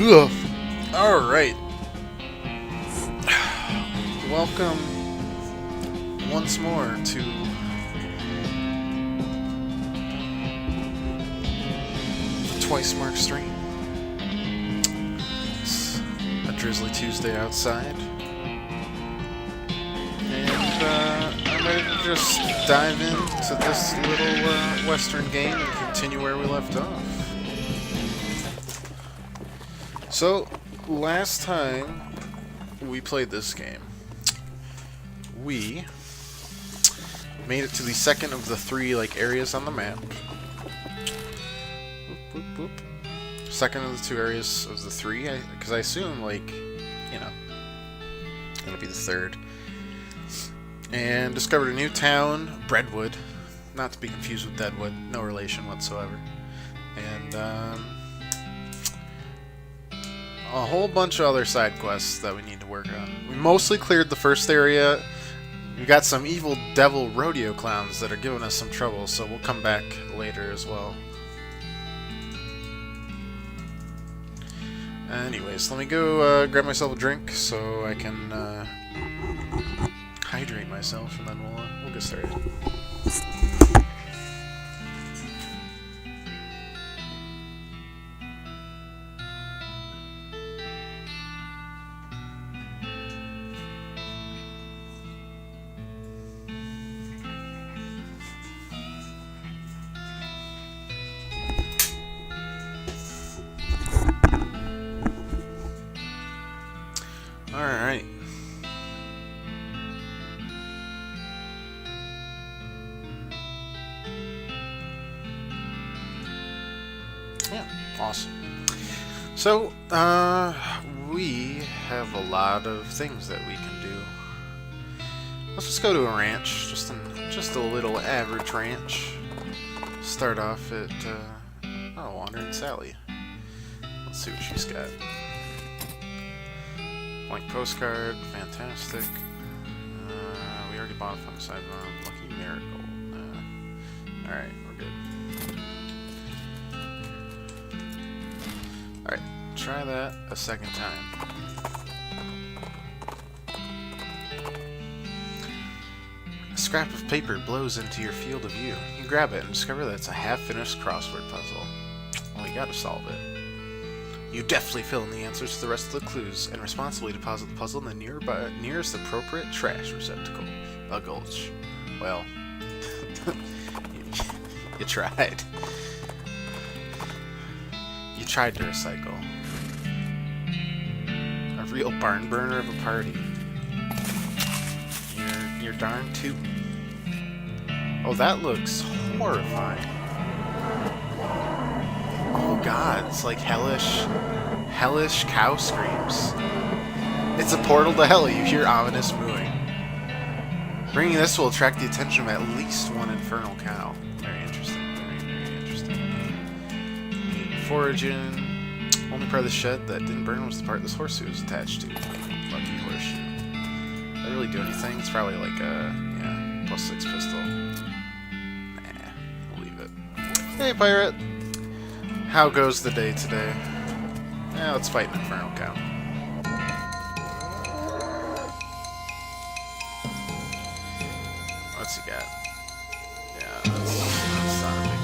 Alright. Welcome once more to the Twice Mark stream. It's a drizzly Tuesday outside. And I'm ready to just dive into this little Western game and continue where we left off. So, last time we played this game, we made it to the second of the three areas on the map. Boop, boop, boop. Second of the two areas of the three, because I assume, it'll be the third. And discovered a new town, Breadwood, not to be confused with Deadwood, no relation whatsoever. And a whole bunch of other side quests that we need to work on. We mostly cleared the first area. We got some evil devil rodeo clowns that are giving us some trouble, so we'll come back later as well. Anyways, let me go grab myself a drink so I can hydrate myself, and then we'll get started. Alright. Yeah, awesome. So, we have a lot of things that we can do. Let's just go to a ranch, just a little average ranch. Start off at, Wandering Sally. Let's see what she's got. Blank postcard, fantastic. We already bought a fungicide bomb. Lucky miracle. Alright, we're good. Alright, try that a second time. A scrap of paper blows into your field of view. You grab it and discover that it's a half-finished crossword puzzle. Well, you gotta solve it. You deftly fill in the answers to the rest of the clues and responsibly deposit the puzzle in the nearest appropriate trash receptacle. A gulch. Well, you tried. You tried to recycle. A real barn burner of a party. You're darn tootin'. Oh, that looks horrifying. Oh god, it's like hellish cow screams. It's a portal to hell. You hear ominous mooing. Bringing this will attract the attention of at least one infernal cow. Very interesting. Very interesting. Foraging. Only part of the shed that didn't burn was the part this horseshoe was attached to. Lucky horseshoe. Did that really do anything? It's probably like a +6 pistol. Nah, we'll leave it. Hey, pirate. How goes the day today? Let's fight an infernal cow. What's he got? Yeah, that's not a big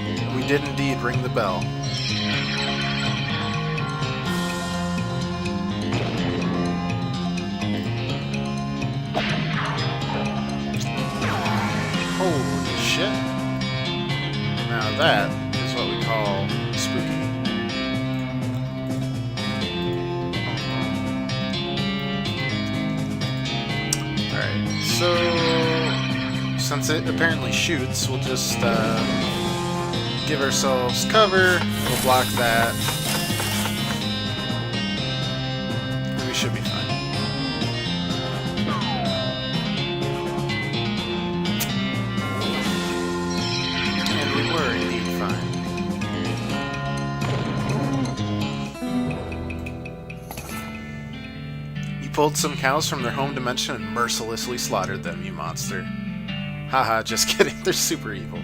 deal. We did indeed ring the bell. Holy shit. Now that is what we call spooky. Alright, so since it apparently shoots, we'll just give ourselves cover, we'll block that, and we should be fine. Were indeed fine. You pulled some cows from their home dimension and mercilessly slaughtered them, you monster. Haha, just kidding. They're super evil.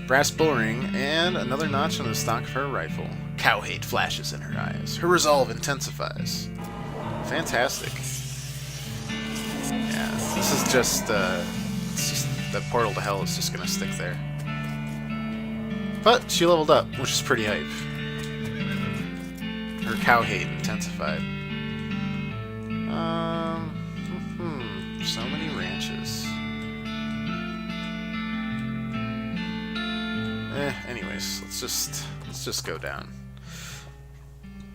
Brass bull ring, and another notch on the stock of her rifle. Cow hate flashes in her eyes. Her resolve intensifies. Fantastic. Yeah, this is just, that portal to hell is just gonna stick there. But she leveled up, which is pretty hype. Her cow hate intensified. So many ranches. Anyways, let's just go down.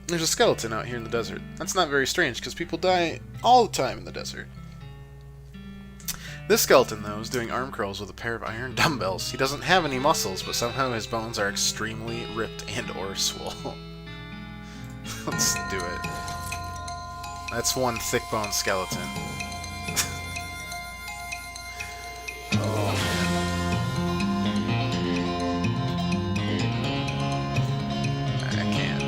There's a skeleton out here in the desert. That's not very strange, because people die all the time in the desert. This skeleton, though, is doing arm curls with a pair of iron dumbbells. He doesn't have any muscles, but somehow his bones are extremely ripped and or swole. Let's do it. That's one thick bone skeleton. Oh, man. I can't.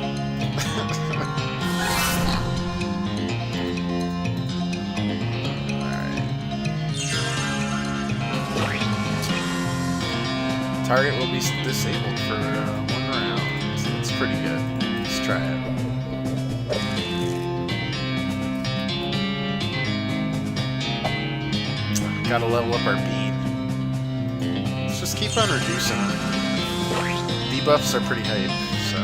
Alright. Target will be disabled for 1 round. So that's pretty good. Let's try it. Gotta level up our bean. Let's just keep on reducing them. Debuffs are pretty hype, so.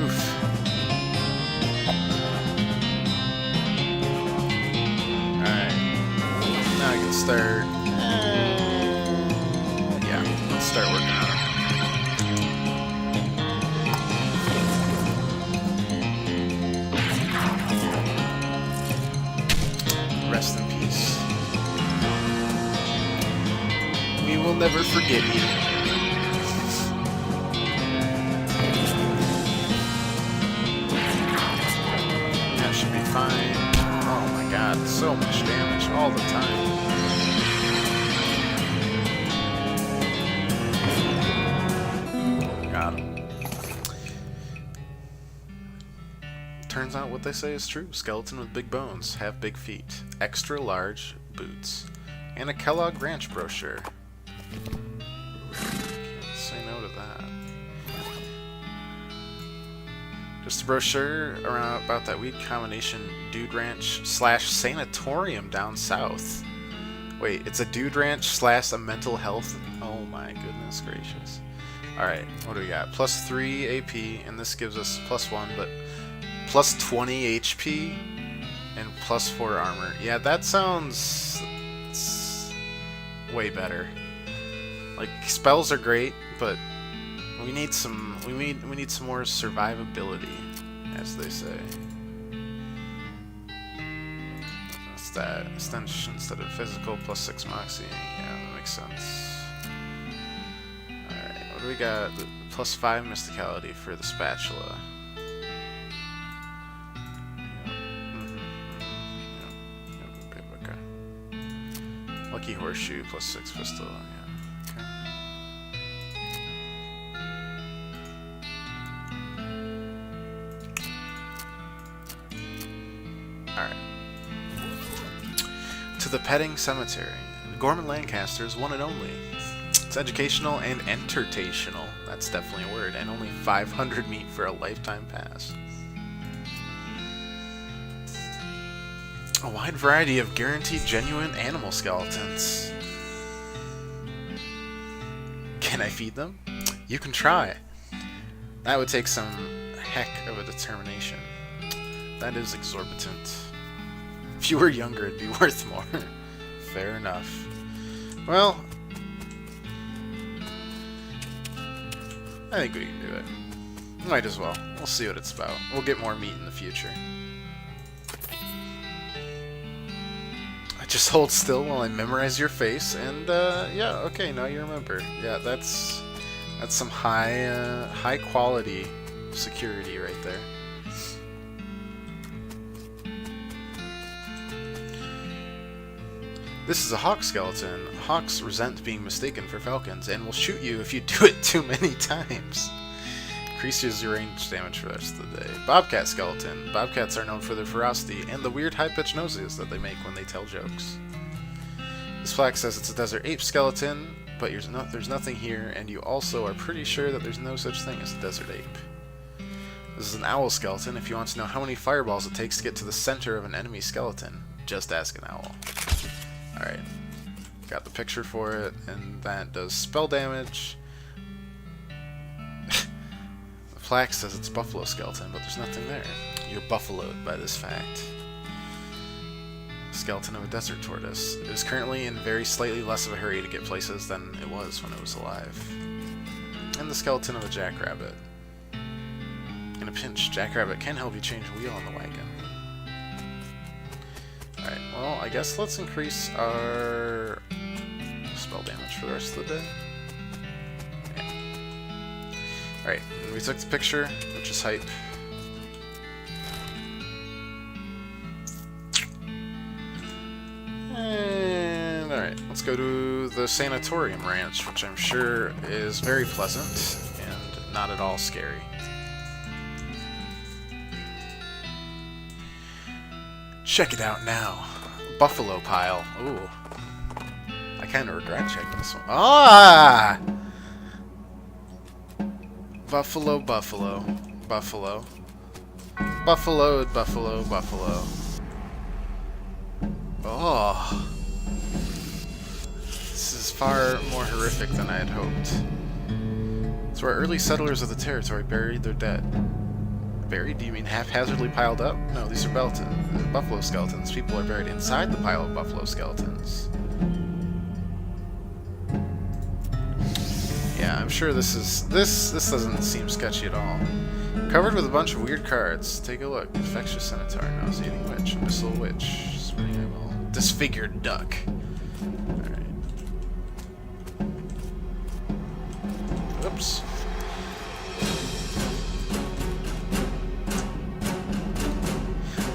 Oof. Alright. Now I can start. Yeah, let's start working on it. Rest in peace. We will never forget you. That should be fine. Oh my god, so much damage all the time. Got him. Turns out what they say is true. Skeleton with big bones, have big feet, extra large boots, and a Kellogg Ranch brochure. Can't say no to that. Just a brochure around about that weird combination dude ranch / sanatorium down south. Wait, it's a dude ranch / a mental health. Oh my goodness gracious. Alright, what do we got? +3 AP, and this gives us +1, but plus 20 HP and +4 armor. Yeah, that sounds way better. Like, spells are great, but we need some need some more survivability, as they say. What's that? Extension instead of physical +6 moxie. Yeah, that makes sense. Alright, what do we got? +5 mysticality for the spatula. Lucky horseshoe +6 pistol, yeah. Okay. Alright. To the petting cemetery. Gorman Lancaster's one and only. It's educational and entertational. That's definitely a word. And only 500 meat for a lifetime pass. A wide variety of guaranteed genuine animal skeletons. Can I feed them? You can try. That would take some heck of a determination. That is exorbitant. If you were younger, it'd be worth more. Fair enough. Well, I think we can do it. Might as well. We'll see what it's about. We'll get more meat in the future. Just hold still while I memorize your face, and yeah, okay, now you remember. Yeah, that's some high quality security right there. This is a hawk skeleton. Hawks resent being mistaken for falcons and will shoot you if you do it too many times. Increases your range damage for the rest of the day. Bobcat skeleton. Bobcats are known for their ferocity and the weird high-pitched noises that they make when they tell jokes. This plaque says it's a desert ape skeleton, but there's nothing here, and you also are pretty sure that there's no such thing as a desert ape. This is an owl skeleton. If you want to know how many fireballs it takes to get to the center of an enemy skeleton, just ask an owl. Alright. Got the picture for it, and that does spell damage. The plaque says it's buffalo skeleton, but there's nothing there. You're buffaloed by this fact. Skeleton of a desert tortoise. It is currently in very slightly less of a hurry to get places than it was when it was alive. And the skeleton of a jackrabbit. In a pinch, jackrabbit can help you change a wheel on the wagon. Alright, well, I guess let's increase our spell damage for the rest of the day. Yeah. Alright, we took the picture, which is hype. And alright, let's go to the Sanatorium Ranch, which I'm sure is very pleasant and not at all scary. Check it out now. Buffalo pile. Ooh. I kind of regret checking this one. Ah! Buffalo, buffalo, buffalo. Buffaloed, buffalo, buffalo. Oh. This is far more horrific than I had hoped. It's where early settlers of the territory buried their dead. Buried? Do you mean haphazardly piled up? No, these are buffalo skeletons. People are buried inside the pile of buffalo skeletons. Yeah, I'm sure this doesn't seem sketchy at all. Covered with a bunch of weird cards. Take a look. Infectious centaur, nauseating witch, abyssal witch, spinning eyeball, disfigured duck. Alright. Oops.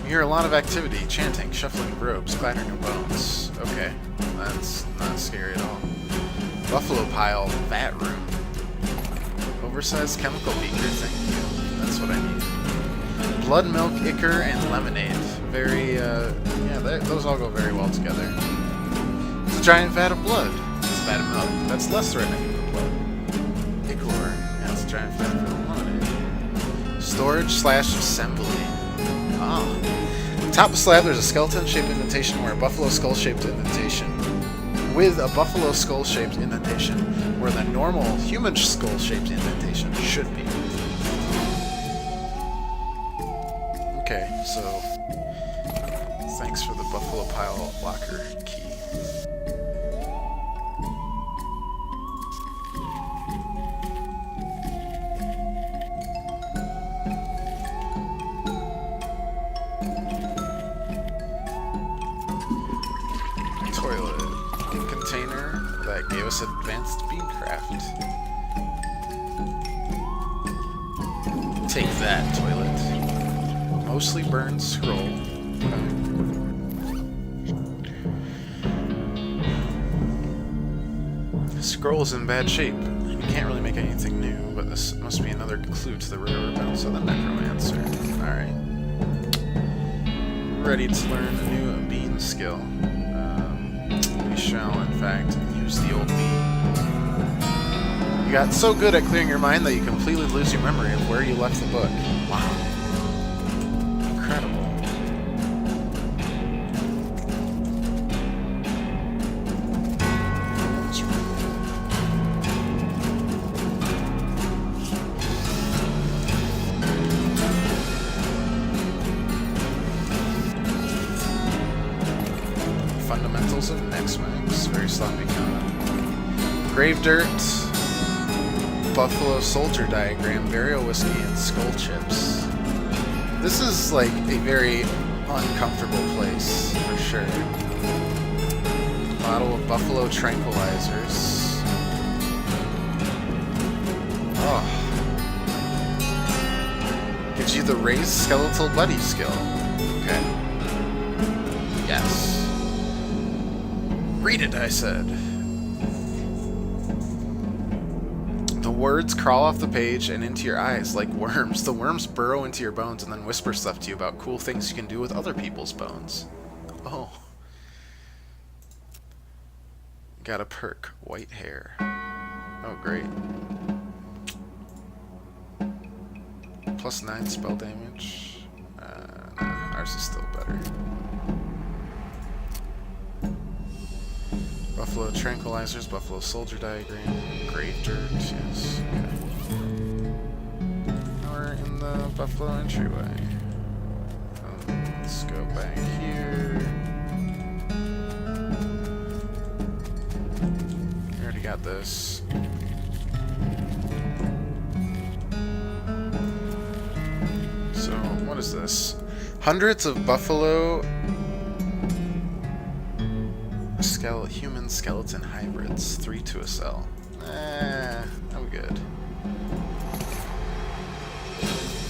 You hear a lot of activity, chanting, shuffling robes, clattering of bones. Okay, that's not scary at all. Buffalo pile, vat room. Oversized chemical beaker, thank you. That's what I need. Blood milk, ichor, and lemonade. Very, yeah, those all go very well together. It's a giant vat of blood. It's a vat of milk. That's less threatening than blood. Ichor. Yeah, it's a giant vat of lemonade. Storage / assembly. Ah. Atop the slab, there's a skeleton-shaped indentation where a buffalo skull-shaped indentation. With a buffalo skull-shaped indentation where the normal human skull-shaped indentation should be. Okay, so thanks for the buffalo pile locker key. Toilet. In container that gave us advanced beamcraft. Take that, toilet. Mostly burned scroll. Scroll's in bad shape. You can't really make anything new, but this must be another clue to the railroad bounce of the necromancer. Alright. Ready to learn a new bean skill. We shall, in fact, use the old bean. You got so good at clearing your mind that you completely lose your memory of where you left the book. Wow. Incredible. Fundamentals of Nexmax, very sloppy comment. Grave dirt, buffalo soldier diagram, burial whiskey, and skull chips. This is like a very uncomfortable place, for sure. Bottle of buffalo tranquilizers. Oh. Gives you the raised skeletal buddy skill. Okay. Yes. Read it, I said. The words crawl off the page and into your eyes like worms. The worms burrow into your bones and then whisper stuff to you about cool things you can do with other people's bones. Oh. Got a perk. White hair. Oh, great. Plus 9 spell damage. Nah, ours is still better. Buffalo tranquilizers, buffalo soldier diagram, grave dirt, yes. Okay. Now we're in the buffalo entryway. Let's go back here. We already got this. So, what is this? Hundreds of buffalo human skeleton hybrids. 3 to a cell. I'm good.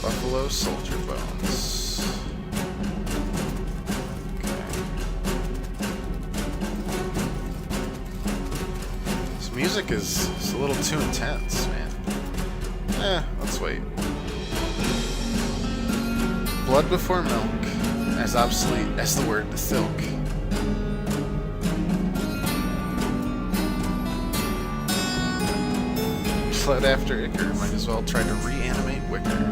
Buffalo soldier bones. Okay. This music is a little too intense, man. Let's wait. Blood before milk, as obsolete as the word silk. Blood after Ichor, might as well try to reanimate Wicker.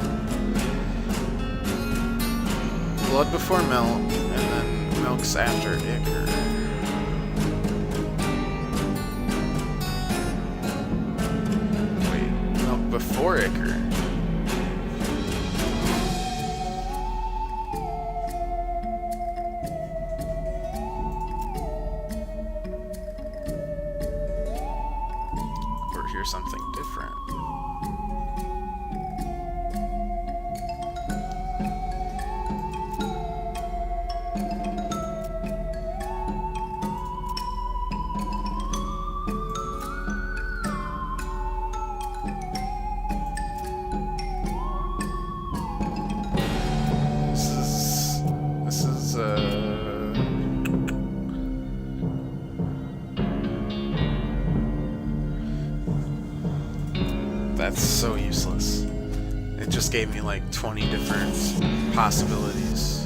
Blood before milk, and then milk's after Ichor. Wait, milk before Ichor? Or hear something different. That's so useless. It just gave me like 20 different possibilities.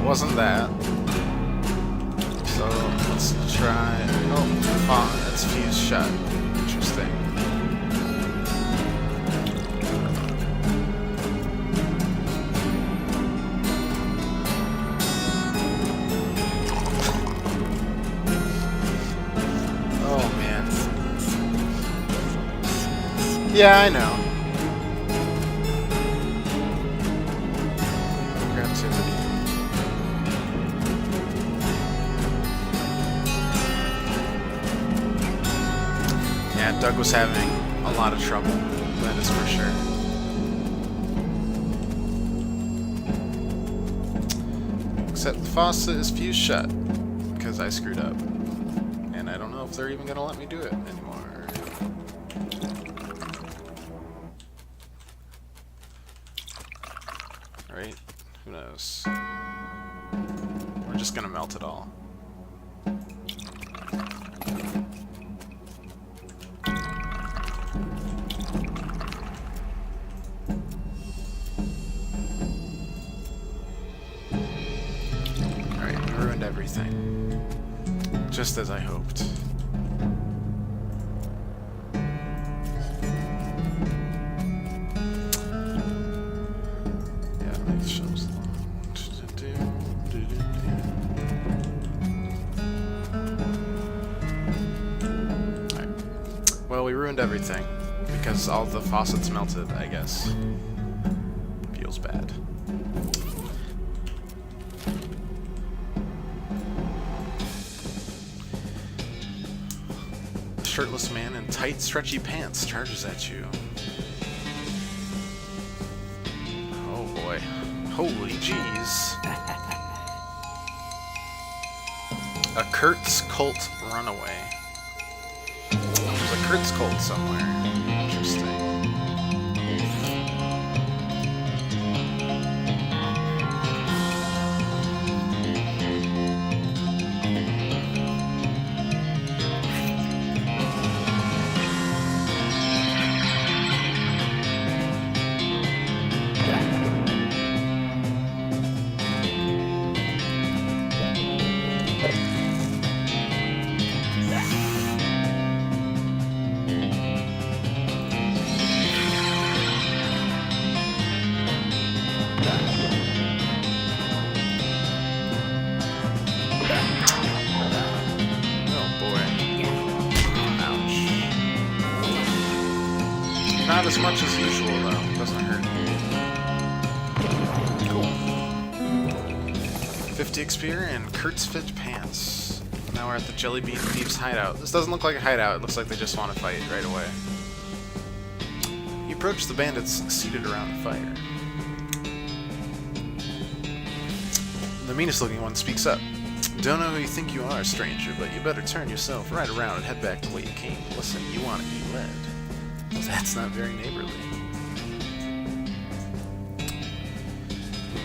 Wasn't that. So let's try. Oh, that's fuse shut. Interesting. Oh man. Yeah, I know. Doug was having a lot of trouble, that is for sure. Except the faucet is fused shut, because I screwed up. And I don't know if they're even going to let me do it anymore. Right? Who knows? We're just going to melt it all. Everything. Just as I hoped. Yeah, make the shows long. Alright. Well, we ruined everything because all the faucets melted, I guess. Feels bad. Shirtless man in tight, stretchy pants charges at you. Oh boy. Holy jeez. A Kurt's cult runaway. There's a Kurt's cult somewhere. Interesting. Not as much as usual, though. Doesn't hurt. Cool. 50 XP and Kurt's fit pants. Now we're at the Jelly Bean Thieves' hideout. This doesn't look like a hideout. It looks like they just want to fight right away. You approach the bandits seated around a fire. The meanest looking one speaks up. Don't know who you think you are, stranger, but you better turn yourself right around and head back to where you came. Listen, you want to be led. Well, that's not very neighborly.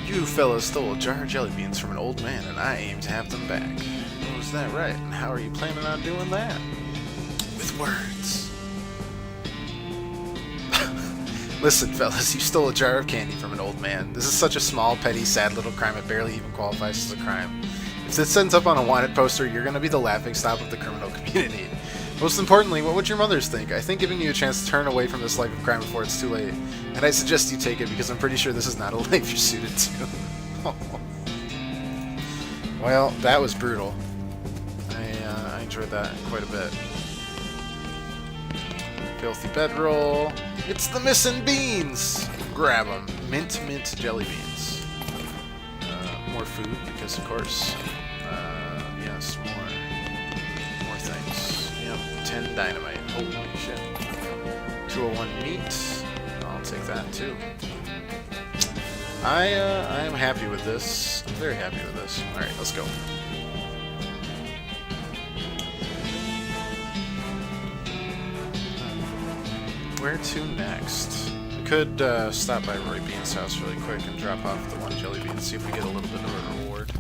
You fellas stole a jar of jelly beans from an old man, and I aim to have them back. Oh, is that right? And how are you planning on doing that? With words. Listen, fellas, you stole a jar of candy from an old man. This is such a small, petty, sad little crime, it barely even qualifies as a crime. If this ends up on a wanted poster, you're going to be the laughingstock of the criminal community. Most importantly, what would your mothers think? I think giving you a chance to turn away from this life of crime before it's too late. And I suggest you take it because I'm pretty sure this is not a life you're suited to. Well, that was brutal. I enjoyed that quite a bit. Filthy bedroll. It's the missing beans! Grab them. Mint jelly beans. More food, because of course. Yes, more things. Yep, 10 dynamite. Holy shit. 201 meat. I'll take that too. I am happy with this. I'm very happy with this. Alright, let's go. Where to next? We could stop by Roy Bean's house really quick and drop off the one jelly bean and see if we get a little bit of a reward.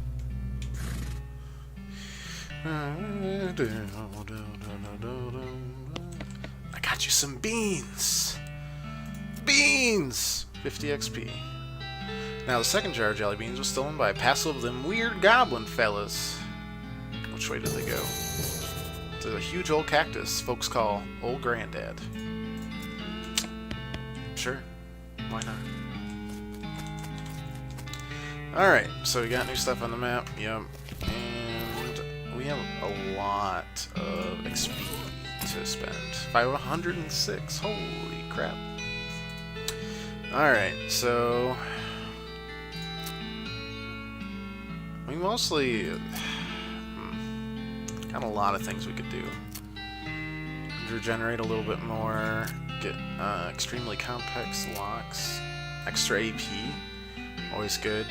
I got you some beans! Beans! 50 XP. Now the second jar of jelly beans was stolen by a passel of them weird goblin fellas. Which way did they go? To a huge old cactus folks call Old Granddad. Sure. Why not? Alright, so we got new stuff on the map. Yep. And we have a lot of XP to spend. 506. Holy crap. Alright, so we mostly got a lot of things we could do. Regenerate a little bit more. Get extremely complex locks, extra AP, always good.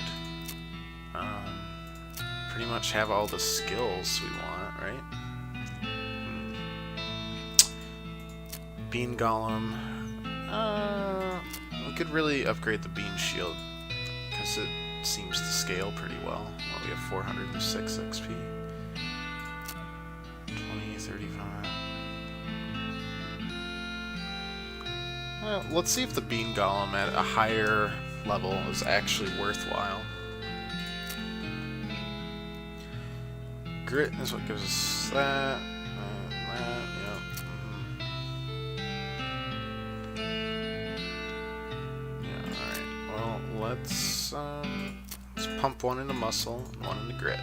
Pretty much have all the skills we want, right? Bean Golem. We could really upgrade the Bean Shield because it seems to scale pretty well. Well, we have 406 XP. 20, 35. Well, let's see if the Bean Golem at a higher level is actually worthwhile. Grit is what gives us that, and that, yep. Yeah, alright. Well, let's pump one into muscle and one into grit.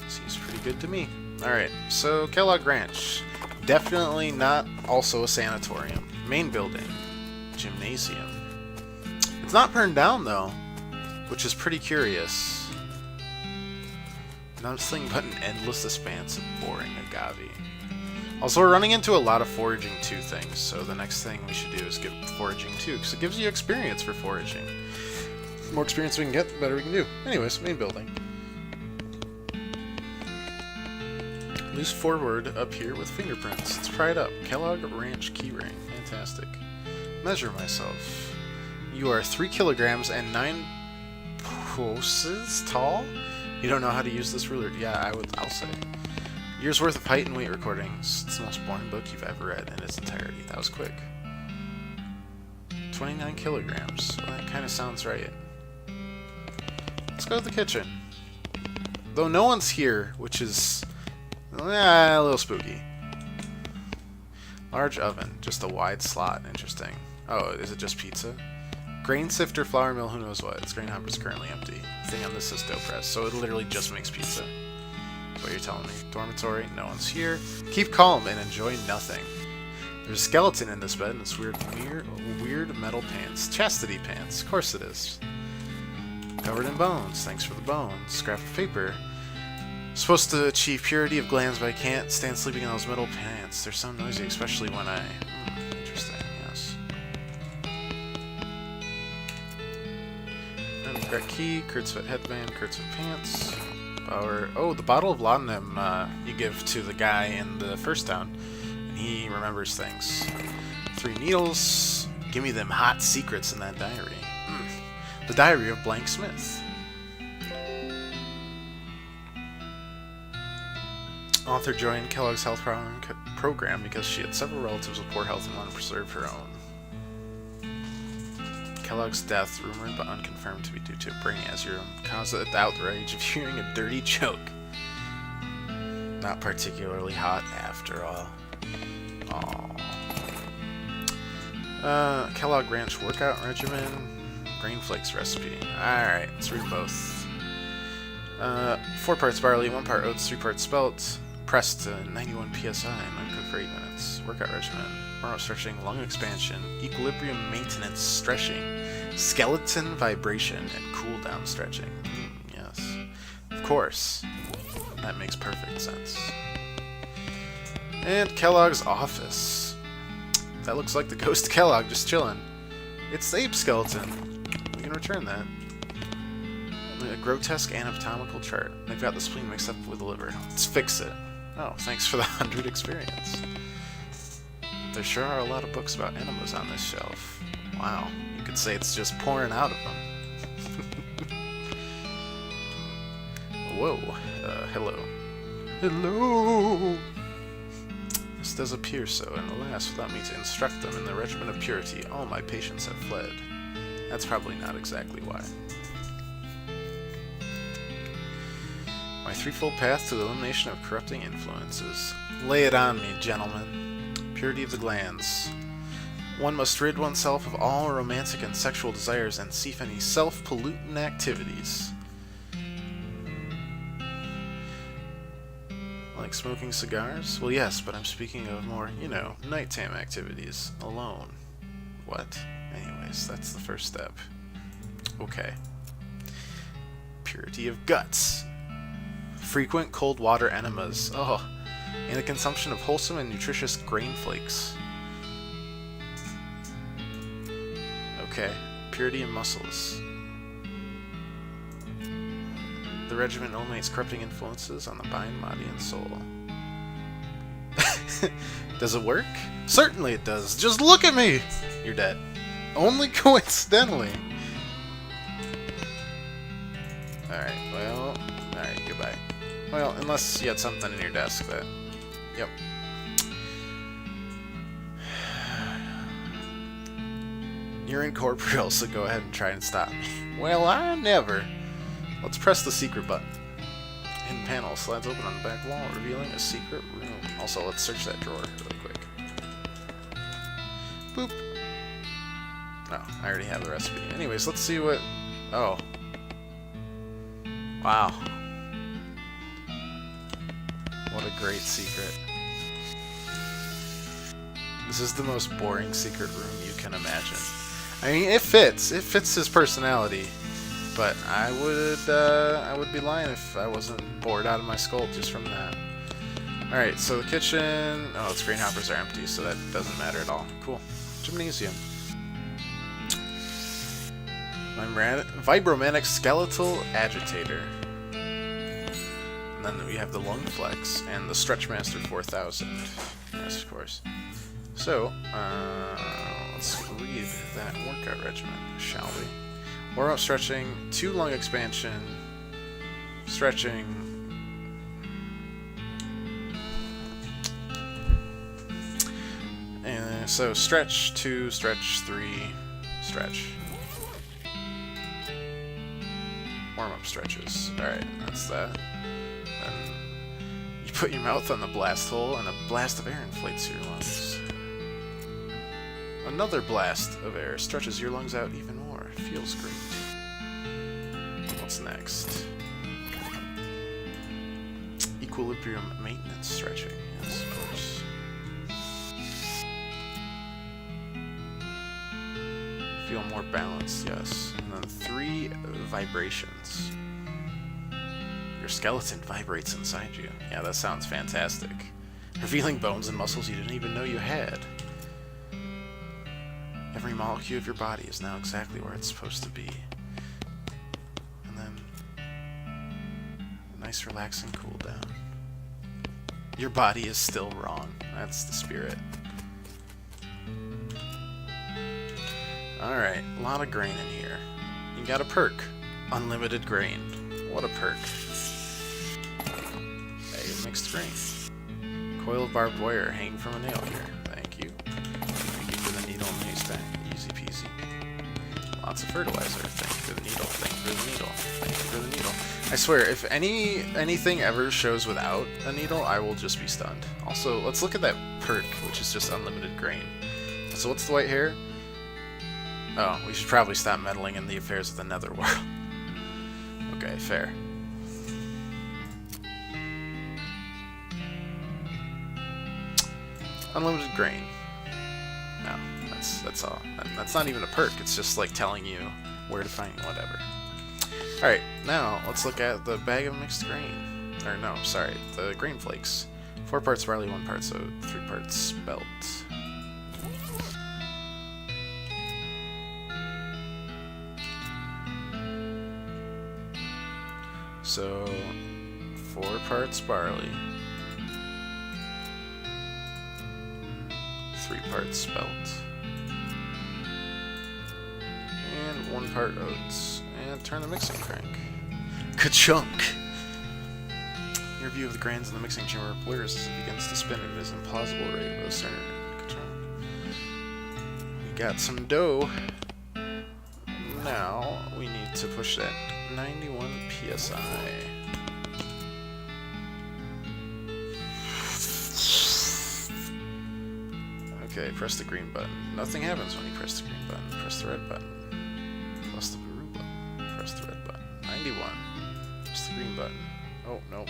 Seems pretty good to me. Alright, so Kellogg Ranch. Definitely not also a sanatorium. Main building. Gymnasium. It's not burned down though, which is pretty curious. Nothing but an endless expanse of boring agave. Also, we're running into a lot of foraging 2 things, so the next thing we should do is get foraging 2, because it gives you experience for foraging. The more experience we can get, the better we can do. Anyways, main building. Loose forward up here with fingerprints. Let's pry it up. Kellogg Ranch keyring. Fantastic. Measure myself. You are 3 kilograms and 9 poses tall? You don't know how to use this ruler? Yeah, I'll say. Year's worth of height and weight recordings. It's the most boring book you've ever read in its entirety. That was quick. 29 kilograms. Well, that kind of sounds right. Let's go to the kitchen. Though no one's here, which is a little spooky. Large oven. Just a wide slot. Interesting. Oh, is it just pizza? Grain sifter, flour mill, who knows what. Its grain hopper is currently empty. Thing on this is dough press, so it literally just makes pizza. What are you telling me? Dormitory, no one's here. Keep calm and enjoy nothing. There's a skeleton in this bed and it's weird metal pants. Chastity pants, of course it is. Covered in bones, thanks for the bones. Scrap of paper. Supposed to achieve purity of glands, but I can't stand sleeping in those metal pants. They're so noisy, especially when I... interesting, yes. And regret key, Kurtzfit headband, Kurtzfit pants. Power... Oh, the bottle of laudanum you give to the guy in the first town. And he remembers things. 3 needles. Give me them hot secrets in that diary. The diary of Blank Smith. Author joined Kellogg's health program because she had several relatives with poor health and wanted to preserve her own. Kellogg's death, rumored but unconfirmed to be due to a brain aneurysm, caused the outrage of hearing a dirty joke. Not particularly hot after all. Aww. Kellogg Ranch workout regimen. Grain flakes recipe. Alright, let's read both. 4 parts barley, 1 part oats, 3 parts spelt. Pressed to 91 psi and uncooked for 8 minutes. Workout regimen. Warm-up stretching, lung expansion, equilibrium maintenance stretching, skeleton vibration, and cool-down stretching. Yes. Of course. That makes perfect sense. And Kellogg's office. That looks like the ghost of Kellogg just chilling. It's the ape skeleton. We can return that. A grotesque anatomical chart. They've got the spleen mixed up with the liver. Let's fix it. Oh, thanks for the 100 experience. There sure are a lot of books about enemas on this shelf. Wow, you could say it's just pouring out of them. Whoa, hello. Hello! This does appear so, and alas, without me to instruct them in the regimen of purity, all my patients have fled. That's probably not exactly why. My threefold path to the elimination of corrupting influences. Lay it on me, gentlemen. Purity of the glands. One must rid oneself of all romantic and sexual desires and cease any self-polluting activities. Like smoking cigars? Well, yes, but I'm speaking of more, nighttime activities. Alone. What? Anyways, that's the first step. Okay. Purity of guts. Frequent cold water enemas. Oh. And the consumption of wholesome and nutritious grain flakes. Okay. Purity of muscles. The regimen eliminates corrupting influences on the mind, body, and soul. Does it work? Certainly it does. Just look at me! You're dead. Only coincidentally. Alright, well... Alright, goodbye. Well, unless you had something in your desk that... Yep. You're incorporeal, so go ahead and try and stop me. Well, I never. Let's press the secret button. Hidden panel slides open on the back wall, revealing a secret room. Also, let's search that drawer really quick. Boop. Oh, I already have the recipe. Anyways, let's see what... Oh. Wow. What a great secret. This is the most boring secret room you can imagine. I mean, it fits. It fits his personality. But I would be lying if I wasn't bored out of my skull just from that. Alright, so the kitchen... Oh, its grain hoppers are empty, so that doesn't matter at all. Cool. Gymnasium. Vibromatic skeletal agitator. And then we have the lung flex and the Stretchmaster 4000. Yes, of course. So, let's read that workout regimen, shall we? Warm-up stretching, 2 lung expansion, stretching, and so stretch 2, stretch 3, stretch. Warm-up stretches. Alright, that's that. Then you put your mouth on the blast hole and a blast of air inflates your lungs. Another blast of air stretches your lungs out even more. Feels great. What's next? equilibrium maintenance stretching. Yes, of course. Feel more balanced, yes. And then 3 vibrations. Your skeleton vibrates inside you. Yeah, that sounds fantastic. Revealing bones and muscles you didn't even know you had. Every molecule of your body is now exactly where it's supposed to be. And then a nice relaxing cool down. Your body is still wrong. That's the spirit. Alright, a lot of grain in here. You got a perk. Unlimited grain. What a perk. Hey, mixed grain. Coil of barbed wire hanging from a nail here. Thank you. Thank you for the needle and the haystack. Easy peasy. Lots of fertilizer. Thank you for the needle. Thank you for the needle. Thank you for the needle. I swear, if anything ever shows without a needle, I will just be stunned. Also, let's look at that perk, which is just unlimited grain. So what's the white hair? Oh, we should probably stop meddling in the affairs of the netherworld. Okay, fair. Unlimited grain. No, that's all. That's not even a perk. It's just like telling you where to find whatever. All right, now let's look at the bag of mixed grain. Or no, sorry, the grain flakes. 4 parts barley, 1 part so 3 parts spelt. So 4 parts barley. 3 parts spelt, and 1 part oats, and turn the mixing crank. Ka-chunk! Your view of the grains in the mixing chamber blurs as it begins to spin at an implausible rate with a certain ka-chunk. We got some dough. Now we need to push that 91 psi. Okay, press the green button. Nothing happens when you press the green button. Press the red button. Press the blue button. Press the red button. 91. Press the green button. Oh, no.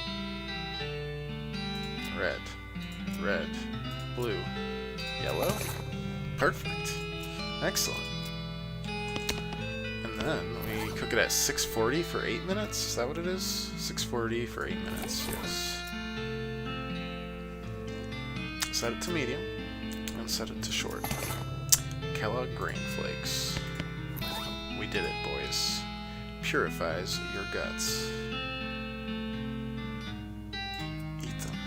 Red. Red. Blue. Yellow. Perfect. Excellent. And then we cook it at 640 for 8 minutes. Is that what it is? 640 for 8 minutes, yes. Set it to medium. And set it to short. Kellogg Grain Flakes. We did it, boys. Purifies your guts. Eat them.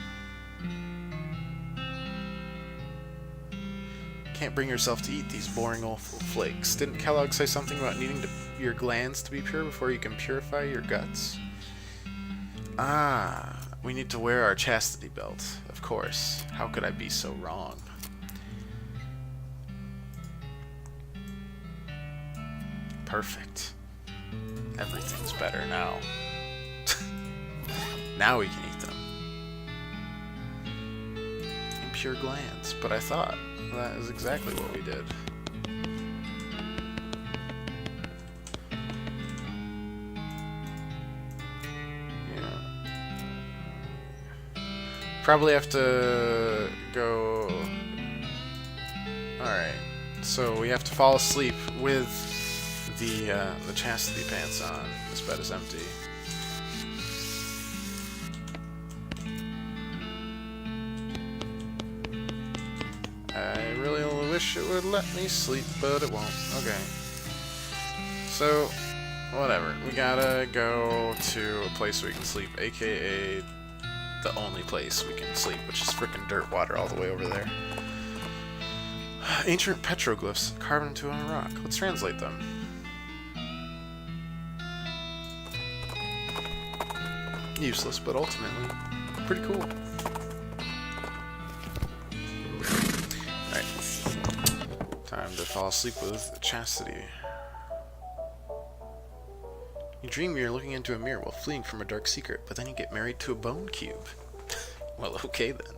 Can't bring yourself to eat these boring old flakes. Didn't Kellogg say something about needing your glands to be pure before you can purify your guts? Ah, we need to wear our chastity belt. Of course. How could I be so wrong? Perfect. Everything's better now. Now we can eat them. Impure glands. But I thought that is exactly what we did. Yeah. Probably have to go... Alright. So we have to fall asleep with the chastity pants on. This bed is empty. I really wish it would let me sleep, but it won't. Okay. So, whatever. We gotta go to a place we can sleep, aka the only place we can sleep, which is frickin' dirt water all the way over there. Ancient petroglyphs carved into a rock. Let's translate them. Useless, but ultimately pretty cool. Alright. Time to fall asleep with chastity. You dream you're looking into a mirror while fleeing from a dark secret, but then you get married to a bone cube. Well, okay then.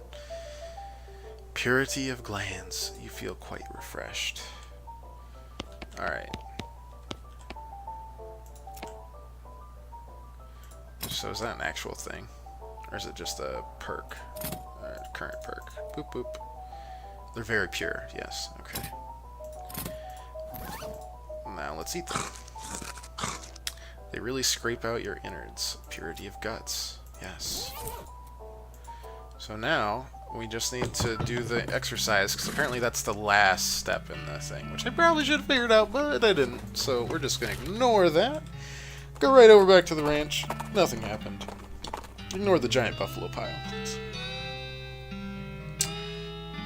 Purity of glands. You feel quite refreshed. Alright. So is that an actual thing? Or is it just a perk? Current perk. Boop boop. They're very pure, yes. Okay. Now let's eat them. They really scrape out your innards. Purity of guts. Yes. So now we just need to do the exercise, because apparently that's the last step in the thing, which I probably should have figured out, but I didn't. So we're just going to ignore that. Go right over back to the ranch. Nothing happened. Ignore the giant buffalo pile, please.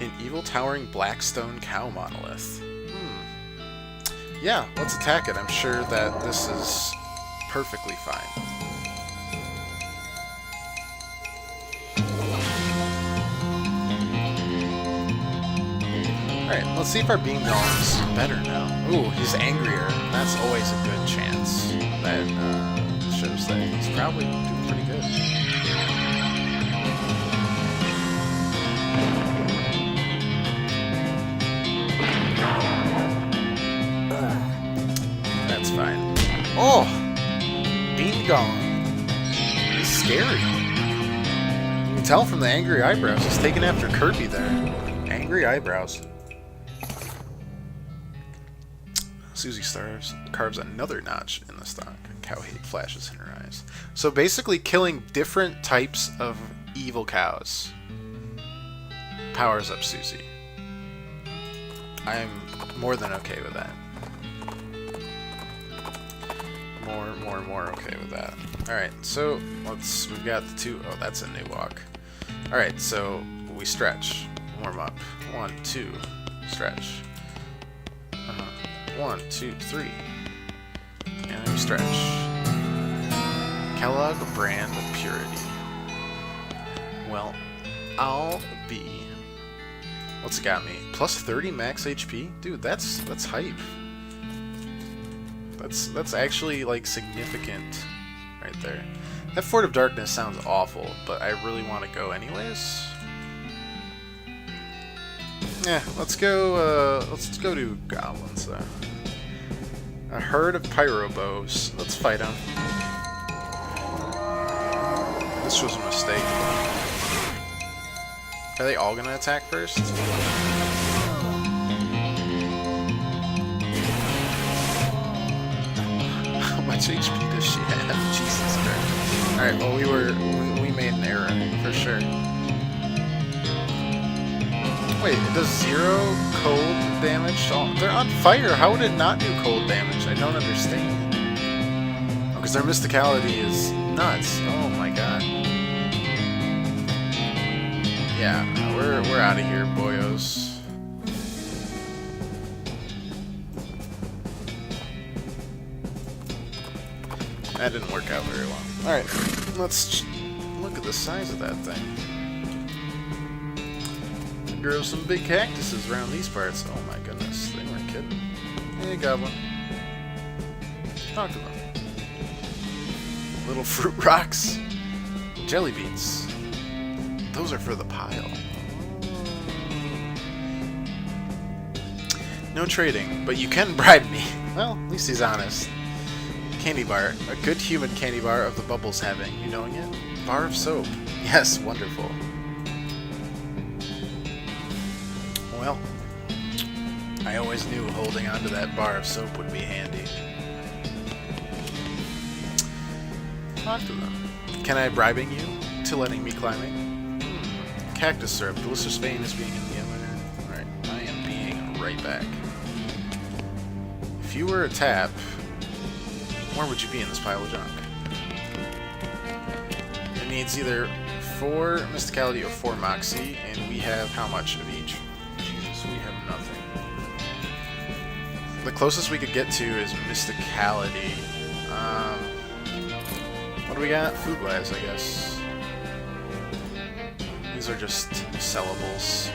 An evil towering blackstone cow monolith. Yeah, let's attack it. I'm sure that this is perfectly fine. Alright, let's see if our beam gong's better now. Ooh, he's angrier. That's always a good chance. That shows that he's probably doing pretty good. That's fine. Oh! Beam gong. He's scary. You can tell from the angry eyebrows. He's taking after Kirby there. Angry eyebrows. Susie carves another notch in the stock. Cow hate flashes in her eyes. So basically killing different types of evil cows powers up Susie. I'm more than okay with that. More okay with that. Alright, so we've got the two. Oh, that's a new walk. Alright, so we stretch. Warm up. 1, 2, stretch. 1, 2, 3. And we stretch. Kellogg brand of purity. Well, I'll be. What's it got me? Plus 30 max HP? Dude, that's hype. That's actually like significant right there. That Fort of Darkness sounds awful, but I really want to go anyways. Yeah, let's go to goblins though. A herd of pyro bows. Let's fight them. This was a mistake. Are they all gonna attack first? How much HP does she have? Jesus Christ. Alright, well we made an error, for sure. Wait, it does 0 cold damage? Oh, they're on fire. How would it not do cold damage? I don't understand. Oh, because their mysticality is nuts. Oh my god. Yeah, we're out of here, boyos. That didn't work out very well. Alright, let's look at the size of that thing. Grow some big cactuses around these parts. Oh my goodness, they weren't kidding. Hey, goblin. Talk to them. Little fruit rocks. Jelly beans. Those are for the pile. No trading, but you can bribe me. Well, at least he's honest. Candy bar. A good human candy bar of the bubbles having. You knowing it? Bar of soap. Yes, wonderful. Well, I always knew holding onto that bar of soap would be handy. Talk to them. Can I bribing you to letting me climbing? Cactus syrup. Delicious vein is being in the other. Alright, I am being right back. If you were a tap, where would you be in this pile of junk? It needs either 4 mysticality or 4 moxie, and we have how much of each? We have nothing. The closest we could get to is mysticality. What do we got? Food-wise, I guess. These are just sellables.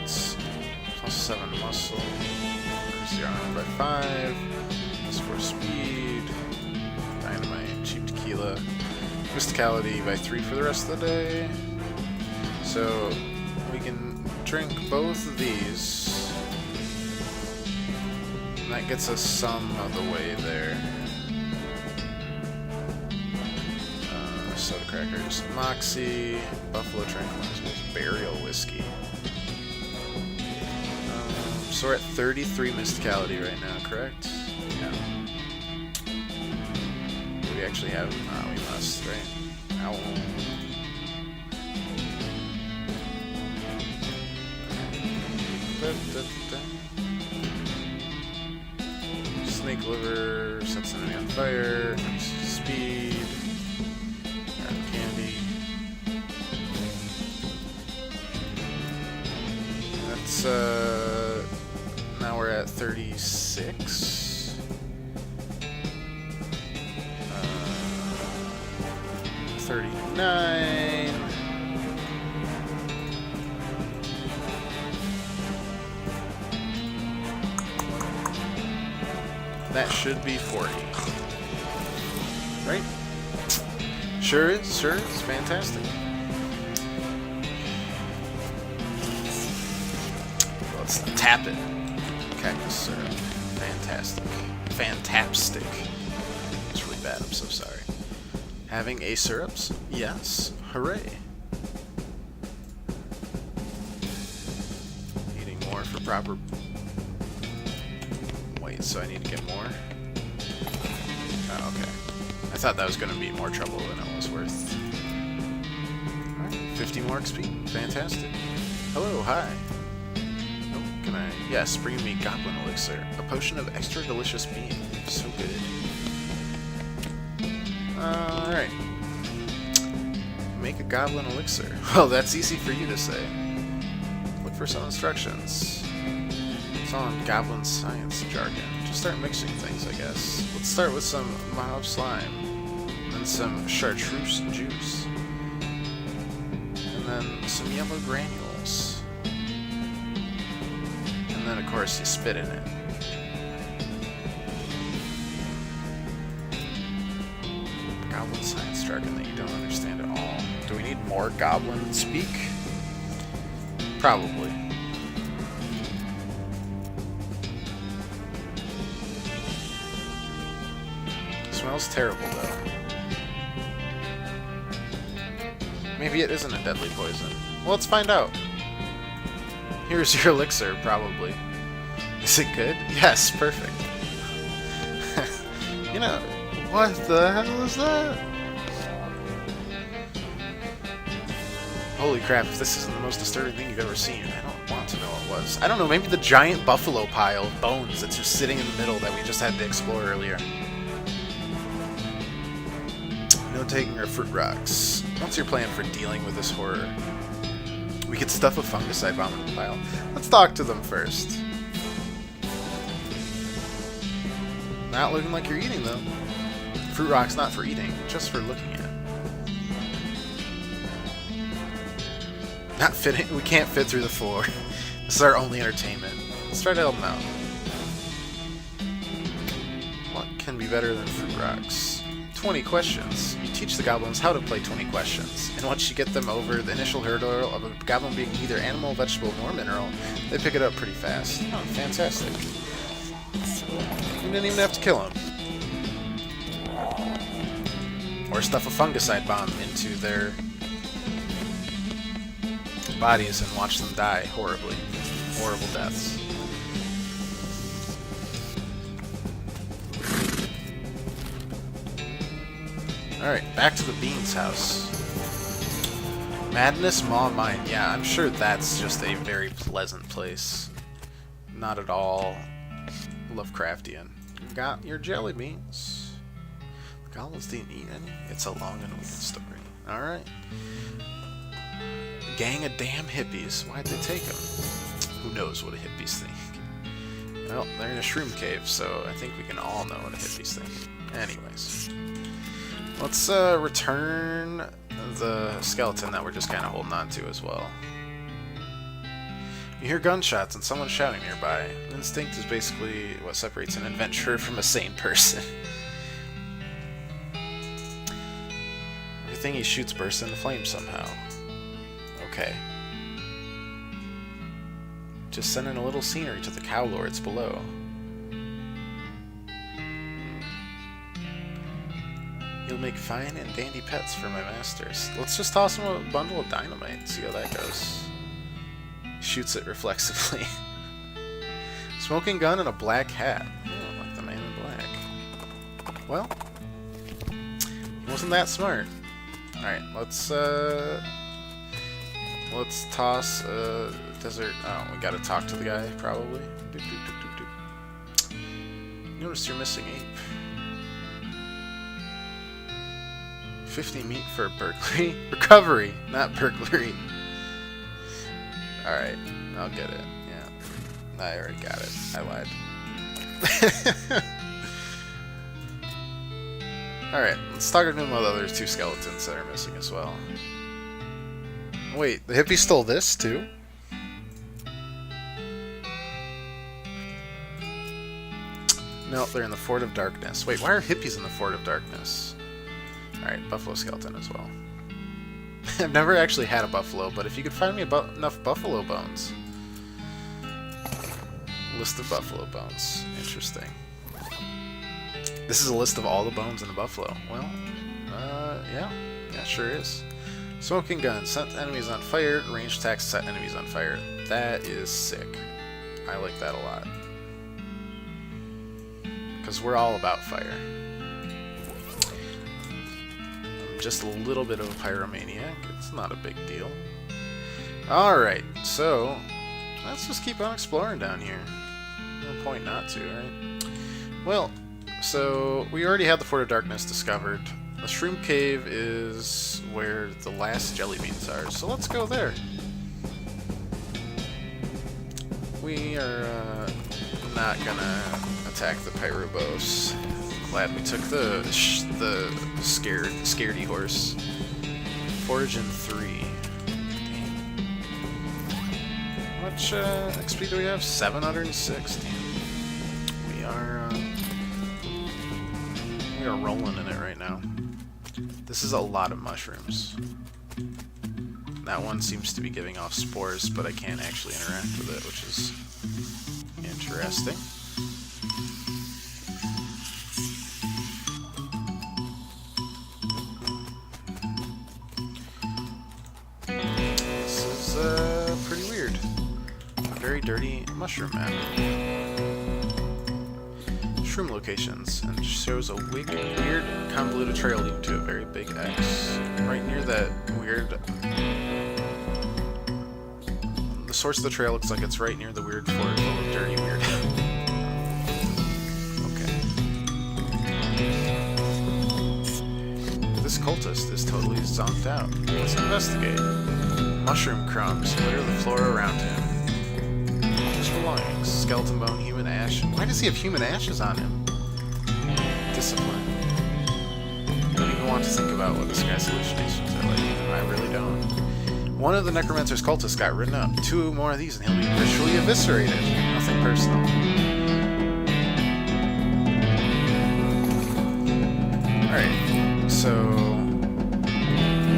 It's plus 7 muscle. Increase the armor by 5. Plus 4 speed. Dynamite, cheap tequila. Mysticality by 3 for the rest of the day. So we can drink both of these. And that gets us some of the way there. soda crackers. Moxie, Buffalo Tranquilizers, Burial Whiskey. So we're at 33 mysticality right now, correct? Yeah. Do we actually have? No, we must, right? Ow. Snake liver, sets enemy on fire, speed, candy. That's, now we're at 36. 39. That should be 40. Right? Sure is, sure is. Fantastic. Let's tap it. Cactus syrup. Fantastic. Fantastic. It's really bad, I'm so sorry. Having a syrups? Yes. Hooray. Needing more for proper... Wait, so I need to get more? Oh, okay. I thought that was going to be more trouble than it was worth. Alright, 50 more XP. Fantastic. Hello, hi. Oh, can I... Yes, bring me Goblin Elixir. A potion of extra delicious being. So good. Alright. Make a Goblin Elixir. Well, that's easy for you to say. Look for some instructions. It's all in Goblin science jargon. Just start mixing things, I guess. Let's start with some mob slime. Then some chartreuse juice. And then some yellow granules. And then, of course, you spit in it. Goblin science jargon that you don't understand at all. Do we need more goblin speak? Probably. Smells terrible, though. Maybe it isn't a deadly poison. Well, let's find out. Here's your elixir, probably. Is it good? Yes, perfect. You know, what the hell is that? Holy crap, if this isn't the most disturbing thing you've ever seen, I don't want to know what it was. I don't know, maybe the giant buffalo pile of bones that's just sitting in the middle that we just had to explore earlier. No taking our fruit rocks. What's your plan for dealing with this horror? We could stuff a fungicide bomb in the pile. Let's talk to them first. Not looking like you're eating, though. Fruit rock's not for eating, just for looking at. Not fitting. We can't fit through the floor. This is our only entertainment. Let's try to help them out. What can be better than fruit rocks? 20 questions. You teach the goblins how to play 20 questions. And once you get them over the initial hurdle of a goblin being neither animal, vegetable, nor mineral, they pick it up pretty fast. Oh, fantastic. You didn't even have to kill him. Or stuff a fungicide bomb into their bodies and watch them die horribly. Horrible deaths. Alright, back to the Beans house. Madness Maw Mine. Yeah, I'm sure that's just a very pleasant place. Not at all Lovecraftian. You got your jelly beans. The goblins didn't eat any. It's a long and weird story. Alright. Gang of damn hippies. Why'd they take them? Who knows what a hippies think? Well, they're in a shroom cave, so I think we can all know what a hippies think. Anyways. Let's return the skeleton that we're just kind of holding on to as well. You hear gunshots and someone shouting nearby. Instinct is basically what separates an adventurer from a sane person. Everything he shoots bursts into flames somehow. Okay. Just sending a little scenery to the cow lords below. You'll make fine and dandy pets for my masters. Let's just toss him a bundle of dynamite and see how that goes. Shoots it reflexively. Smoking gun and a black hat. Oh, like the man in black. Well, he wasn't that smart. Alright, let's toss a desert. Oh, we gotta talk to the guy, probably. Doop, doop, doop, doop, doop. Notice you're missing ape. 50 meat for burglary? Recovery, not burglary. Alright, I'll get it. Yeah. I already got it. I lied. Alright, let's talk to him about the other 2 skeletons that are missing as well. Wait, the hippie stole this too? No, they're in the Fort of Darkness. Wait, why are hippies in the Fort of Darkness? Alright, buffalo skeleton as well. I've never actually had a buffalo, but if you could find me enough buffalo bones. List of buffalo bones. Interesting. This is a list of all the bones in the buffalo. Well, yeah. Yeah, sure is. Smoking gun. Set enemies on fire. Range attacks set enemies on fire. That is sick. I like that a lot. Because we're all about fire. I'm just a little bit of a pyromaniac. It's not a big deal. Alright, so let's just keep on exploring down here. No point not to, right? Well, so we already had the Fort of Darkness discovered. The Shroom Cave is where the last jelly beans are, so let's go there. We are not gonna attack the Pyrobos. Glad we took the scaredy horse. Forage in 3. How much XP do we have? 706. Damn. We are rolling in it right now. This is a lot of mushrooms. That one seems to be giving off spores, but I can't actually interact with it, which is interesting. This is pretty weird. A very dirty mushroom map. Shroom locations, and shows a weird convoluted trail leading to a very big X. Right near that weird... The source of the trail looks like it's right near the weird fort full of dirty weird. Okay. This cultist is totally zonked out. Let's investigate. Mushroom crumbs litter the floor around him. Belongings. Skeleton bone, human ash. Why does he have human ashes on him? Discipline. I don't even want to think about what this guy's hallucinations are like. I really don't. One of the Necromancer's cultists got written up. 2 more of these and he'll be ritually eviscerated. Nothing personal. Alright, so...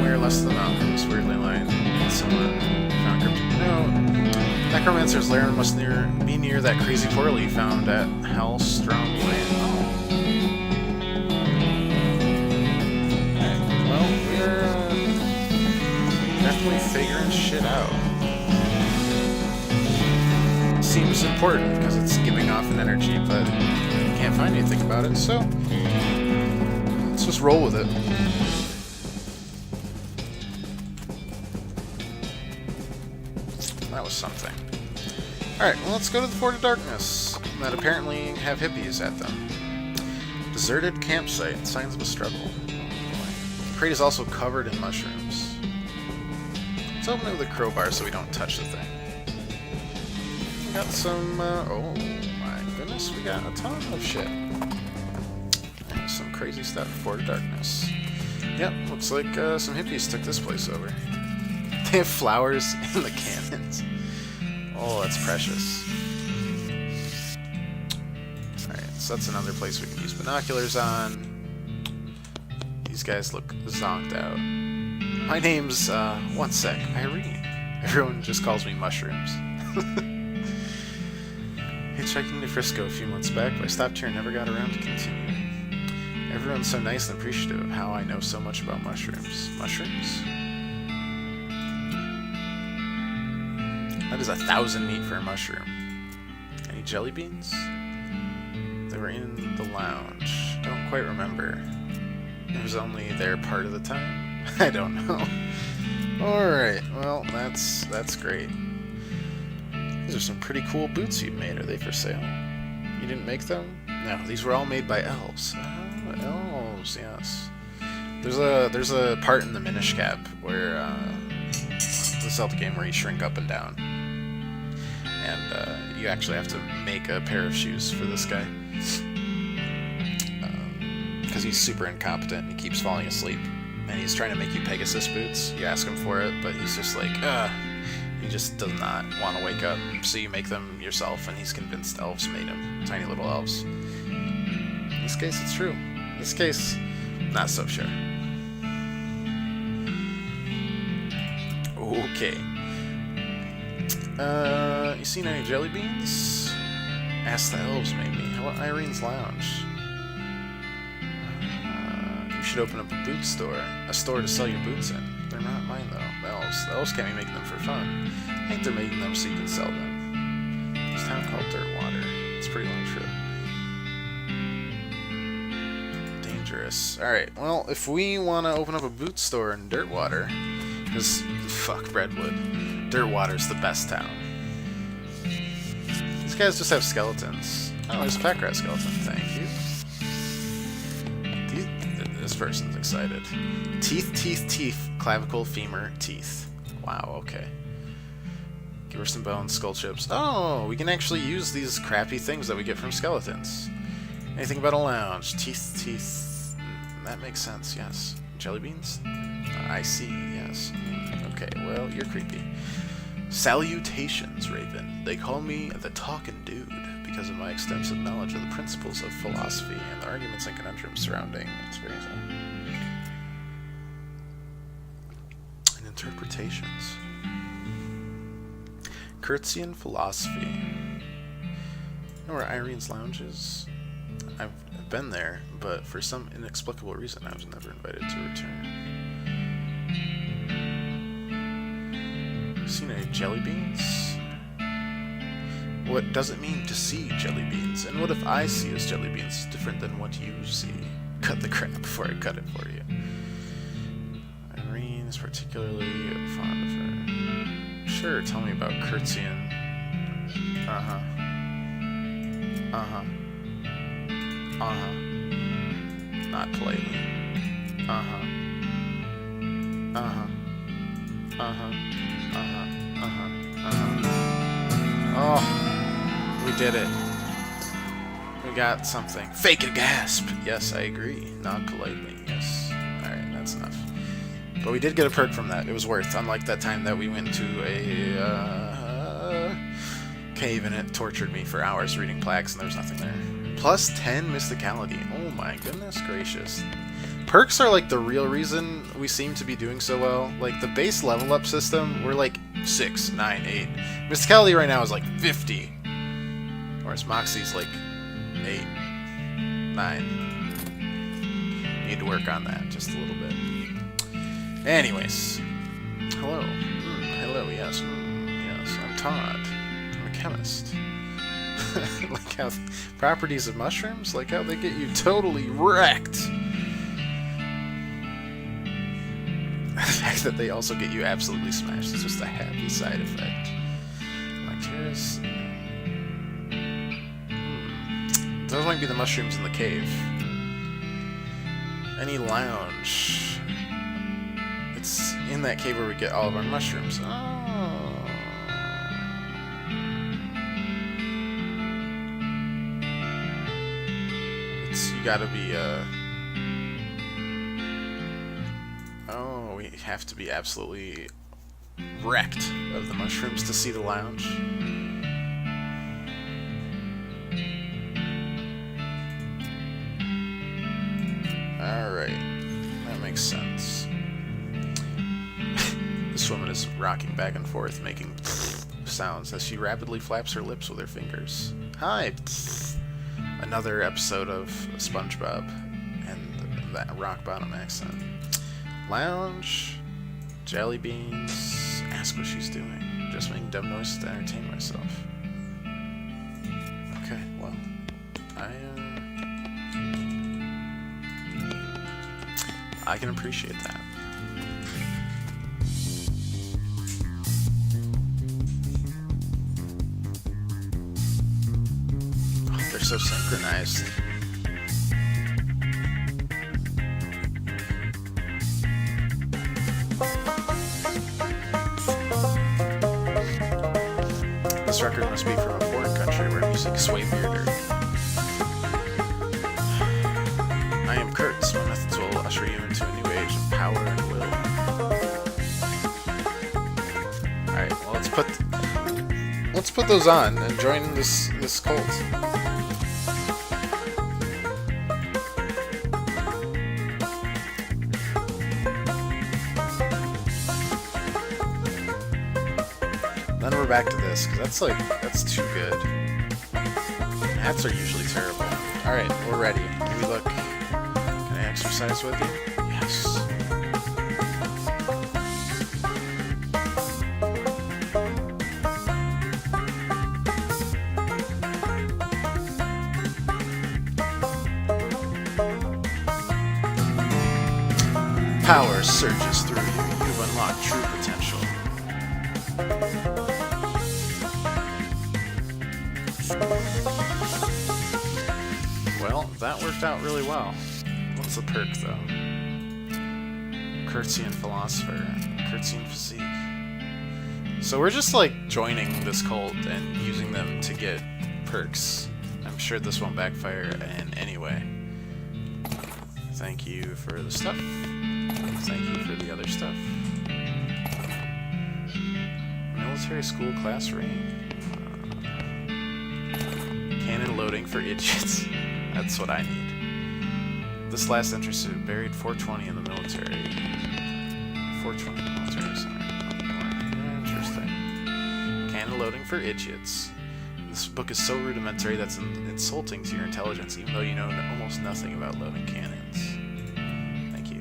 Where less than the mountains, weirdly lying. Someone found cryptic note. Necromancer's lair must be near that crazy portal he found at Hellstrom Lane. Oh. Okay. Well, we're definitely figuring shit out. Seems important because it's giving off an energy, but can't find anything about it, so let's just roll with it. That was something. Alright, well, let's go to the Fort of Darkness, that apparently have hippies at them. Deserted campsite, signs of a struggle. Oh, boy. The crate is also covered in mushrooms. Let's open it with a crowbar so we don't touch the thing. We got some, oh my goodness, we got a ton of shit. And some crazy stuff, Fort of Darkness. Yep, looks like some hippies took this place over. They have flowers in the cannons. Oh, that's precious. Alright, so that's another place we can use binoculars on. These guys look zonked out. My name's, one sec, Irene. Everyone just calls me Mushrooms. Hitchhiking to Frisco a few months back, but I stopped here and never got around to continuing. Everyone's so nice and appreciative of how I know so much about mushrooms. Mushrooms? That is 1,000 meat for a mushroom. Any jelly beans? They were in the lounge. Don't quite remember. It was only there part of the time? I don't know. Alright, well, that's great. These are some pretty cool boots you made. Are they for sale? You didn't make them? No, these were all made by elves. Elves, yes. There's a part in the Minish Cap where the Zelda game where you shrink up and down. And you actually have to make a pair of shoes for this guy. Because he's super incompetent and he keeps falling asleep. And he's trying to make you Pegasus boots. You ask him for it, but he's just like, he just does not want to wake up. So you make them yourself, and he's convinced elves made him. Tiny little elves. In this case, it's true. In this case, not so sure. Okay. You seen any jelly beans? Ask the elves, maybe. How about Irene's Lounge? You should open up a boot store. A store to sell your boots in. They're not mine, though. The elves can't be making them for fun. I think they're making them so you can sell them. It's a town called Dirtwater. It's a pretty long trip. Dangerous. Alright, well, if we want to open up a boot store in Dirtwater, because, fuck Redwood, Dirtwater's the best town. These guys just have skeletons. Oh, there's a pack rat skeleton. Thank you. This person's excited. Teeth, teeth, teeth. Clavicle, femur, teeth. Wow, okay. Give her some bones, skull chips. Oh, we can actually use these crappy things that we get from skeletons. Anything about a lounge? Teeth, teeth. That makes sense, yes. Jelly beans? I see, yes. Okay, well, you're creepy. Salutations, Raven. They call me the Talkin' Dude because of my extensive knowledge of the principles of philosophy and the arguments and conundrums surrounding experience and interpretations. Curtsian philosophy. You know where Irene's Lounge is? I've been there, but for some inexplicable reason I was never invited to return. Seen any jelly beans? What does it mean to see jelly beans? And what if I see as jelly beans different than what you see? Cut the crap before I cut it for you. Irene is particularly fond of her. Sure, tell me about Curtsian. Uh-huh. Uh-huh. Uh-huh. Not politely. Uh-huh. Uh-huh. Uh-huh. Uh-huh. Uh-huh. Uh-huh. Oh, we did it. We got something. Fake a gasp. Yes, I agree. Not politely. Yes. Alright, that's enough. But we did get a perk from that. It was worth. Unlike that time that we went to a cave and it tortured me for hours reading plaques and there was nothing there. Plus 10 mysticality. Oh my goodness gracious. Perks are like the real reason we seem to be doing so well. Like the base level up system, we're like 6, 9, 8. Mysticality right now is like 50. Whereas Moxie's like 8, 9. Need to work on that just a little bit. Anyways. Hello. Hello, yes. Yes, I'm Todd. I'm a chemist. Like how properties of mushrooms, like how they get you totally wrecked. The fact that they also get you absolutely smashed is just a happy side effect. Like, here's... Those might be the mushrooms in the cave. Any lounge. It's in that cave where we get all of our mushrooms. Oh. It's, you gotta be, Oh, we have to be absolutely wrecked of the mushrooms to see the lounge. Alright, that makes sense. This woman is rocking back and forth, making sounds as she rapidly flaps her lips with her fingers. Hi! Another episode of SpongeBob. And that rock bottom accent. Lounge, jelly beans. Ask what she's doing. Just making dumb noises to entertain myself. Okay, well, I can appreciate that. Oh, they're so synchronized. This record must be from a foreign country where music is way weirder. I am Kurtz. My methods will usher you into a new age of power and will. Alright, well let's put those on and join this cult. Then we're back to this, because that's too good. Hats are usually terrible. Alright, we're ready. Maybe look. Can I exercise with you? Yes. Power surges through you. You've unlocked true potential. Well, that worked out really well. What's the perk, though? Curtsy and Philosopher. Curtsy and Physique. So we're just, like, joining this cult and using them to get perks. I'm sure this won't backfire in any way. Thank you for the stuff. Thank you for the other stuff. Military school class ring. Cannon loading for idiots. That's what I need. This last entry buried 420 in the military. 420 in the military center. Interesting. Cannon loading for idiots. This book is so rudimentary that's insulting to your intelligence, even though you know almost nothing about loading cannons. Thank you.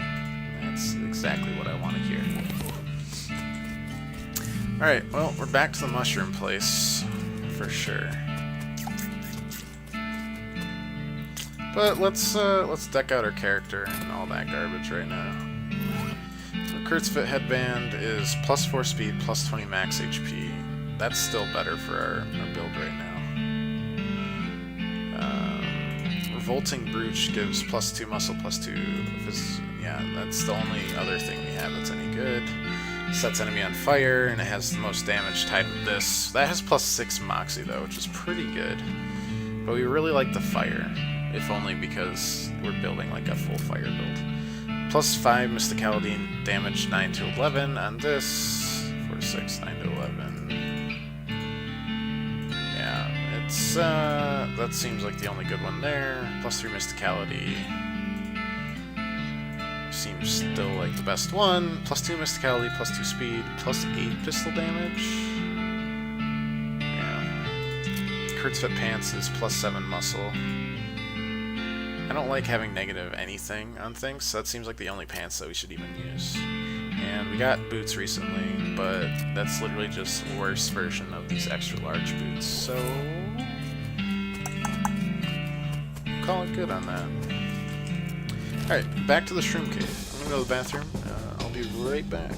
That's exactly what I want to hear. Alright, well, we're back to the mushroom place, for sure. But let's deck out our character and all that garbage right now. So Kurt's Fit Headband is plus 4 speed, plus 20 max HP. That's still better for our build right now. Revolting Brooch gives plus 2 muscle, plus 2 yeah, that's the only other thing we have that's any good. Sets enemy on fire, and it has the most damage tied with this. That has plus 6 Moxie, though, which is pretty good. But we really like the fire, if only because we're building like a full fire build. Plus 5 Mysticality and damage 9 to 11 on this. 4 to 6, 9 to 11. Yeah, it's that seems like the only good one there. Plus 3 Mysticality. Seems still like the best one. Plus 2 Mysticality, plus 2 speed, plus 8 pistol damage. Yeah. Kurt's Fit Pants is plus 7 muscle. I don't like having negative anything on things, so that seems like the only pants that we should even use. And we got boots recently, but that's literally just a worse version of these extra large boots, so call it good on that. Alright, back to the Shroom Cave. I'm gonna go to the bathroom. I'll be right back.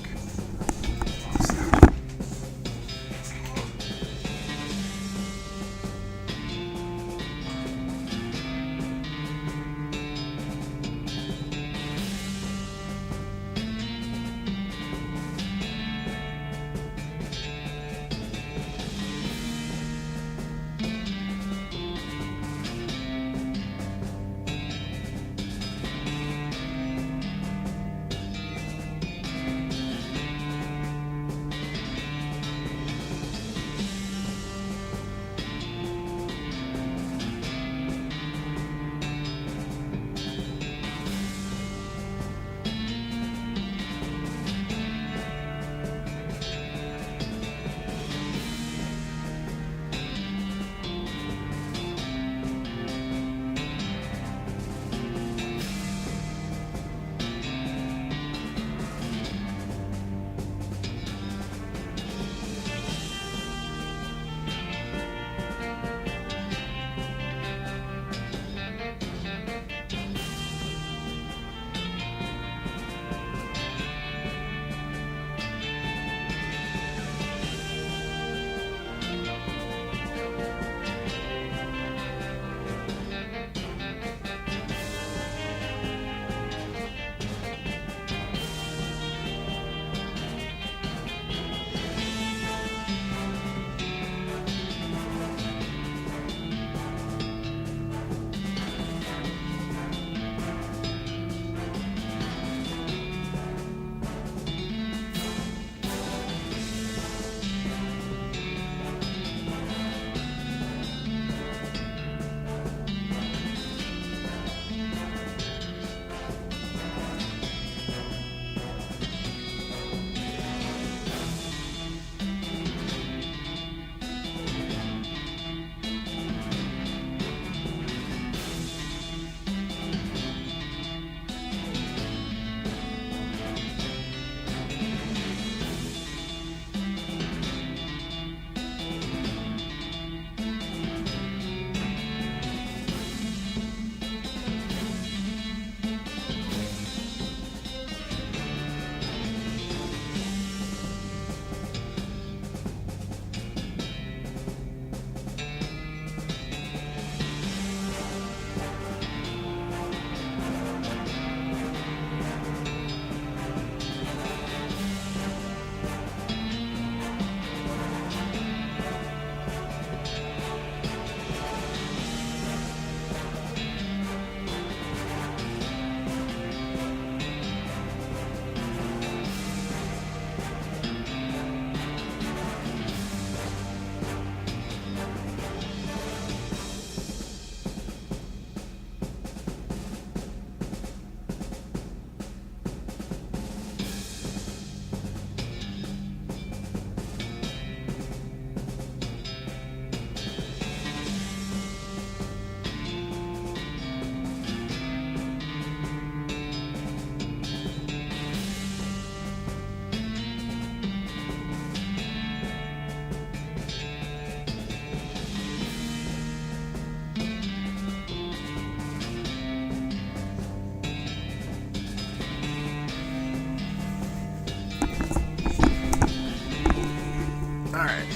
Alright.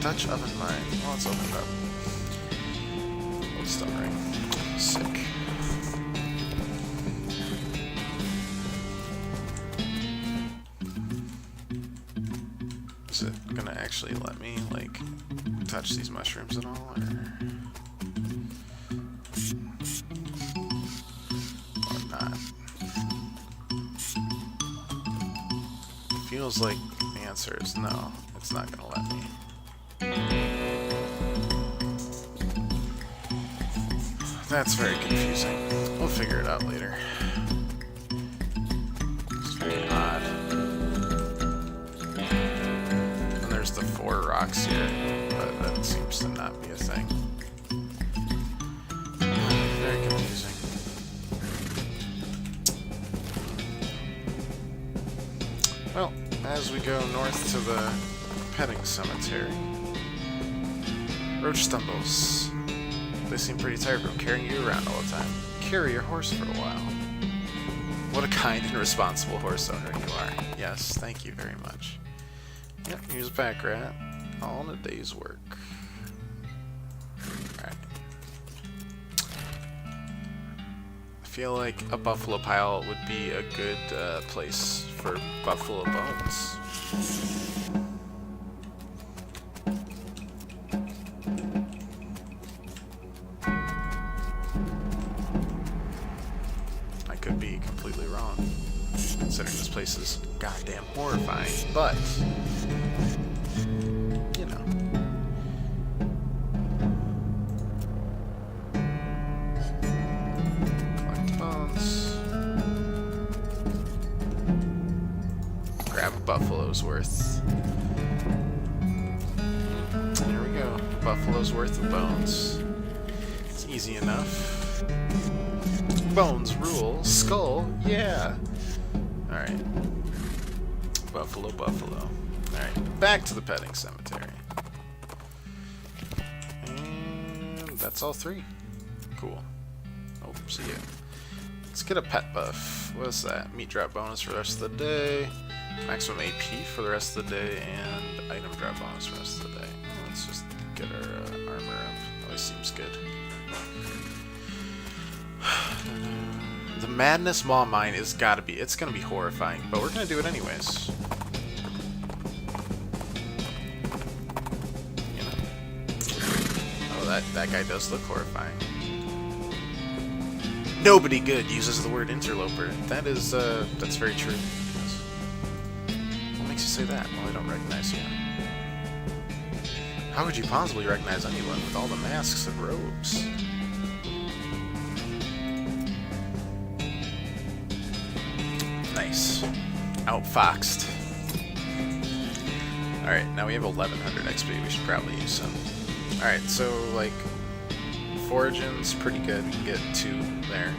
Dutch oven mine. Well, let's open it up. Lodestone ring. Sick. Is it gonna actually let me, like, touch these mushrooms at all, or not? Feels like the answer is no. It's not gonna let me. That's very confusing. We'll figure it out later. It's very odd. And there's the 4 rocks here, but that seems to not be a thing. Very confusing. Well, as we go north to the petting cemetery, roach stumbles. They seem pretty tired from carrying you around all the time. Carry your horse for a while. What a kind and responsible horse owner you are. Yes, thank you very much. Yep, here's a pack rat. All in a day's work. Alright. I feel like a buffalo pile would be a good place for buffalo bones. Could be completely wrong, considering this place is goddamn horrifying, but, you know. Collect bones. Grab a buffalo's worth. There we go. Buffalo's worth of bones. It's easy enough. Bones rule. Skull, yeah. Alright. Buffalo, buffalo. Alright, back to the petting cemetery. And that's all 3. Cool. Oh, see ya. Let's get a pet buff. What is that? Meat drop bonus for the rest of the day. Maximum AP for the rest of the day. And item drop bonus for the rest of the day. Let's just get our armor up. Always seems good. The Madness Maw Mine is gotta be, it's gonna be horrifying, but we're gonna do it anyways. You know. Oh, that guy does look horrifying. Nobody good uses the word interloper. That is, that's very true. Yes. What makes you say that? Well, I don't recognize you. How would you possibly recognize anyone with all the masks and robes? Nice. Outfoxed. Alright, now we have 1100 XP. We should probably use some. Alright, so, like, foraging's pretty good. We can get 2 there.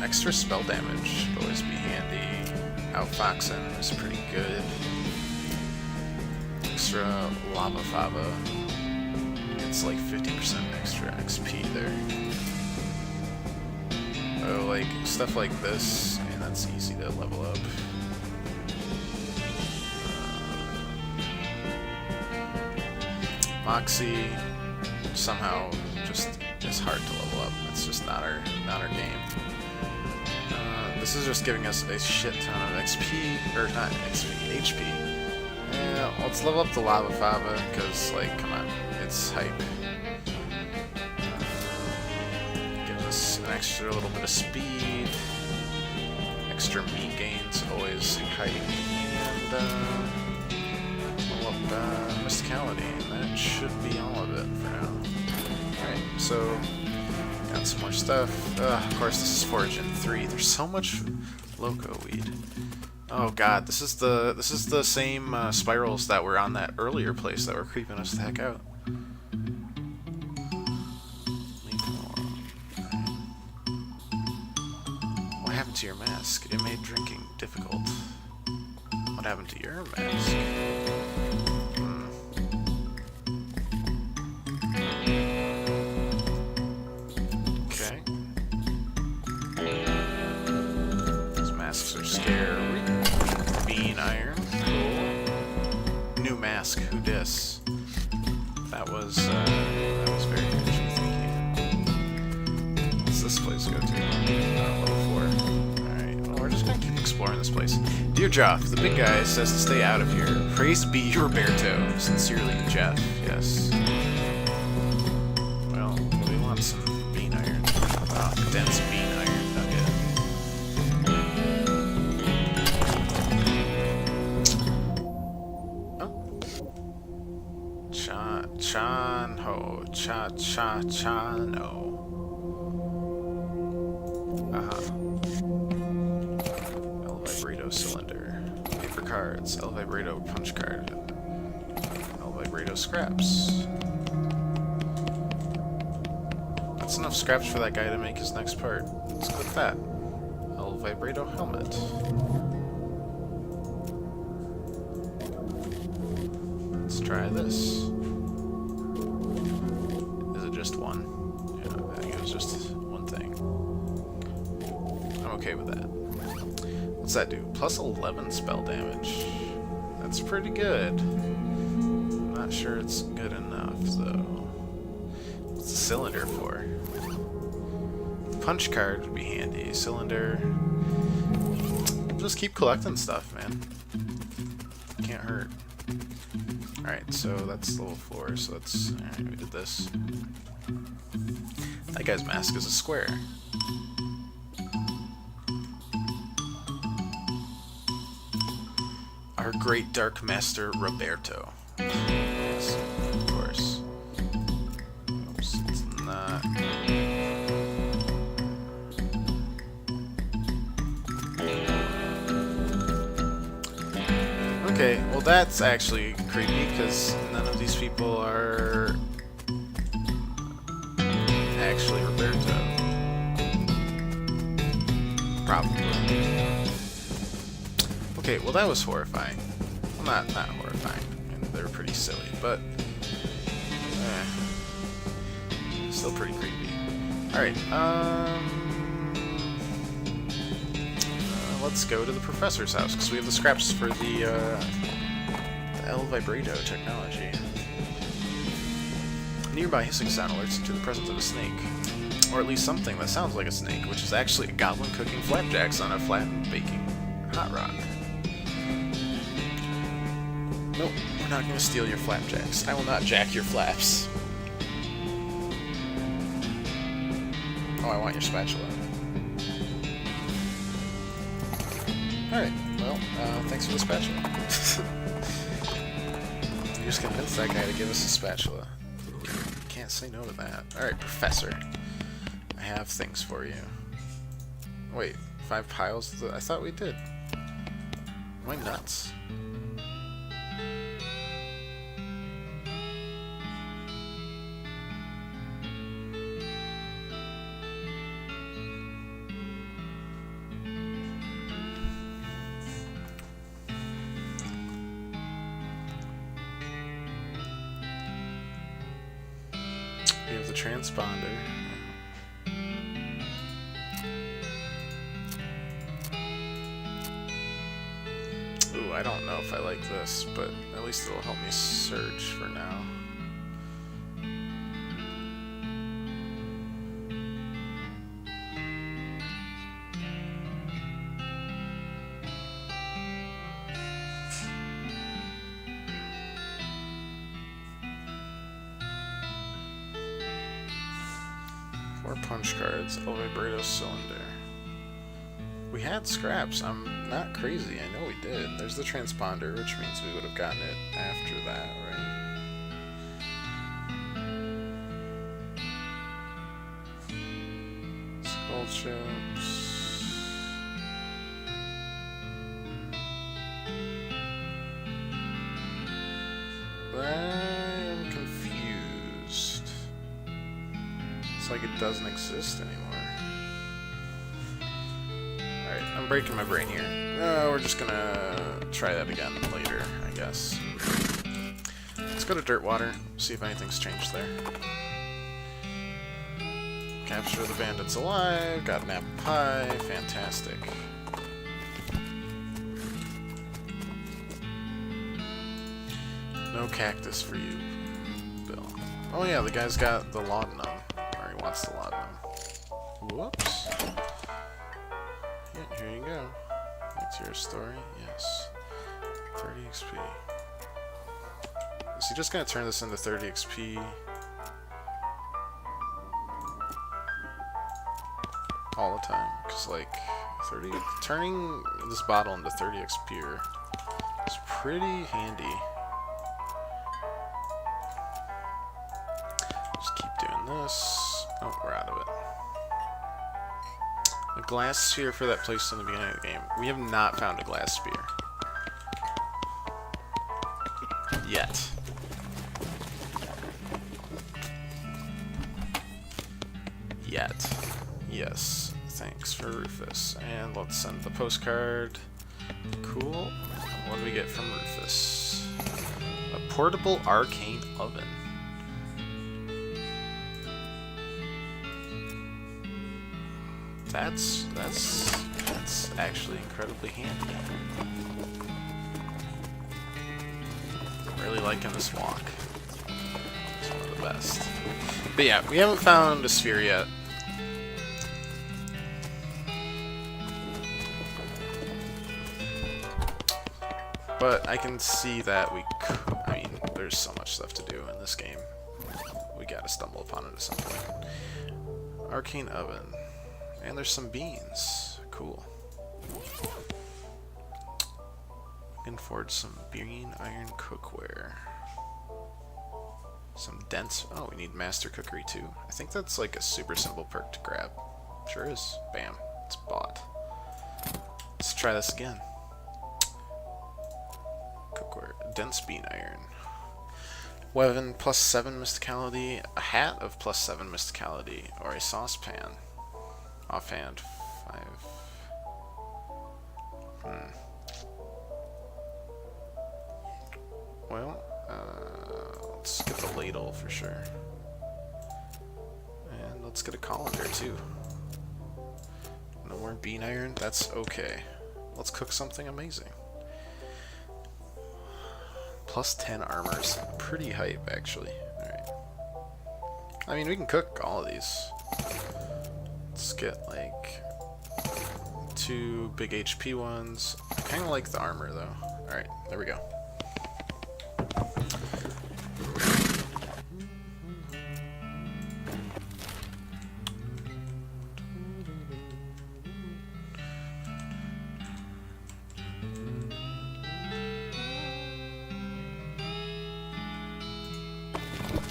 Extra spell damage should always be handy. Outfoxing is pretty good. Extra lava fava. It's like 50% extra XP there. Oh, like, stuff like this, and that's easy to level up. Moxie somehow just is hard to level up. It's just not our game. This is just giving us a shit ton of XP, or not XP, HP. Yeah, let's level up the lava fava, because, like, come on, it's hype. An extra little bit of speed, extra meat gains, always hype, and level up mysticality, and that should be all of it for now. Alright, so got some more stuff. Of course, this is foraging 3. There's so much loco weed. Oh god, this is the same spirals that were on that earlier place that were creeping us the heck out. What happened to your mask? It made drinking difficult. What happened to your mask? Okay. These masks are scary. mask. Who dis? That was very good. Thank you. What's this place go to? Level 4. Alright, well, we're just gonna keep exploring this place. Dear Joff, the big guy says to stay out of here. Praise be Roberto. Sincerely, Jeff. Yes. Well, we want some bean iron. Dense bean iron nugget. Oh. Chan-ho. Cha-cha-cha-no. El Vibrato cylinder. Paper cards. El Vibrato punch card. El Vibrato scraps. That's enough scraps for that guy to make his next part. Let's click that. El Vibrato helmet. Let's try this. Is it just one? Yeah, I think it was just one thing. I'm okay with that. What's that do? Plus 11 spell damage. That's pretty good. I'm not sure it's good enough, though. What's the cylinder for? Punch card would be handy. Cylinder. Just keep collecting stuff, man. Can't hurt. Alright, so that's level 4, so that's... Alright, we did this. That guy's mask is a square. Our great Dark Master Roberto. Yes, of course. Oops, it's not... Okay, well that's actually creepy, because none of these people are actually Roberto. Probably. Okay, well that was horrifying. Well, not horrifying. I mean, they were pretty silly, but still pretty creepy. Alright, let's go to the professor's house, because we have the scraps for the El Vibrato technology. A nearby hissing sound alerts you to the presence of a snake. Or at least something that sounds like a snake, which is actually a goblin cooking flapjacks on a flattened baking hot rock. Nope, we're not going to steal your flapjacks. I will not jack your flaps. Oh, I want your spatula. Alright, well, thanks for the spatula. You just convinced that guy to give us a spatula. Can't say no to that. Alright, Professor. I have things for you. Wait, 5 piles? I thought we did. Am I nuts? We have the transponder. Ooh, I don't know if I like this, but at least it'll help me search for now. More punch cards, El Vibrato cylinder. We had scraps. I'm not crazy. I know we did. There's the transponder, which means we would have gotten it after that, right? Skull chips. I'm confused. It's like it doesn't exist anymore. Alright, I'm breaking my brain here. We're just gonna try that again later, I guess. Let's go to Dirtwater, see if anything's changed there. Capture the bandits alive, got an apple pie, fantastic. No cactus for you, Bill. Oh yeah, the guy's got the laudanum. Or he wants the laudanum. Whoops. Yeah, here you go. Back to your story. Yes. 30 XP. Is he just gonna turn this into 30 XP? All the time? Because, like, turning this bottle into 30 XP is pretty handy. Just keep doing this. Oh, we're out of it. A glass sphere for that place in the beginning of the game. We have not found a glass sphere. Yet. Yet. Yes. Thanks for Rufus. And let's send the postcard. Cool. What do we get from Rufus? A portable arcane oven. That's actually incredibly handy. I'm really liking this walk. It's one of the best. But yeah, we haven't found a sphere yet. But I can see that we could, I mean, there's so much stuff to do in this game. We gotta stumble upon it at some point. Arcane oven. And there's some beans. Cool. We can forge some green iron cookware. Some dense... Oh, we need master cookery too. I think that's like a super simple perk to grab. Sure is. Bam. It's bought. Let's try this again. Cookware. Dense bean iron. Weapon plus 7 mysticality. A hat of plus 7 mysticality. Or a saucepan. Offhand. 5. Well, let's get the ladle for sure. And let's get a colander too. No more bean iron? That's okay. Let's cook something amazing. Plus 10 armors. Pretty hype, actually. Alright. I mean, we can cook all of these. Let's get, like, 2 big HP ones. I kind of like the armor, though. Alright, there we go.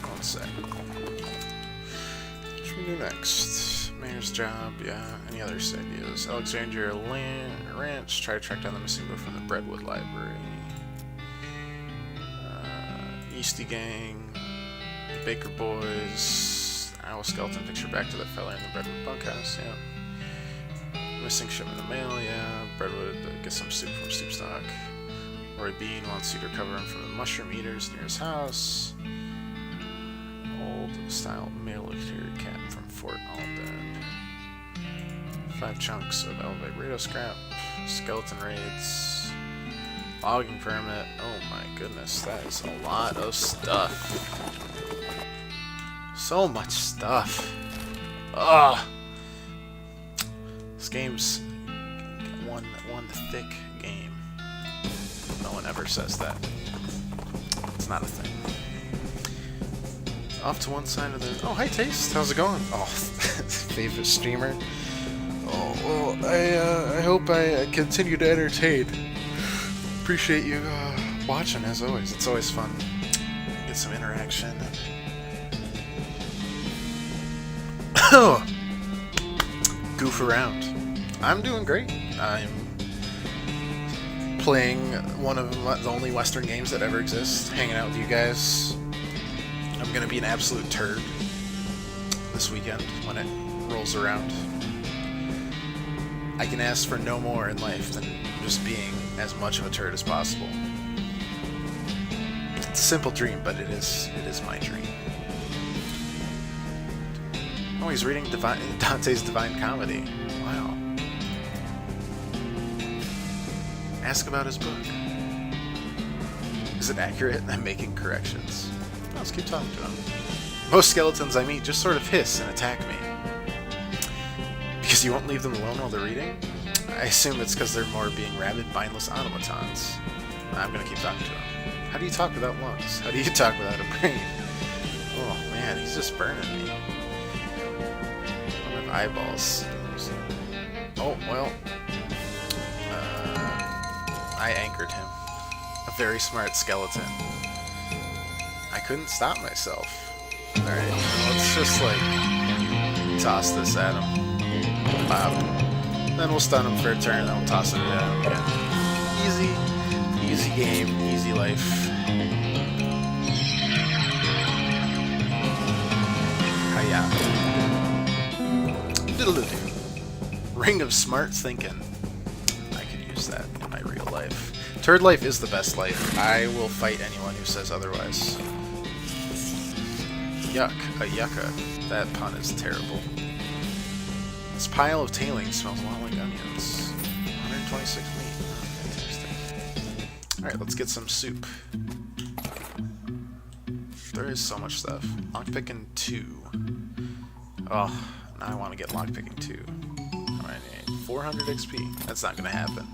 One sec. What should we do next? Mayor's job, yeah. Any other ideas? Alexandria Ranch. Try to track down the missing book from the Breadwood Library. Easty Gang. Baker Boys. Owl Skeleton picture back to that fella in the Breadwood bunkhouse, yeah. Missing shipment in the mail, yeah. Breadwood, get some soup from soup stock. Roy Bean wants you to recover him from the mushroom eaters near his house. Old style military cap from Fort Alden. 5 chunks of elevated radio scrap. Skeleton raids. Logging permit. Oh my goodness, that is a lot of stuff. So much stuff. Ugh. This game's one thick game. No one ever says that. It's not a thing. Off to one side of the... Oh, hi Taste. How's it going? Oh, favorite streamer. Oh, well, I hope I continue to entertain. Appreciate you watching, as always. It's always fun. Get some interaction. Goof around. I'm doing great. I'm playing one of the only Western games that ever exists, hanging out with you guys. I'm gonna be an absolute turd this weekend when it rolls around. I can ask for no more in life than just being as much of a turd as possible. It's a simple dream, but it is my dream. Oh, he's reading Dante's Divine Comedy. Wow. Ask about his book. Is it accurate? I'm making corrections. Let's keep talking to him. Most skeletons I meet just sort of hiss and attack me. Because you won't leave them alone while they're reading? I assume it's because they're more being rabid, mindless automatons. I'm gonna keep talking to him. How do you talk without lungs? How do you talk without a brain? Oh man, he's just burning me. I don't have eyeballs. Oh, well. I anchored him. A very smart skeleton. I couldn't stop myself. Alright, let's just, like, toss this at him. Bob. Then we'll stun him for a turn, then we'll toss it at him again. Easy game, easy life. Hiya. Diddle-doo. Ring of smart thinking. I could use that in my real life. Turd life is the best life. I will fight anyone who says otherwise. Yuck. A yucca. That pun is terrible. This pile of tailings smells a lot like onions. 126 meat. Oh, fantastic. Alright, let's get some soup. There is so much stuff. Lockpicking 2. Oh, now I want to get lockpicking 2. Alright, 400 XP. That's not going to happen.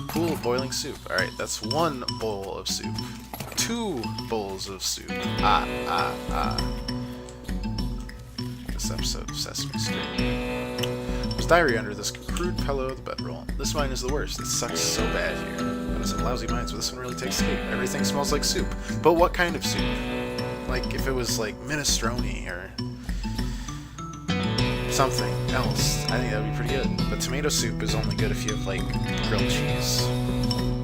Pool of boiling soup. Alright, that's 1 bowl of soup. 2 bowls of soup. This episode of Sesame Street. There's diary under this crude pillow of the bedroll. This mine is the worst. It sucks so bad here. Got some lousy mines, but this one really takes cake. Everything smells like soup. But what kind of soup? Like, if it was like minestrone or something else, I think that would be pretty good. But tomato soup is only good if you have, like, grilled cheese. So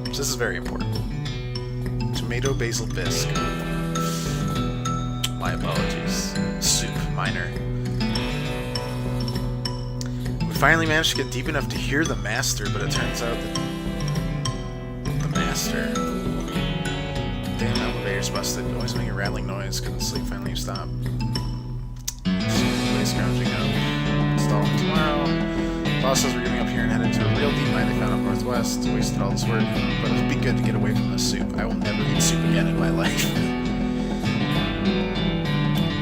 this is very important. Tomato basil bisque. My apologies. Soup minor. We finally managed to get deep enough to hear the master, but it turns out that the master... Damn, elevator's busted. Always making a rattling noise. Couldn't sleep. Finally you stop. Place scrounging up. Install them tomorrow. Boss says we're getting up here and headed to a real deep mine they found up northwest. Wasted all this work, but it'd be good to get away from this soup. I will never eat soup again in my life.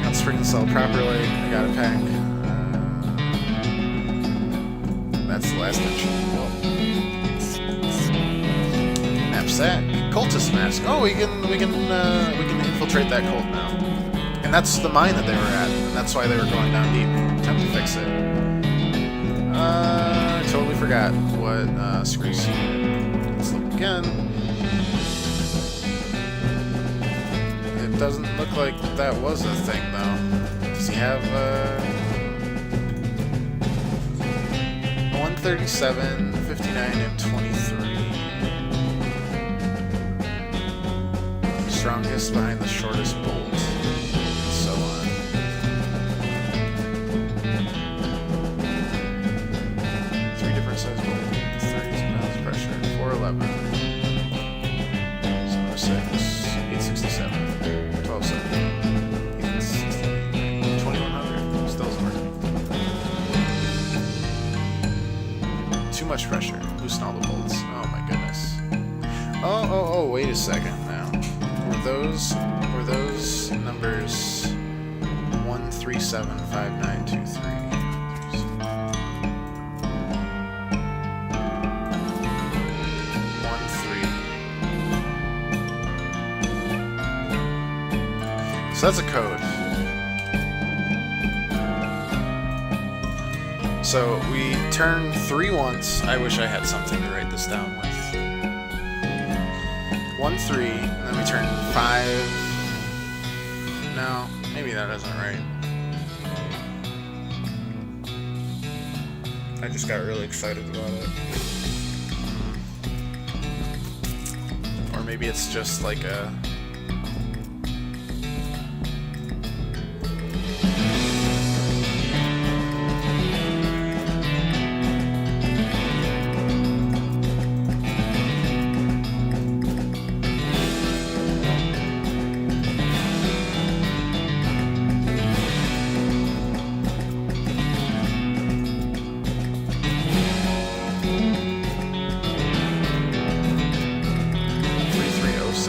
Got the spring installed properly. I got a pack. That's the last entry. Well, knapsack, cultist mask. Oh, we can infiltrate that cult now. And that's the mine that they were at, and that's why they were going down deep. Time to fix it. I totally forgot what screws. Let's look again. It doesn't look like that was a thing, though. Does he have 137, 59, and 23? Strongest behind the shortest bolt. Too much pressure. Loosen all the bolts. Oh my goodness. Oh, wait a second now. Were those numbers 1375923? So that's a code. So we turn 3 once. I wish I had something to write this down with. 1, 3, and then we turn 5. No, maybe that isn't right. I just got really excited about it. Or maybe it's just like a...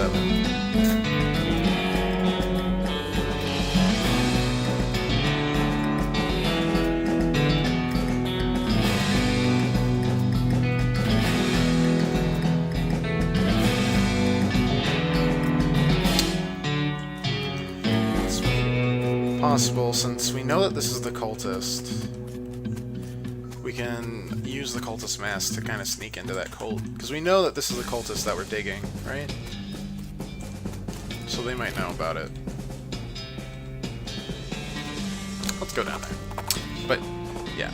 7. Possible, since we know that this is the cultist, we can use the cultist mask to kind of sneak into that cult, because we know that this is the cultist that we're digging, right? So they might know about it. Let's go down there. But yeah,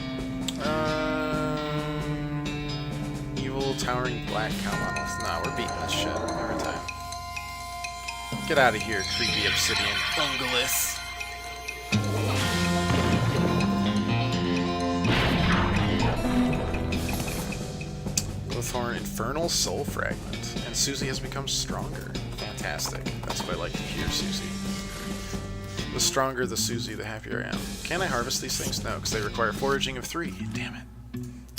evil towering black cow monolith. Nah, we're beating this shit every time. Get out of here, creepy obsidian ungulus. Loathing infernal soul fragment, and Susie has become stronger. Fantastic. That's what I like to hear, Susie. The stronger the Susie, the happier I am. Can I harvest these things? No, because they require foraging of 3. Damn it.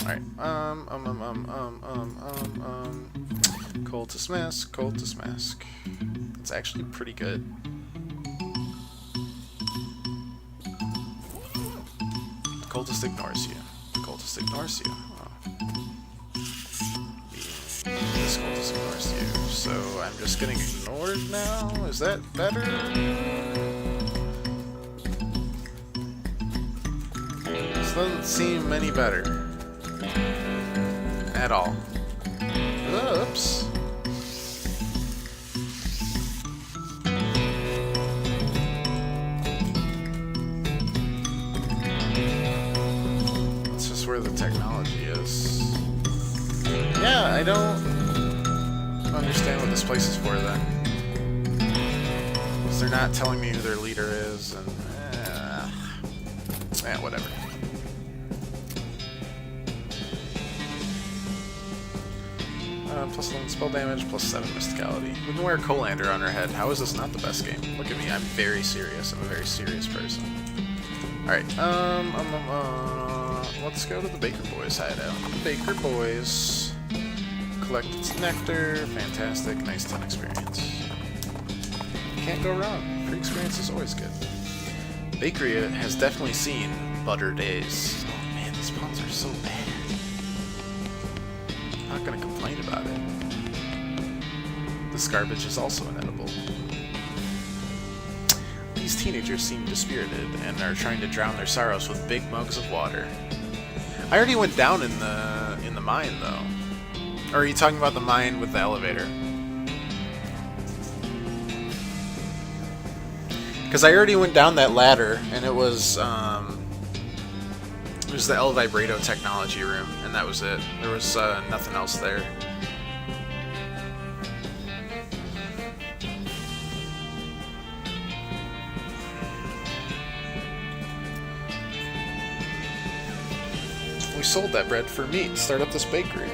Alright. Cultist mask, cultist mask. It's actually pretty good. The cultist ignores you. The cultist ignores you. Oh. This cultist ignores you. So I'm just getting ignored now? Is that better? This doesn't seem any better. At all. Oops. It's just where the technology is. Yeah, I don't understand what this place is for then. Because they're not telling me who their leader is, and whatever. Plus 11 spell damage, plus 7 mysticality. We can wear Colander on our head. How is this not the best game? Look at me, I'm very serious. I'm a very serious person. Alright, let's go to the Baker Boys hideout. Baker Boys. Collect its nectar. Fantastic. Nice 10 experience. Can't go wrong. Free experience is always good. Bakery has definitely seen butter days. Oh man, these puns are so bad. I'm not gonna complain about it. This garbage is also inedible. These teenagers seem dispirited and are trying to drown their sorrows with big mugs of water. I already went down in the mine though. Or are you talking about the mine with the elevator? Because I already went down that ladder and it was the El Vibrato technology room, and that was it. There was nothing else there. We sold that bread for meat to start up this bakery.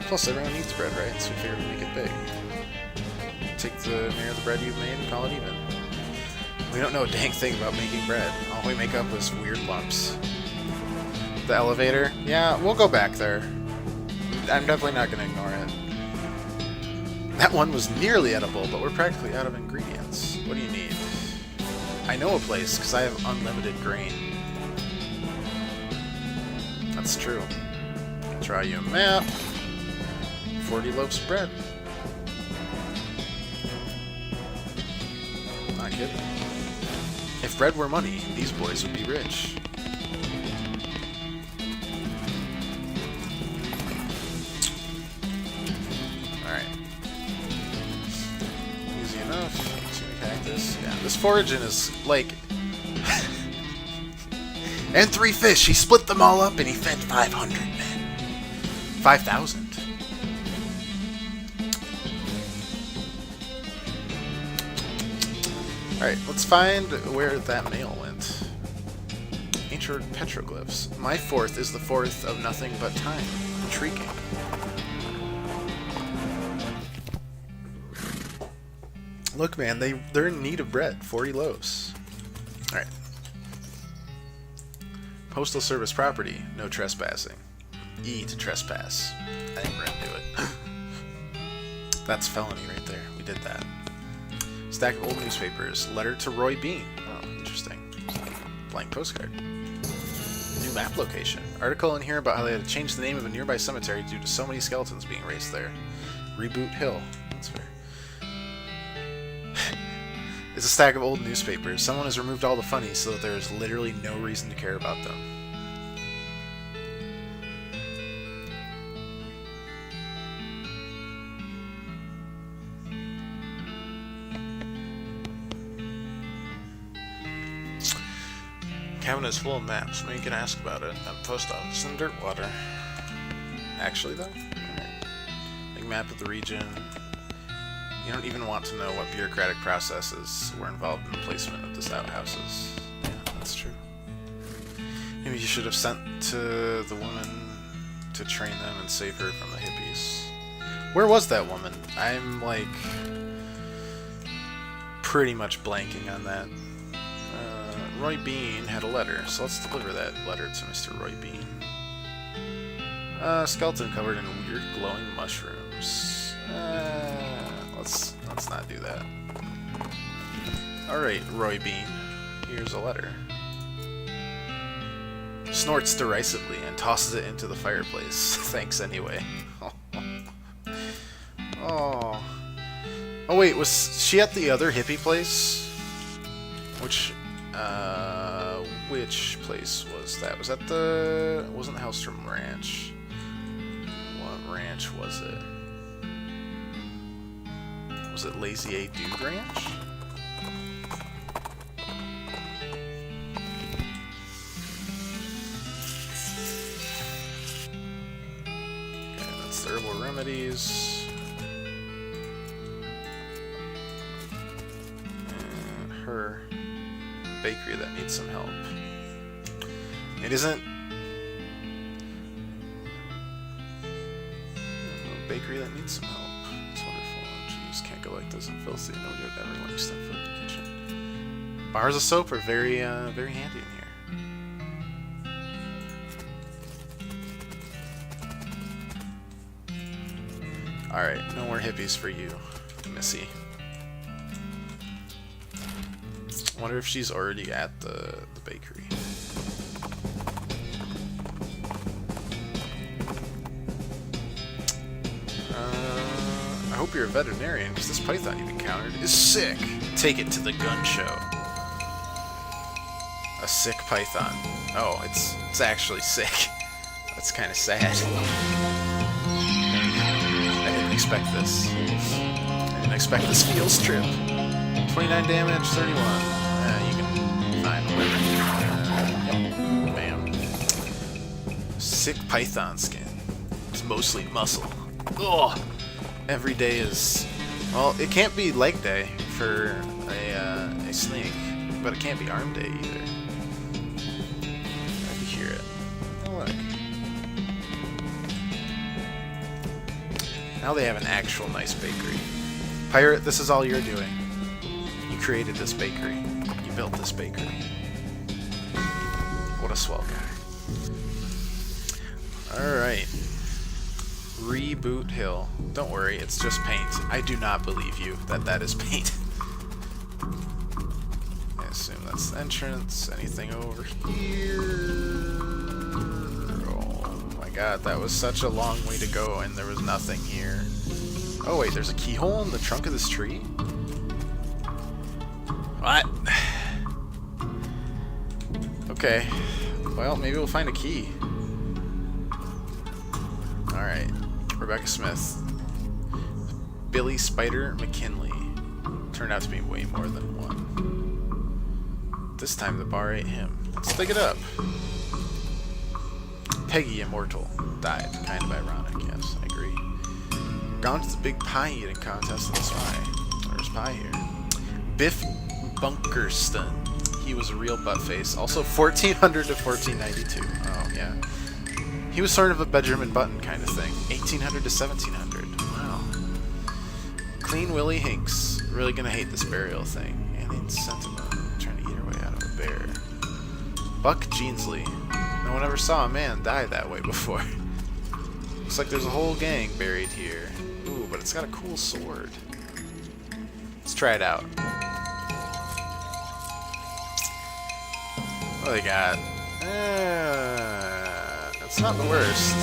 Plus, everyone needs bread, right? So we figured we'd make it big. Take the mirror of the bread you've made and call it even. We don't know a dang thing about making bread. All we make up is weird lumps. The elevator? Yeah, we'll go back there. I'm definitely not going to ignore it. That one was nearly edible, but we're practically out of ingredients. What do you need? I know a place, because I have unlimited grain. That's true. I'll draw you a map. 40 loaves of bread. Not kidding. If bread were money, these boys would be rich. Alright. Easy enough. See the cactus. Yeah, this foraging is like... and 3 fish! He split them all up and he fed 500 men. 5,000. Alright, let's find where that mail went. Ancient petroglyphs. My 4th is the 4th of nothing but time. Intriguing. Look, man, they're in need of bread. 40 loaves. Alright. Postal Service property. No trespassing. E to trespass. I think we're gonna do it. That's felony right there. We did that. Stack of old newspapers. Letter to Roy Bean. Oh, interesting. Blank postcard. New map location. Article in here about how they had to change the name of a nearby cemetery due to so many skeletons being raised there. Reboot Hill. That's fair. It's a stack of old newspapers. Someone has removed all the funnies so that there is literally no reason to care about them. Cabin is full of maps. Maybe you can ask about it at the post office in Dirtwater. Actually, though? Alright. Big map of the region. You don't even want to know what bureaucratic processes were involved in the placement of this outhouses. Yeah, that's true. Maybe you should have sent to the woman to train them and save her from the hippies. Where was that woman? I'm, like, pretty much blanking on that. Roy Bean had a letter, so let's deliver that letter to Mr. Roy Bean. Skeleton covered in weird glowing mushrooms. Let's not do that. Alright, Roy Bean. Here's a letter. Snorts derisively and tosses it into the fireplace. Thanks anyway. Oh. Oh wait, was she at the other hippie place? Which place was that? Was that the... It wasn't the Hellstrom Ranch. What ranch was it? Was it Lazy A Dude Ranch? Okay, that's the herbal remedies. And her bakery that needs some help. It isn't... A bakery that needs some help. It's wonderful. Jeez, can't go like this and filthy. Nobody would ever let you step foot in the kitchen. Bars of soap are very handy in here. Alright, no more hippies for you, Missy. I wonder if she's already at the bakery. I hope you're a veterinarian, because this python you've encountered is sick. Take it to the gun show. A sick python. Oh, it's actually sick. That's kind of sad. I didn't expect this. I didn't expect this feels trip. 29 damage, 31. You can find whatever. Bam. Sick python skin. It's mostly muscle. Ugh. Every day is... Well, it can't be leg day for a snake, but it can't be arm day either. I can hear it. Oh, look. Now they have an actual nice bakery. Pirate, this is all you're doing. You created this bakery. You built this bakery. What a swell guy. Alright. Reboot Hill. Don't worry, it's just paint. I do not believe you that is paint. I assume that's the entrance. Anything over here? Oh my god, that was such a long way to go and there was nothing here. Oh wait, there's a keyhole in the trunk of this tree? What? Okay. Well, maybe we'll find a key. Alright. Rebecca Smith. Billy Spider McKinley. Turned out to be way more than one. This time the bar ate him. Let's dig it up. Peggy Immortal. Died. Kind of ironic, yes, I agree. Gone to the big pie eating contest in the sky. There's pie here. Biff Bunkerston. He was a real buttface. Also 1400 to 1492. Oh, yeah. He was sort of a Benjamin Button kind of thing. 1800 to 1700. Wow. Clean Willie Hinks. Really gonna hate this burial thing. Alien sentiment. Trying to eat her way out of a bear. Buck Jeansley. No one ever saw a man die that way before. Looks like there's a whole gang buried here. Ooh, but it's got a cool sword. Let's try it out. What do they got? It's not the worst.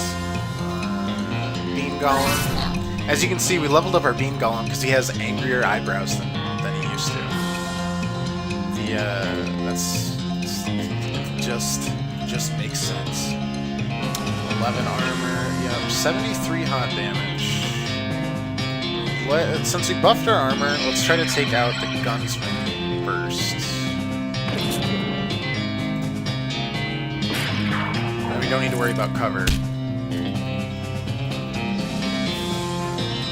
Bean Golem. As you can see, we leveled up our Bean Golem because he has angrier eyebrows than he used to. That's just makes sense. 11 armor, yep, 73 hot damage. Since we buffed our armor, let's try to take out the gunsman first. And we don't need to worry about cover.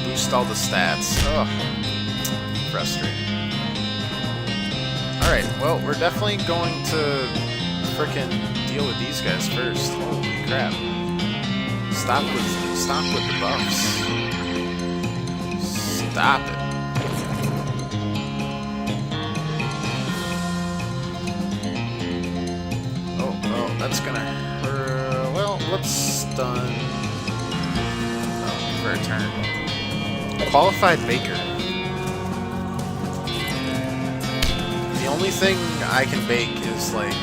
Boost all the stats. Ugh. Frustrating. Alright, well, we're definitely going to frickin' deal with these guys first. Holy crap. Stop with the buffs. Stop it. Oh, that's gonna hurt. Well, let's stun. Oh, for a turn. Qualified Baker. The only thing I can bake is like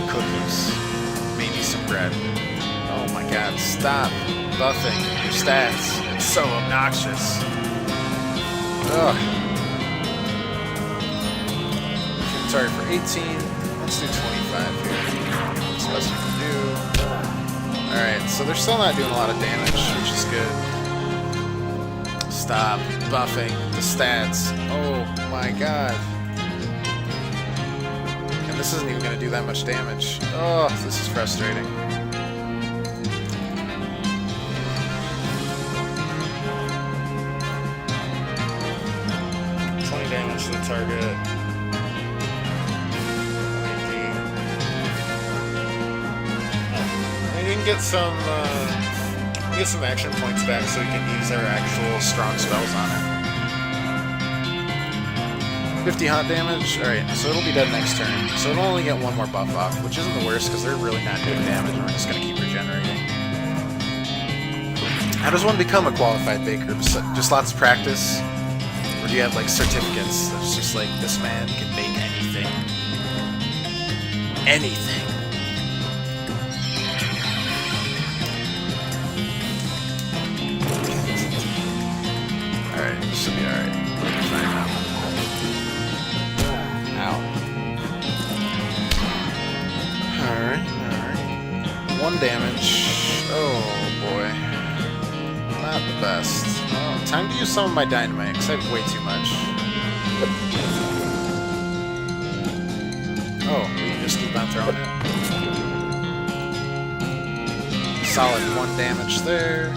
cookies, maybe some bread. Oh my god, stop buffing your stats. It's so obnoxious. Ugh. Sorry for 18. Let's do 25 here. That's the best we can do. Alright, so they're still not doing a lot of damage, which is good. Stop buffing the stats. Oh my god. And this isn't even going to do that much damage. Oh, this is frustrating. 20 damage to the target. We can get some action points back so we can use our actual strong spells on it. 50 hot damage. Alright, so it'll be dead next turn. So it'll only get one more buff off, which isn't the worst because they're really not doing damage and we're just going to keep regenerating. How does one become a qualified baker? Just lots of practice? Or do you have like certificates that's just like, this man can bake anything? Anything. Alright, this should be alright. Fine now. Ow. Alright. 1 damage. Oh boy. Not the best. Oh, time to use some of my dynamite, because I have way too much. Oh, we can just keep on throwing it. Solid 1 damage there.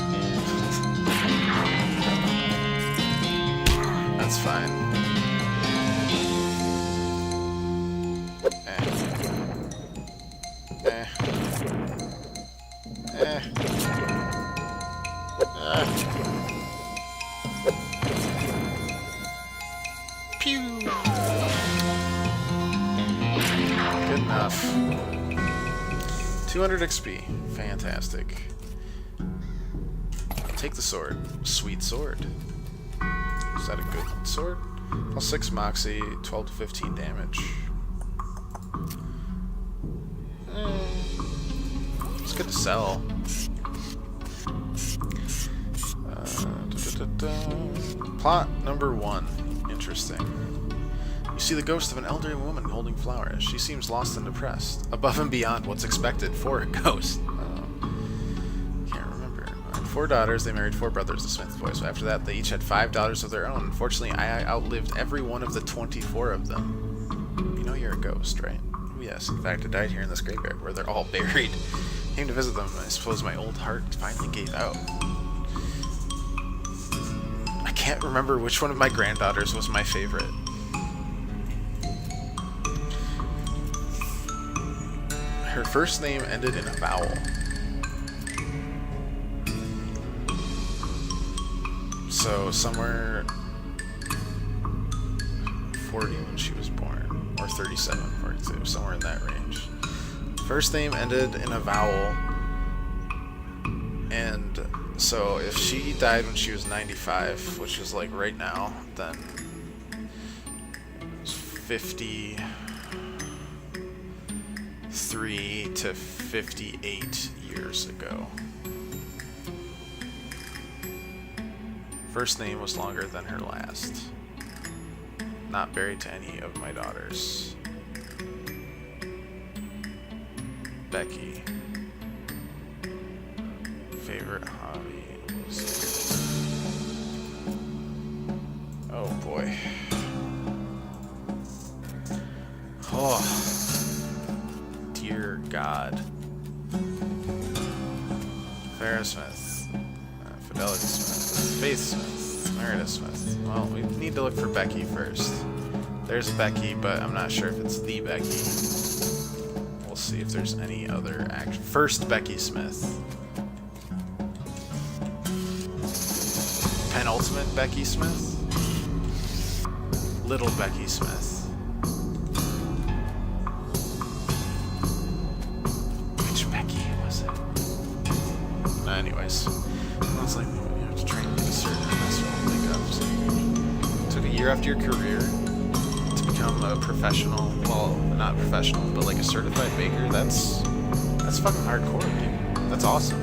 That's fine. Pew! Good enough. 200 XP. Fantastic. Take the sword. Sweet sword. Is that a good sword? Plus 6 Moxie, 12 to 15 damage. It's good to sell. Plot number 1. Interesting. You see the ghost of an elderly woman holding flowers. She seems lost and depressed. Above and beyond what's expected for a ghost. Can't remember. 4 daughters, they married 4 brothers, the Smith boys. So after that, they each had 5 daughters of their own. Unfortunately, I outlived every one of the 24 of them. You know you're a ghost, right? Oh, yes, in fact, I died here in this graveyard where they're all buried. Came to visit them, and I suppose my old heart finally gave out. I can't remember which one of my granddaughters was my favorite. Her first name ended in a vowel. So somewhere 40 when she was born, or 37, 42, somewhere in that range. First name ended in a vowel, and so if she died when she was 95, which is like right now, then it's 53 to 58 years ago. First name was longer than her last. Not married to any of my daughters. Becky. Favorite hobby was... Oh boy. Oh. Dear God. Farrah Smith. Fidelity Smith. Faith Smith. Meredith Smith. Well, we need to look for Becky first. There's Becky, but I'm not sure if it's the Becky. We'll see if there's any other action. First Becky Smith. Penultimate Becky Smith. Little Becky Smith. Which Becky was it? Anyways, it's like you have to train to a certain took a year after your career to become a professional. Well, not professional, but like a certified baker. That's fucking hardcore, dude. That's awesome.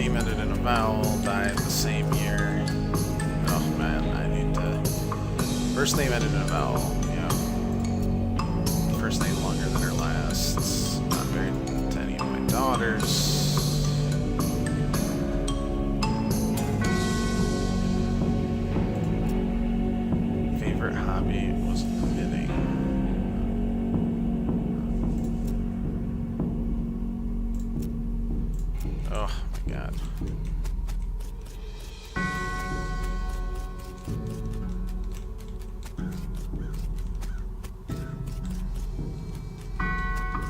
Ended in a vowel, died the same year. Oh man, I need to... First name ended in a vowel, yeah. First name longer than her last. Not married to any of my daughters. Favorite hobby was knitting. Oh my god.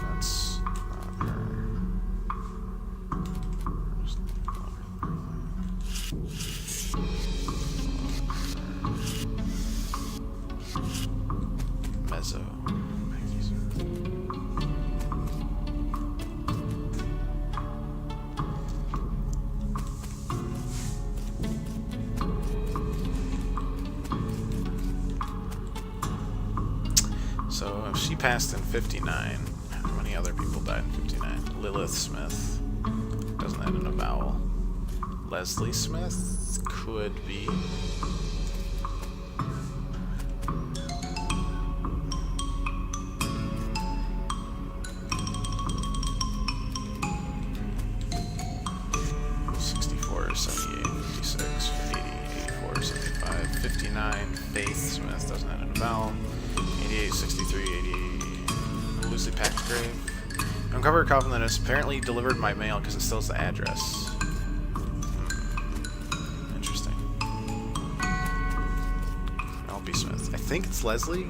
That's not her. Mezzo. So if she passed in 59, how many other people died in 59? Lilith Smith. Doesn't end in a vowel. Leslie Smith? Could be. Faith Smith doesn't end in a vowel. 88, 63, 88. Loosely packed grave. Uncover a coffin that is apparently delivered by mail because it still has the address. Interesting. L.B. Smith. I think it's Leslie.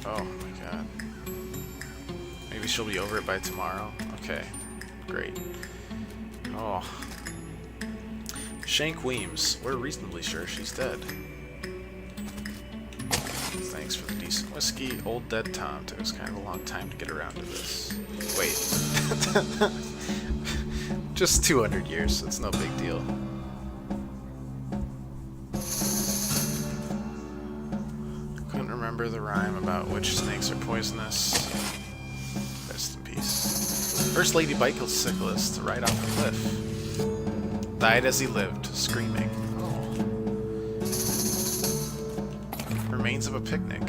Oh my god. Maybe she'll be over it by tomorrow. Okay. Great. Oh. Shank Weems. We're reasonably sure she's dead. Thanks for the decent whiskey. Old Dead Tom. Took us kind of a long time to get around to this. Wait. Just 200 years. It's no big deal. Remember the rhyme about which snakes are poisonous. Rest in peace. First lady bicyclist to ride off a cliff. Died as he lived, screaming. Oh. Remains of a picnic.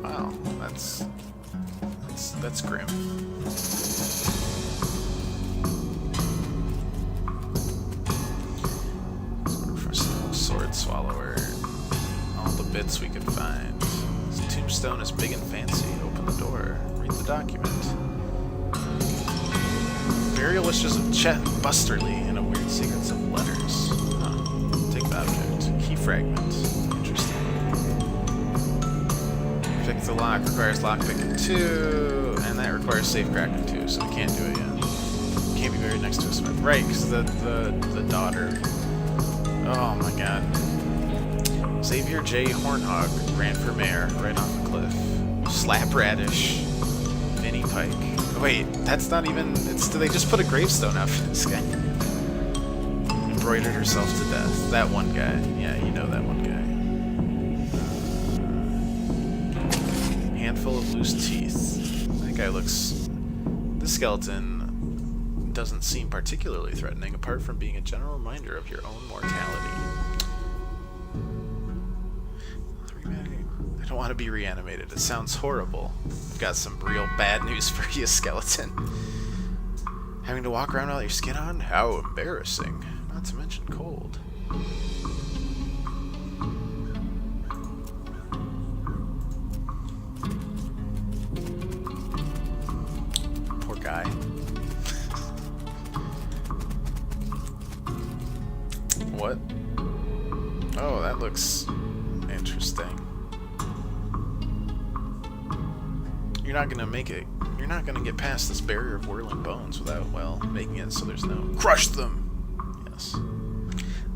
Wow, that's grim. Professional sword swallower. All the bits we could find. This tombstone is big and fancy. Open the door. Read the document. Burial wishes of Chet Busterly and a weird secrets of letters. Huh. Take the object. Key fragment. Interesting. Pick the the lock requires lockpicking 2, and that requires safe cracking 2, so we can't do it yet. Can't be buried next to a smith. Right, because the daughter. Oh my god. Xavier J. Hornhog ran for mayor right off the cliff. Slap Radish. Vinnie Pike. Wait, that's not even... Do they just put a gravestone out for this guy? Embroidered herself to death. That one guy. Yeah, you know that one guy. Handful of loose teeth. That guy looks... This skeleton doesn't seem particularly threatening, apart from being a general reminder of your own mortality. I don't want to be reanimated. It sounds horrible. I've got some real bad news for you, skeleton. Having to walk around without your skin on? How embarrassing. Not to mention cold. Poor guy. What? Oh, that looks interesting. You're not gonna make it. You're not gonna get past this barrier of whirling bones without, well, making it so there's no... Crush them! Yes.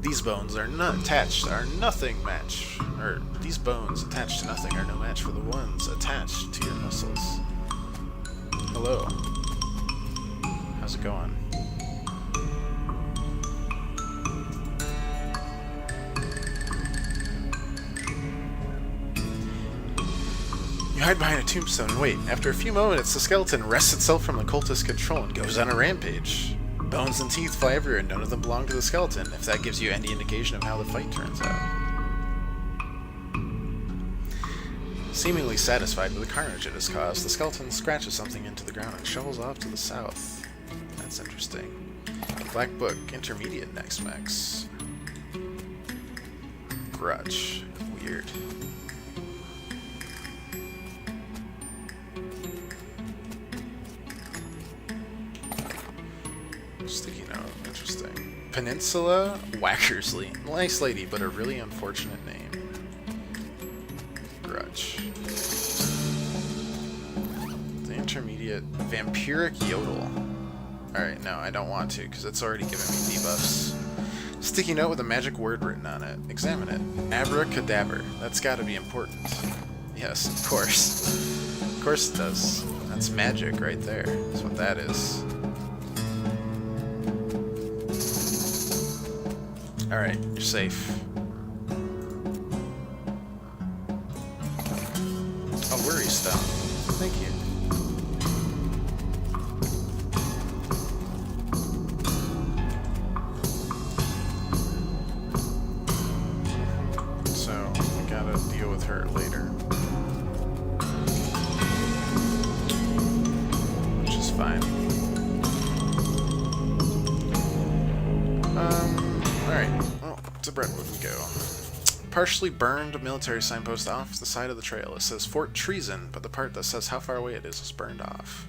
These bones are not attached, are nothing match. Or, these bones attached to nothing are no match for the ones attached to your muscles. Hello. How's it going? You hide behind a tombstone and wait. After a few moments, the skeleton wrests itself from the cultist's control and goes on a rampage. Bones and teeth fly everywhere, and none of them belong to the skeleton, if that gives you any indication of how the fight turns out. Seemingly satisfied with the carnage it has caused, the skeleton scratches something into the ground and shovels off to the south. That's interesting. Black Book, Intermediate Next Max. Grudge. Weird. Sticky note. Interesting. Peninsula Wackersley. Nice lady, but a really unfortunate name. Grudge. The intermediate Vampiric Yodel. Alright, no, I don't want to, because it's already giving me debuffs. Sticky note with a magic word written on it. Examine it. Abracadabra. That's gotta be important. Yes, of course. Of course it does. That's magic right there. That's what that is. Alright, you're safe. A worry stone. Thank you. So, we gotta deal with her later. Which is fine. Alright, well, to Brentwood we go. Partially burned military signpost off the side of the trail. It says Fort Treason, but the part that says how far away it is burned off.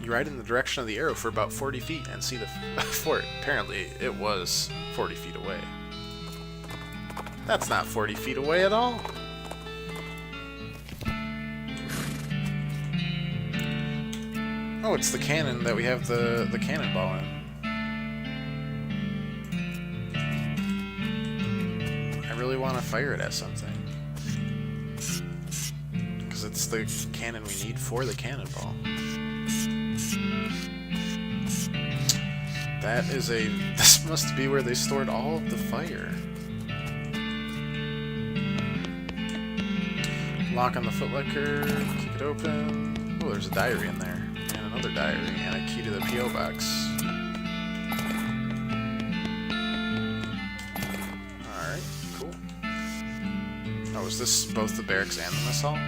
You ride in the direction of the arrow for about 40 feet and see the fort. Apparently, it was 40 feet away. That's not 40 feet away at all. Oh, it's the cannon that we have the cannonball in. I really want to fire it at something. Because it's the cannon we need for the cannonball. That is a... This must be where they stored all of the fire. Lock on the footlocker, kick it open. Oh, there's a diary in there. And another diary, and a key to the P.O. box. Alright, cool. Oh, is this both the barracks and the mess hall?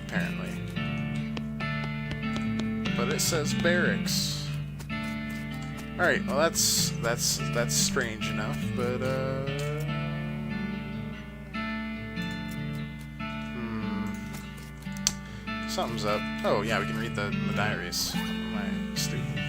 Apparently. But it says barracks. Alright, well that's strange enough, but something's up. Oh yeah, we can read the diaries. Am I stupid?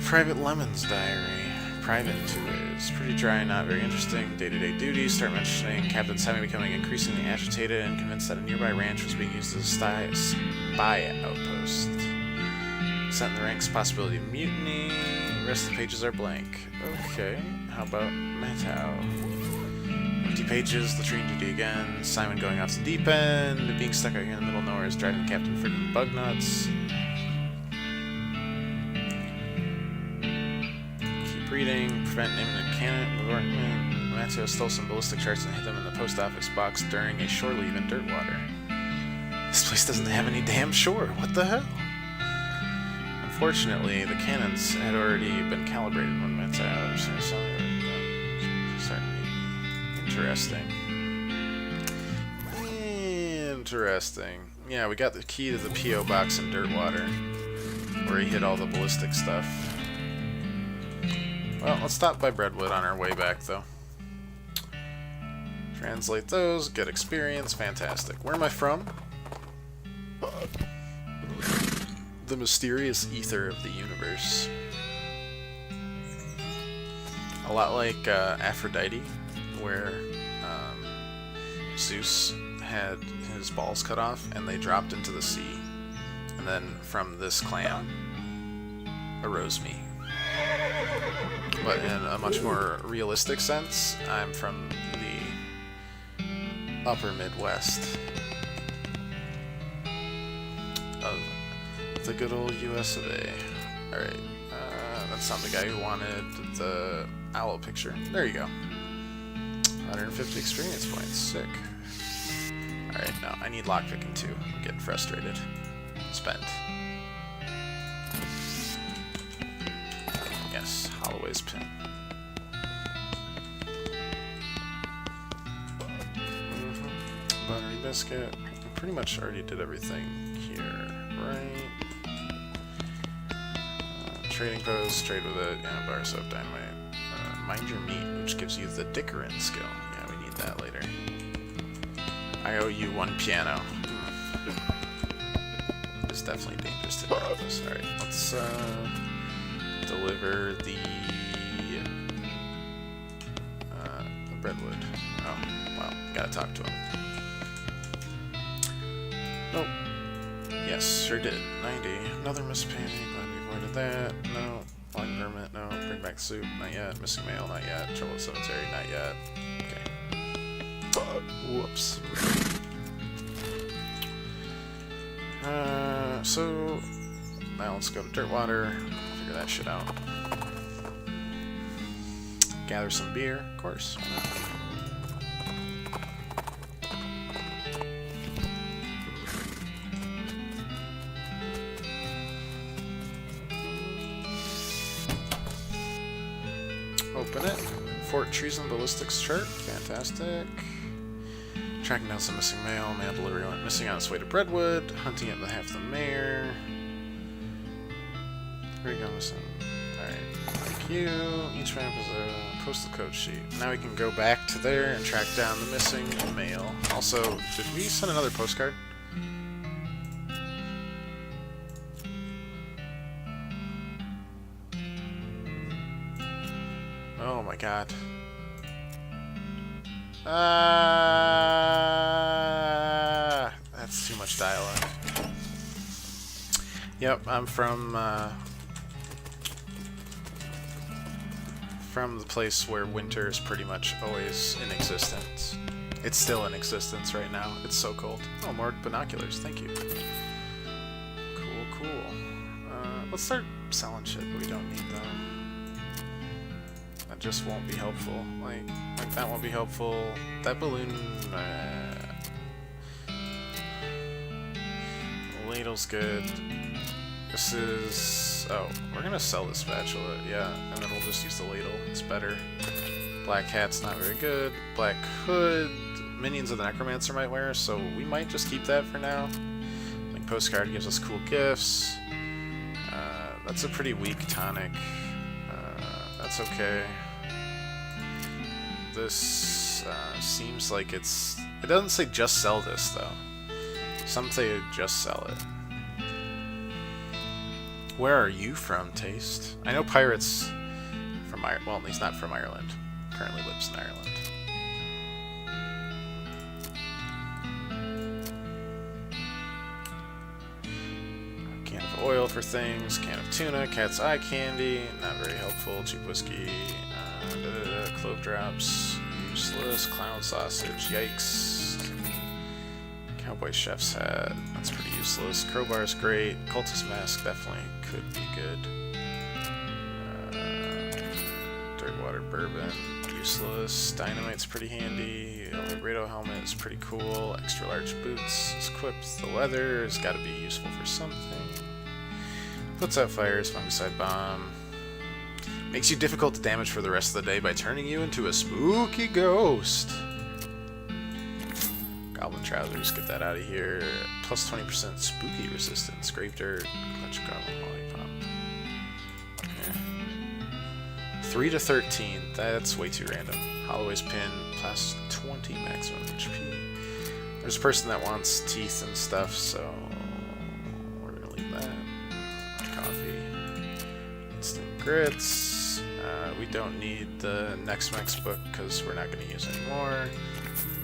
Private Lemon's diary. private two ways. Pretty dry, not very interesting. Day-to-day duties. Start mentioning Captain Simon becoming increasingly agitated and convinced that a nearby ranch was being used as a spy outpost. Sent in the ranks, possibility of mutiny. Rest of the pages are blank. Okay, how about Matau? Empty pages, latrine duty again. Simon going off the deep end. Being stuck out here in the middle of nowhere is driving Captain freaking bug nuts. Reading, prevent naming a cannon, bombardment. Mateo stole some ballistic charts and hid them in the post office box during a shore leave in Dirtwater. This place doesn't have any damn shore. What the hell? Unfortunately, the cannons had already been calibrated when Mateo Interesting. Interesting. Yeah, we got the key to the P.O. box in Dirtwater, where he hid all the ballistic stuff. Well, let's stop by Breadwood on our way back, though. Translate those, get experience, fantastic. Where am I from? The mysterious ether of the universe. A lot like Aphrodite, where Zeus had his balls cut off and they dropped into the sea. And then from this clan arose me. But in a much more realistic sense, I'm from the upper Midwest of the good old US of A. Alright, that's not the guy who wanted the owl picture. There you go. 150 experience points. Sick. Alright, no, I need lockpicking too. I'm getting frustrated. Spent. Yes, Holloway's pin. Buttery biscuit. I pretty much already did everything here, right? Trading post, trade with it, and bar soap dynamite. Mind your meat, which gives you the Dickerin skill. Yeah, we need that later. I owe you one piano. It's definitely dangerous to do this. Alright, let's deliver the Redwood. Oh, well, gotta talk to him. Nope. Yes, sure did. 90. Another mispainting. Glad we avoided that. No. Blind vermin. No. Bring back soup. Not yet. Missing mail. Not yet. Trouble at cemetery. Not yet. Okay. Whoops. So now let's go to Dirtwater. Figure that shit out. Gather some beer, of course. Open it. Fort Treason Ballistics chart. Fantastic. Tracking down some missing mail. Mail delivery went missing on its way to Breadwood. Hunting it with half the mayor. Where you go, missing? Alright. Thank you. Each map is a postal code sheet. Now we can go back to there and track down the missing mail. Also, did we send another postcard? Oh my god. That's too much dialogue. Yep, I'm from the place where winter is pretty much always in existence. It's still in existence right now. It's so cold. Oh, more binoculars. Thank you. Cool, cool. Let's start selling shit that we don't need, though. That just won't be helpful. Like that won't be helpful. That balloon... ladle's good. This is... oh, we're gonna sell this spatula, yeah, and then we'll just use the ladle. It's better. Black hat's not very good. Black hood, minions of the necromancer might wear, so we might just keep that for now. Like postcard gives us cool gifts. That's a pretty weak tonic. That's okay. This seems like it's... it doesn't say just sell this, though. Some say just sell it. Where are you from, Taste? I know pirates from from Ireland. Well, he's not from Ireland. Currently lives in Ireland. Can of oil for things. Can of tuna. Cat's eye candy. Not very helpful. Cheap whiskey. Clove drops. Useless. Clown sausage. Yikes. Cowboy chef's hat. That's pretty useless. Crowbar's great. Cultist mask definitely could be good. Dirtwater bourbon. Useless. Dynamite's pretty handy. Libretto helmet is pretty cool. Extra large boots is equipped. The leather has got to be useful for something. Puts out fires. Fungicide bomb. Makes you difficult to damage for the rest of the day by turning you into a spooky ghost. Goblin trousers, get that out of here. Plus 20% spooky resistance. Grave dirt, clutch goblin lollipop. Okay. 3 to 13, that's way too random. Holloway's pin, plus 20 maximum HP. There's a person that wants teeth and stuff, so we're gonna leave that. Coffee. Instant grits. We don't need the Next Mex book because we're not going to use anymore.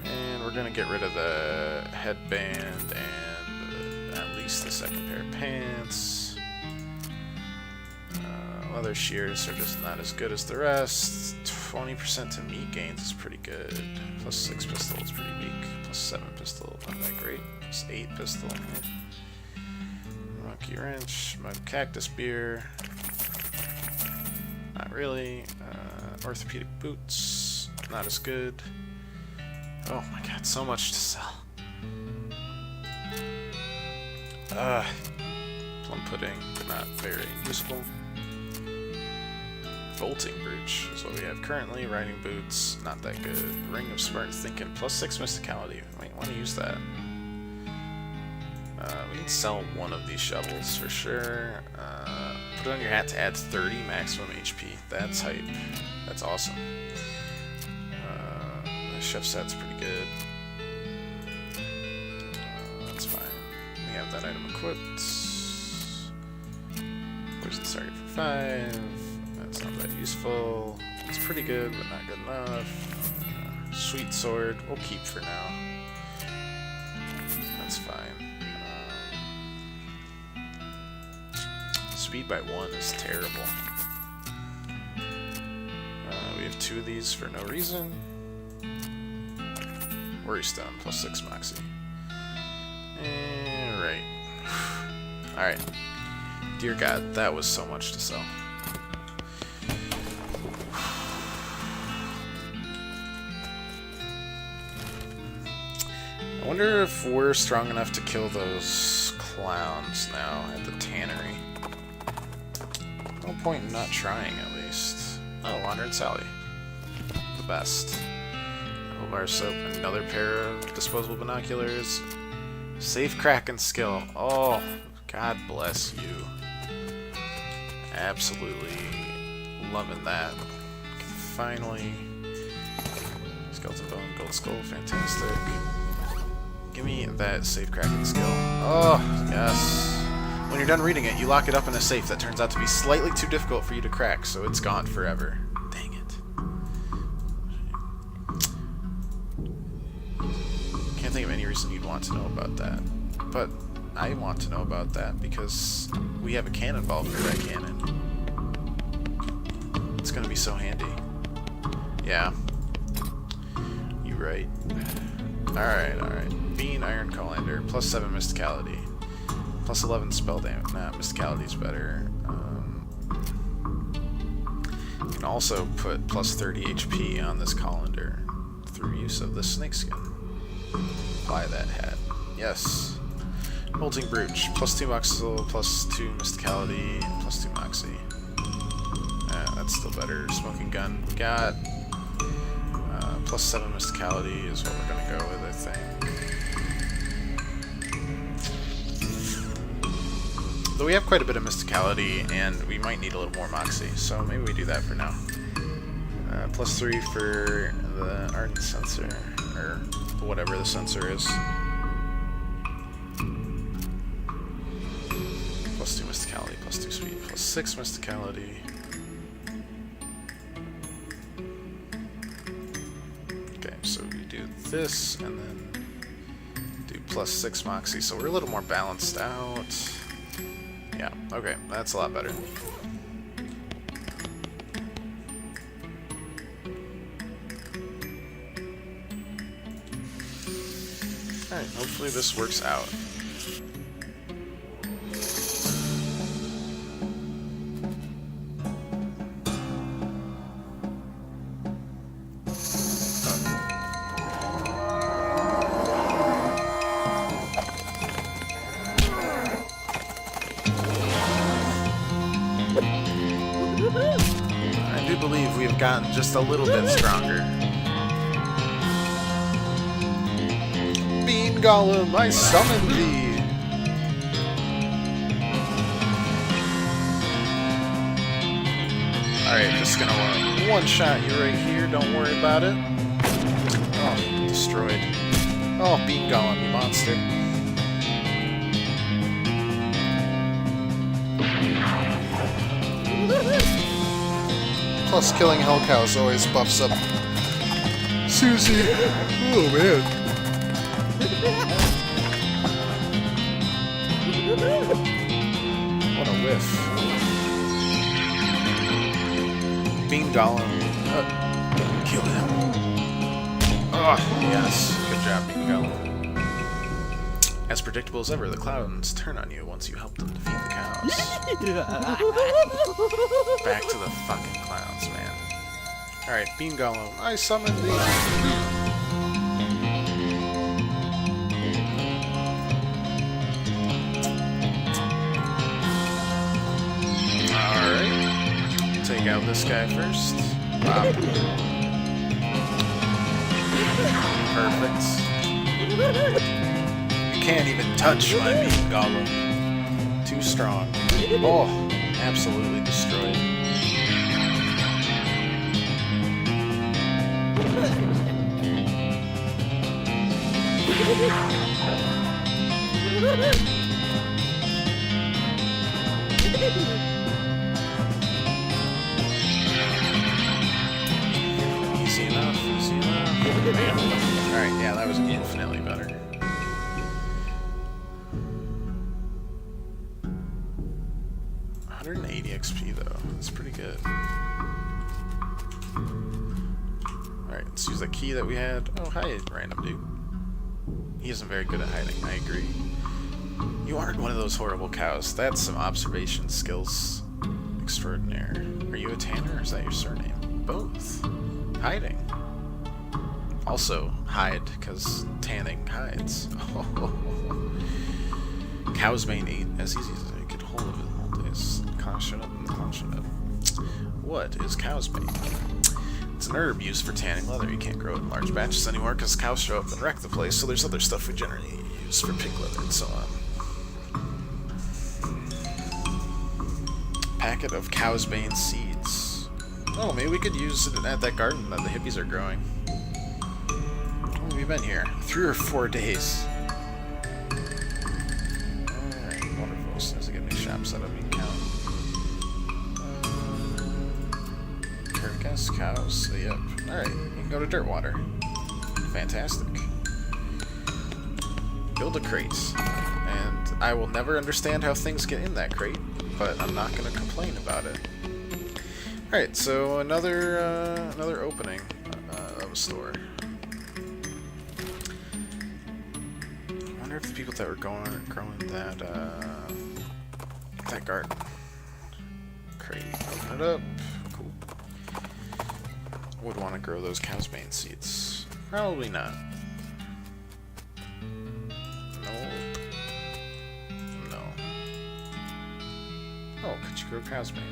And we're going to get rid of the headband and at least the second pair of pants. Leather shears are just not as good as the rest. 20% to meat gains is pretty good. Plus 6 pistol is pretty weak. Plus 7 pistol, not that great. Plus 8 pistol. Monkey wrench, mud cactus beer. Not really. Orthopedic boots, not as good. Oh my god, so much to sell. Plum pudding, not very useful. Bolting brooch is what we have currently. Riding boots, not that good. Ring of smart thinking, plus 6 mysticality. Might want to use that. We need to sell one of these shovels for sure. Put it on your hat to add 30 maximum HP. That's hype. That's awesome. The chef's hat's pretty good. That's fine. We have that item equipped. Poison target for 5. That's not that useful. It's pretty good, but not good enough. Sweet sword, we'll keep for now. That's fine. Speed by 1 is terrible. We have 2 of these for no reason. Worry Stone, plus 6 Moxie. Right. Alright. Dear God, that was so much to sell. I wonder if we're strong enough to kill those clowns now at the tannery. No point in not trying, at least. Oh, Wandering Sally. The best. Whole bar soap, another pair of disposable binoculars. Safe Kraken skill. Oh, God bless you. Absolutely loving that. Finally. Skeleton bone, gold skull, fantastic. Give me that Safe Kraken skill. Oh, yes. When you're done reading it, you lock it up in a safe that turns out to be slightly too difficult for you to crack, so it's gone forever. Dang it. Can't think of any reason you'd want to know about that. But I want to know about that because we have a cannonball for that cannon. It's gonna be so handy. Yeah. You right. Alright, alright. Bean Iron Colander, plus 7 Mysticality. Plus 11 spell damage. Nah, Mysticality's better. You can also put plus 30 HP on this colander through use of the snakeskin. Buy that hat. Yes. Bolting Brooch, plus 2 Moxel, plus 2 Mysticality, plus 2 Moxie. That's still better. Smoking Gun, we got. Plus 7 Mysticality is what we're gonna go with, I think. Though we have quite a bit of Mysticality, and we might need a little more Moxie, so maybe we do that for now. Plus 3 for the Ardent Sensor, or whatever the sensor is. Plus 2 Mysticality, plus 2 Speed, plus 6 Mysticality. this, and then do +6 Moxie, so we're a little more balanced out. Yeah, okay, that's a lot better. Alright, hopefully this works out. I do believe we have gotten just a little bit stronger. Bean Golem, I summon thee! Alright, just gonna one-shot you right here, don't worry about it. Oh, destroyed. Oh, Bean Golem, you monster. Plus, killing Hell Cows always buffs up Susie. Oh, man. What a whiff. Bean Golem. Kill him. Oh, yes. Good job, Bean Golem. As predictable as ever, the clowns turn on you once you help them defeat the cows. Back to the fucking clowns, man. Alright, Bean Golem, I summon thee! Alright. Take out this guy first. Wow. Perfect. You can't even touch my Bean Golem. Too strong. Oh, absolutely destroyed. Easy enough, easy enough. Alright, yeah, that was infinitely better. XP though. That's pretty good. Alright, let's use the key that we had. Oh, hi, random dude. He isn't very good at hiding, I agree. You aren't one of those horrible cows. That's some observation skills extraordinaire. Are you a tanner or is that your surname? Both. Hiding. Also, hide, because tanning hides. Cow's mane ain't as easy as I get hold of it in old days. Clown shut up and the clown shut up. What is cow's mane? It's an herb used for tanning leather. You can't grow it in large batches anymore because cows show up and wreck the place, so there's other stuff we generally use for pig leather and so on. Packet of cow's bane seeds. Oh, maybe we could use it at that garden that the hippies are growing. How long have you been here? 3 or 4 days. Alright, wonderful. As soon as I get a new shop set up, you can count. Carcass, cows, yep. Alright, you can go to Dirtwater. Fantastic. Build a crate. And I will never understand how things get in that crate, but I'm not going to complain about it. Alright, so another opening of a store. I wonder if the people that were growing that garden. Crate. Open it up. Cool. Would want to grow those cow's bane seeds. Probably not. No. Oh, could you grow cow's bane?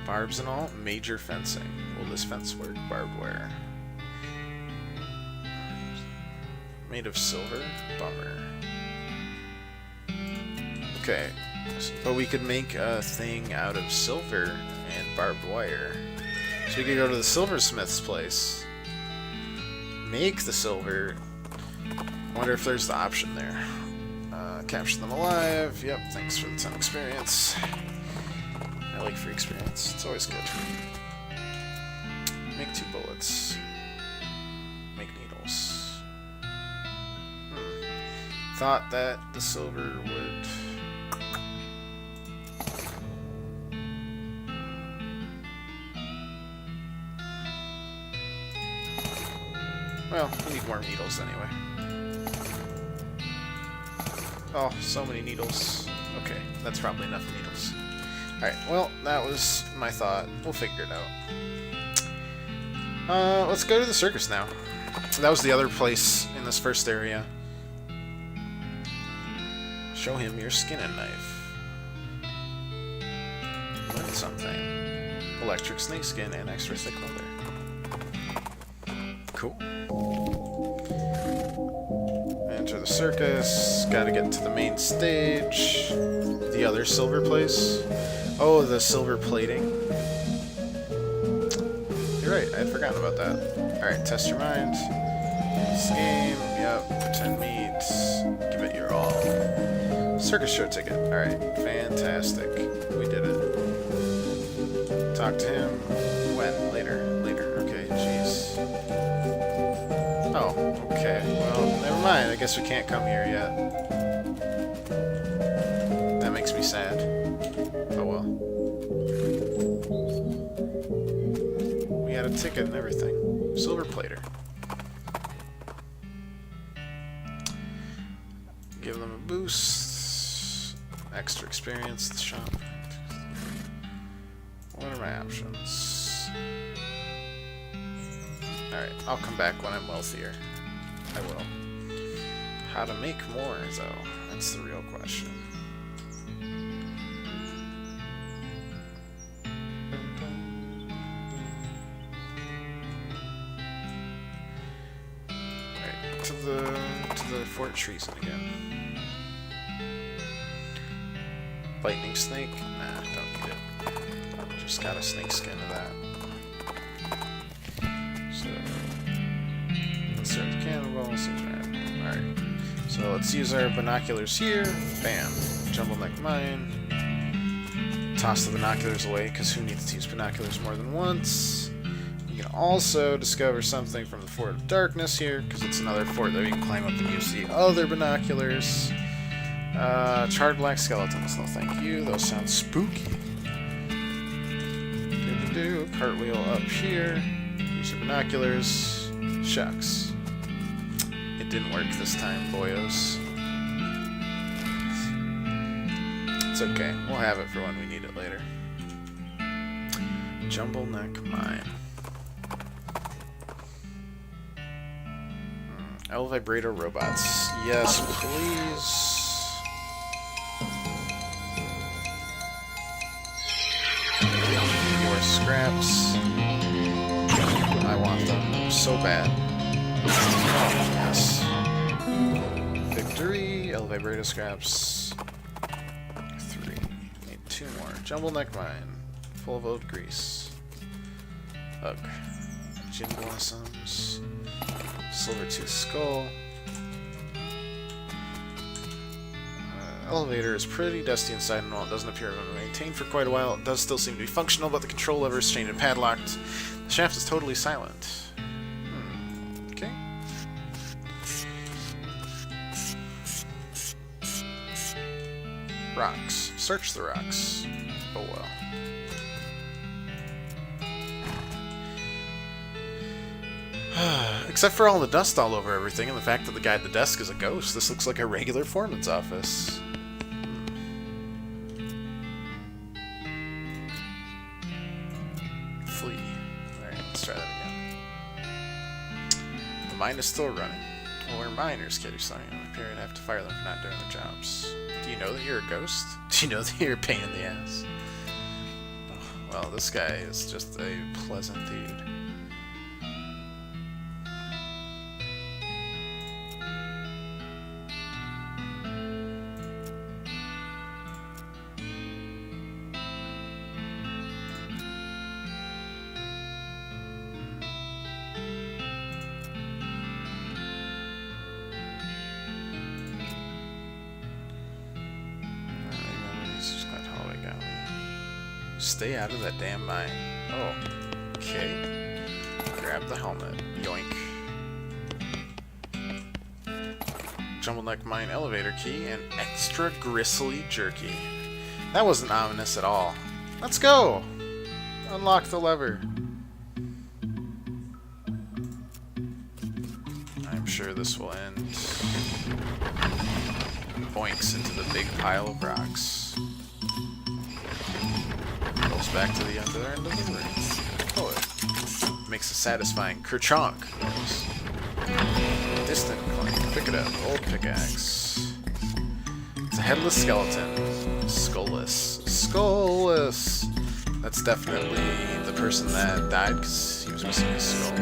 Barbs and all? Major fencing. Will this fence work? Barbed wire. Made of silver? Bummer. Okay. But we could make a thing out of silver and barbed wire. So we could go to the silversmith's place. Make the silver. Wonder if there's the option there. Capture them alive. Yep, thanks for the 10 experience. I like free experience. It's always good. Make 2 bullets. Make needles. Thought that the silver would... Well, we need more needles anyway. Oh, so many needles. Okay, that's probably enough needles. Alright, well, that was my thought. We'll figure it out. Let's go to the circus now. That was the other place in this first area. Show him your skinning knife. Learn something. Electric snakeskin and extra thick leather. Cool. Enter the circus. Gotta get to the main stage. The other silver place. Oh, the silver plating. You're right, I had forgotten about that. Alright, test your mind. This game, yep, pretend meat. Give it your all. Circus show ticket. Alright, fantastic. We did it. Talk to him. When? Later. Later. Okay, jeez. Oh, okay. Well, never mind. I guess we can't come here yet. That makes me sad. Oh well. We had a ticket and everything. Silver plater. Give them a boost. Extra experience. The shop. What are my options? Alright, I'll come back when I'm wealthier. I will. How to make more, though? That's the real question. Alright, to the Fort Treason again. Lightning snake? Nah, don't need it. Just got a snake skin of that. So, let's start the cannonballs. Alright, so let's use our binoculars here. Bam. Jumbleneck mine. Toss the binoculars away, because who needs to use binoculars more than once? You can also discover something from the Fort of Darkness here, because it's another fort that we can climb up and use the other binoculars. Charred black skeletons, no thank you. Those sound spooky. Do cartwheel up here. Use your binoculars. Shucks. It didn't work this time, boyos. It's okay. We'll have it for when we need it later. Jumbleneck mine. L vibrator robots. Yes, please. Your scraps. I want them so bad. Yes. Victory. L vibrator scraps. 3. Need 2 more. Jumbleneck mine. Full of oat grease. Ugh. Gin blossoms. Silver tooth skull. Elevator is pretty dusty inside, and while it doesn't appear to have been maintained for quite a while, it does still seem to be functional, but the control lever is chained and padlocked. The shaft is totally silent. Okay. Rocks. Search the rocks. Oh well. Except for all the dust all over everything and the fact that the guy at the desk is a ghost, this looks like a regular foreman's office. Flee. Alright, let's try that again. The mine is still running. Well, we're miners, kid. You're starting to appear and have to fire them for not doing their jobs. Do you know that you're a ghost? Do you know that you're a pain in the ass? Oh, well, this guy is just a pleasant dude. Stay out of that damn mine. Oh, okay. Grab the helmet. Yoink. Jumble neck mine elevator key and extra gristly jerky. That wasn't ominous at all. Let's go! Unlock the lever. I'm sure this will end. Boinks into the big pile of rocks. Goes back to the other end of the ring. Oh, it makes a satisfying kerchonk noise. Distant clank. Pick it up. Old pickaxe. It's a headless skeleton. Skullless. Skullless! That's definitely the person that died because he was missing his skull.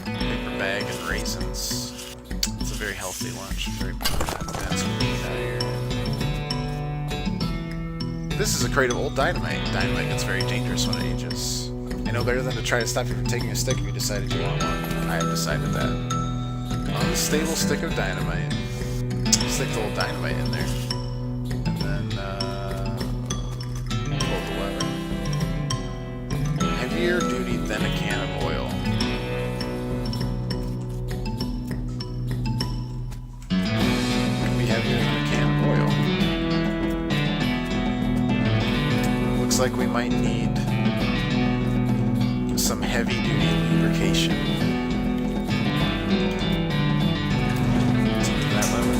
Paper bag and raisins. It's a very healthy lunch. Very dense meat out here. This is a crate of old dynamite. Dynamite gets very dangerous when it ages. I know better than to try to stop you from taking a stick if you decided you want one. I have decided that. Unstable stick of dynamite. Stick the old dynamite in there. And then, pull the lever. Heavier duty than a can of oil. Could be heavier than a can of oil. Looks like we might need some heavy duty lubrication. That lever.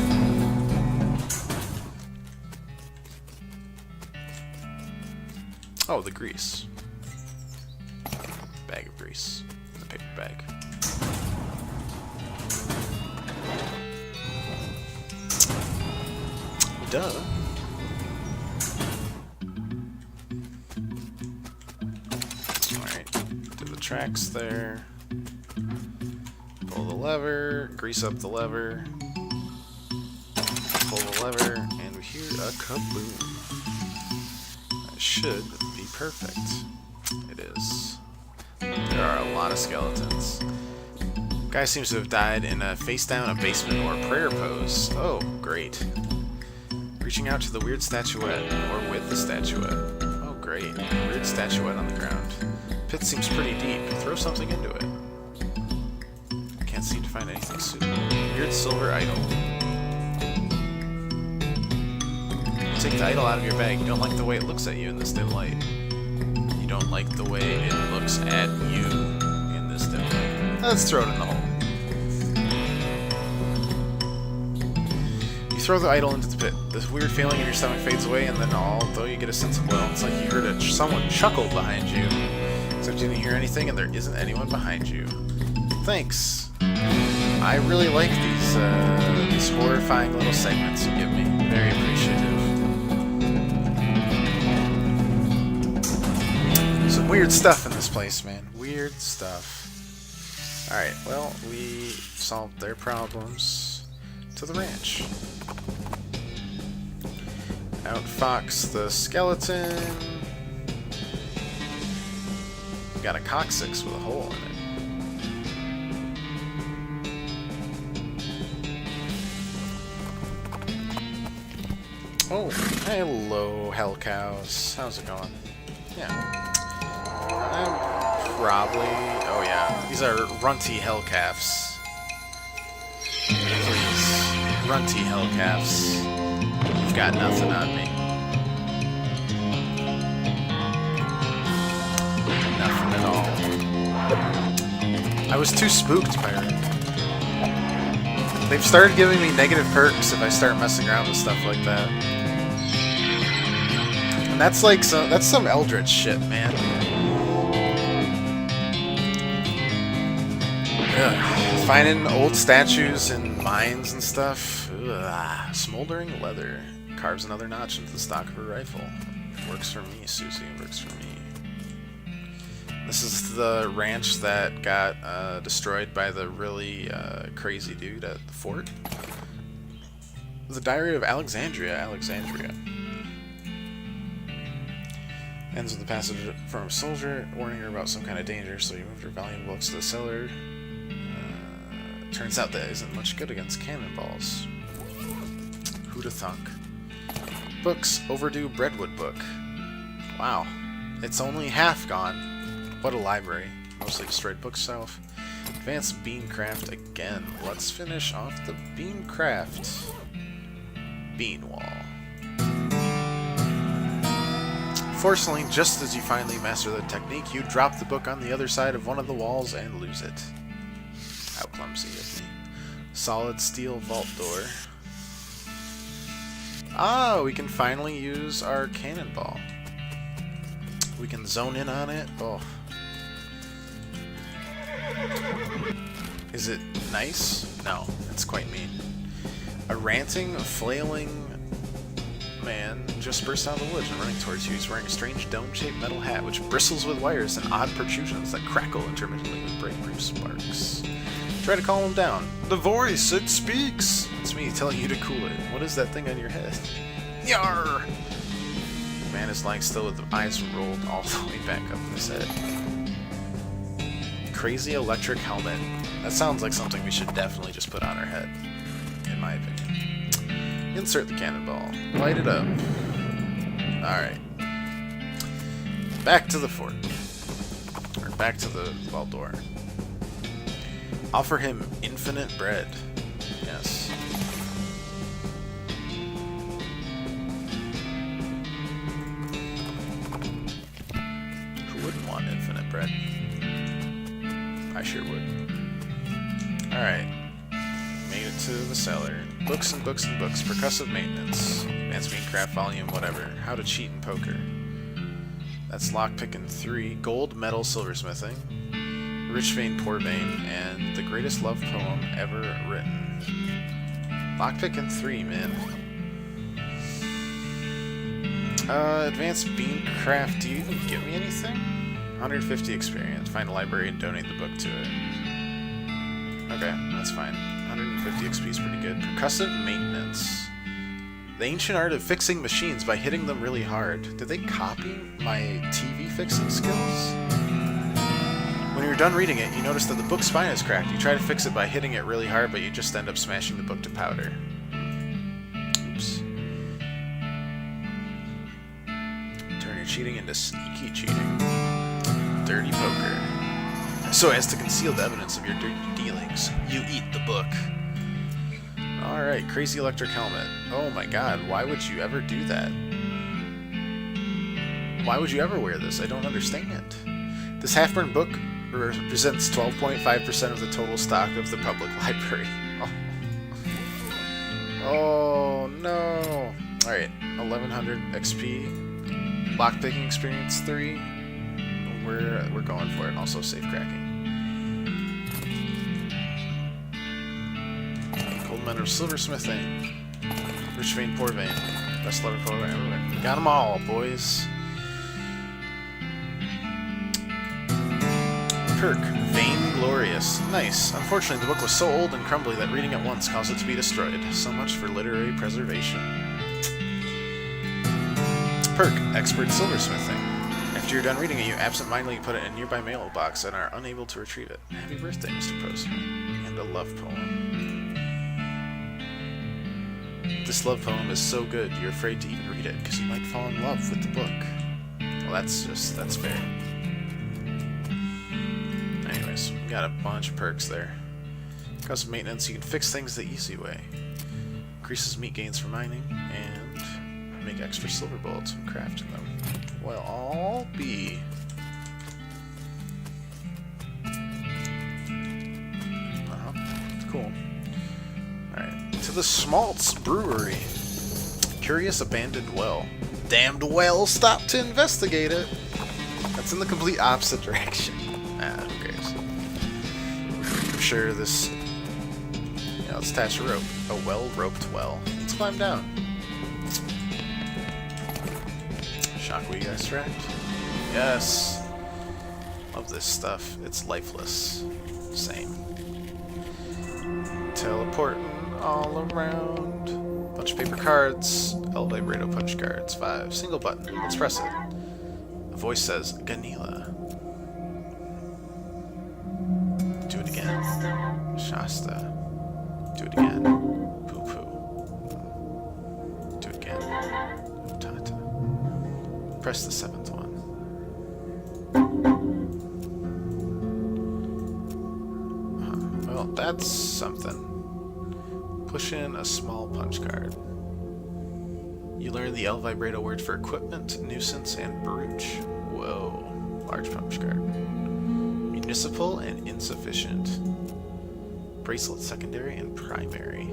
Oh, the grease. Bag of grease. The paper bag. Duh. Alright. Do the tracks there. Pull the lever. Grease up the lever. Pull the lever. And we hear a kaboom. That should be perfect. It is. There are a lot of skeletons. Guy seems to have died in a face down, a basement, or a prayer pose. Oh, great. Reaching out to the weird statuette, or with the statuette. Oh, great. Weird statuette on the ground. Pit seems pretty deep. Throw something into it. Can't seem to find anything suitable. Weird silver idol. Take the idol out of your bag. You don't like the way it looks at you in this dim light. You don't like the way it looks at you in this dim light. Let's throw it in the hole. You throw the idol into the pit. This weird feeling in your stomach fades away, and then although you get a sense of, well, it's like you heard someone chuckle behind you. Except you didn't hear anything, and there isn't anyone behind you. Thanks. I really like these horrifying little segments you give me. Very appreciative. Some weird stuff in this place, man. Weird stuff. Alright, well, we solved their problems. To the ranch. Outfox the skeleton. We got a coccyx with a hole in it. Oh, hello, hell cows. How's it going? Yeah. I'm probably... Oh yeah, these are runty hell calves. Please, runty hell calves. You've got nothing on me. Nothing at all. I was too spooked by it. They've started giving me negative perks if I start messing around with stuff like that. And that's like that's some eldritch shit, man. Ugh. Finding old statues and mines and stuff. Ugh. Smoldering leather. Carves another notch into the stock of her rifle. Works for me, Susie. Works for me. This is the ranch that got destroyed by the really crazy dude at the fort. The Diary of Alexandria. Ends with the passage from a soldier warning her about some kind of danger, so you moved her valuable books to the cellar. Turns out that isn't much good against cannonballs. Who'da thunk? Books. Overdue Breadwood book. Wow. It's only half gone. What a library. Mostly destroyed bookshelf. Advanced beancraft again. Let's finish off the beancraft. Bean wall. Fortunately, just as you finally master the technique, you drop the book on the other side of one of the walls and lose it. How clumsy of me. Solid steel vault door. Ah, we can finally use our cannonball. We can zone in on it. Oh. Is it nice? No, it's quite mean. A ranting, flailing man just burst out of the woods and running towards you. He's wearing a strange dome-shaped metal hat which bristles with wires and odd protrusions that crackle intermittently with breakproof sparks. Try to calm him down. The voice, it speaks! It's me telling you to cool it. What is that thing on your head? Yarr! The man is lying still with the eyes rolled all the way back up his head. Crazy electric helmet. That sounds like something we should definitely just put on our head, in my opinion. Insert the cannonball. Light it up. Alright. Back to the fort. Or back to the vault door. Offer him infinite bread. Yes. Who wouldn't want infinite bread? I sure would. Alright. Made it to the cellar. Books and books and books. Percussive maintenance. Advanced beancraft volume, whatever. How to cheat in poker. That's lockpicking 3. Gold medal silversmithing. Rich vein, poor vein, and the greatest love poem ever written. Lockpicking 3, man. Advanced beancraft. Do you even give me anything? 150 experience. Find a library and donate the book to it. Okay, that's fine. 150 XP is pretty good. Percussive maintenance. The ancient art of fixing machines by hitting them really hard. Did they copy my TV fixing skills? When you're done reading it, you notice that the book's spine is cracked. You try to fix it by hitting it really hard, but you just end up smashing the book to powder. Oops. Turn your cheating into sneaky cheating. Dirty poker. So as to conceal the evidence of your dirty dealings, you eat the book. Alright, crazy electric helmet. Oh my god, why would you ever do that? Why would you ever wear this? I don't understand. This half-burned book represents 12.5% of the total stock of the public library. Oh no! Alright, 1100 XP. Lockpicking experience 3. We're going for it. Also safe cracking. Gold medal silversmithing. Rich vein, poor vein. Best lever poor vein. We got them all, boys. Perk. Vainglorious. Nice. Unfortunately, the book was so old and crumbly that reading it once caused it to be destroyed. So much for literary preservation. Perk. Expert silversmithing. After you're done reading it, you absent-mindedly put it in a nearby mailbox and are unable to retrieve it. Happy birthday, Mr. Postman. And a love poem. This love poem is so good, you're afraid to even read it, because you might fall in love with the book. Well, that's fair. Anyways, we got a bunch of perks there. Because of maintenance, you can fix things the easy way. Increases meat gains for mining, and make extra silver bullets from crafting them. Well, I'll be. Cool. Alright. To the Schmaltz Brewery. Curious abandoned well. Damned well, stop to investigate it. That's in the complete opposite direction. Ah, who cares? I'm sure this. Yeah, let's attach a rope. A well-roped well. Let's climb down. Shockwave extract? Yes! Love this stuff. It's lifeless. Same. Teleporting all around. Bunch of paper cards. El Vibrato punch cards. 5. Single button. Let's press it. A voice says, Ganila. Do it again. Shasta. Do it again. Poo poo. Do it again. Tata. Press the 7th one. that's something. Push in a small punch card. You learn the El Vibrato word for equipment, nuisance, and brooch. Whoa. Large punch card. Municipal and insufficient. Bracelet secondary and primary.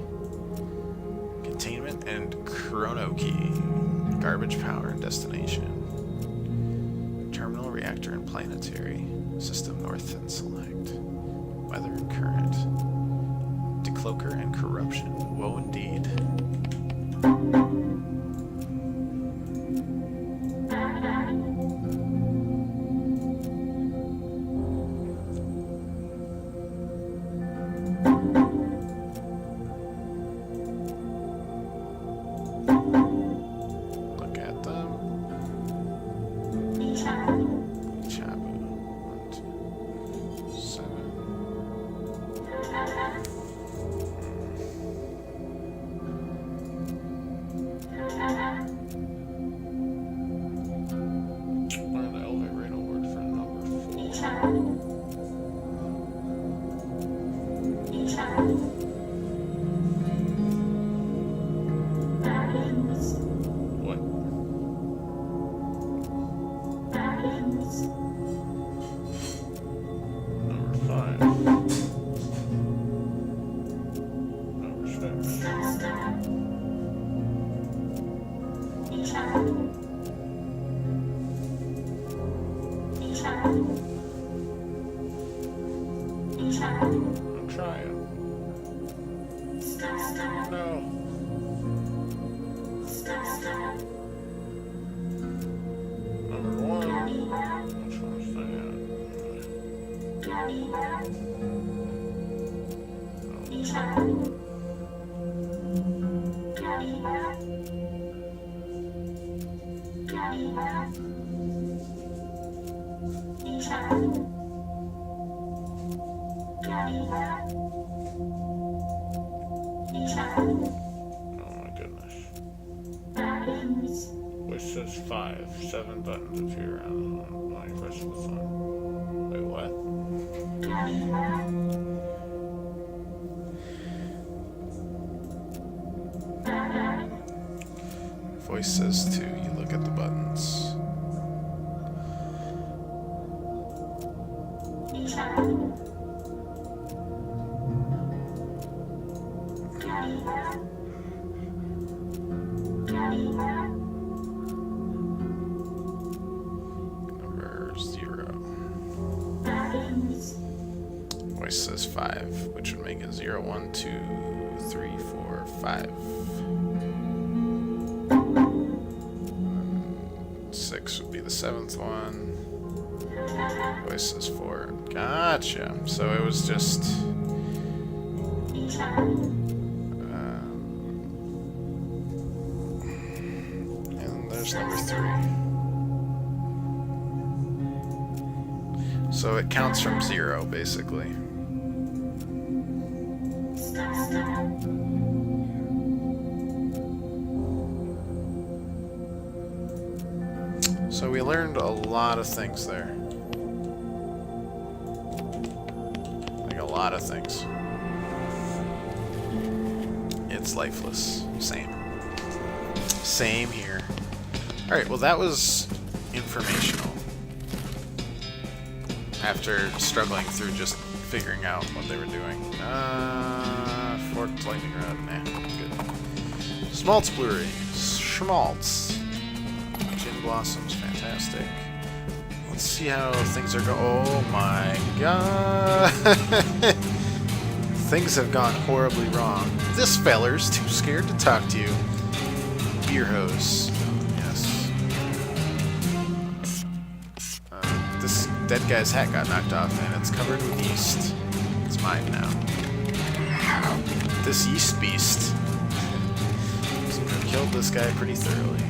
Containment and chrono key. Garbage power and destination. Terminal, reactor, and planetary. System north and select. Weather and current. Decloaker and corruption. Woe indeed. Look at them. Chabu. 1, 2, 7. Learn the elevator word for number 4. What? Number 5. Number 6. I'm trying. No. Number 1. Which one's that? Oh my goodness. Which says 5. 7 buttons appear on when you press the phone. Wait, what? Voice says 2. You look at the buttons. Number 0. Voice says 5, which would make it 0, 1, 2, 3, 4, 5. 6 would be the 7th one. Voice says 4. Gotcha. So it was just... and there's number 3. So it counts from 0, basically. So we learned a lot of things there. Like a lot of things. It's lifeless. Same. Same here. Alright, well that was informational. After struggling through just figuring out what they were doing. Forked lightning rod. Nah, good. Schmaltz Brewery. Schmaltz. Gin blossoms. Fantastic. Let's see how things are going. Oh my god. Things have gone horribly wrong. This feller's too scared to talk to you. Beer hose. Yes. This dead guy's hat got knocked off and it's covered with yeast. It's mine now. This yeast beast killed this guy pretty thoroughly.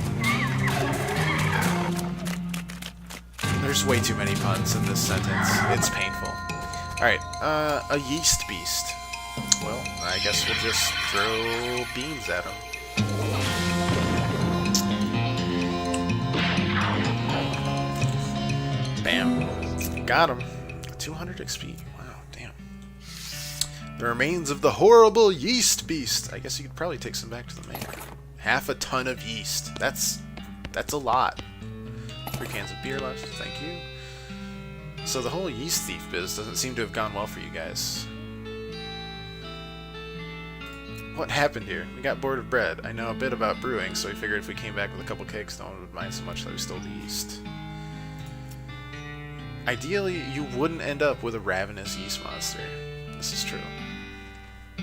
There's way too many puns in this sentence. It's painful. Alright, a yeast beast. Well, I guess we'll just throw beans at him. Bam. Got him. 200 XP. Wow, damn. The remains of the horrible yeast beast. I guess you could probably take some back to the mayor. Half a ton of yeast. That's a lot. 3 cans of beer left. Thank you. So the whole yeast thief biz doesn't seem to have gone well for you guys. What happened here? We got bored of bread. I know a bit about brewing, so we figured if we came back with a couple cakes, no one would mind so much that we stole the yeast. Ideally, you wouldn't end up with a ravenous yeast monster. This is true. I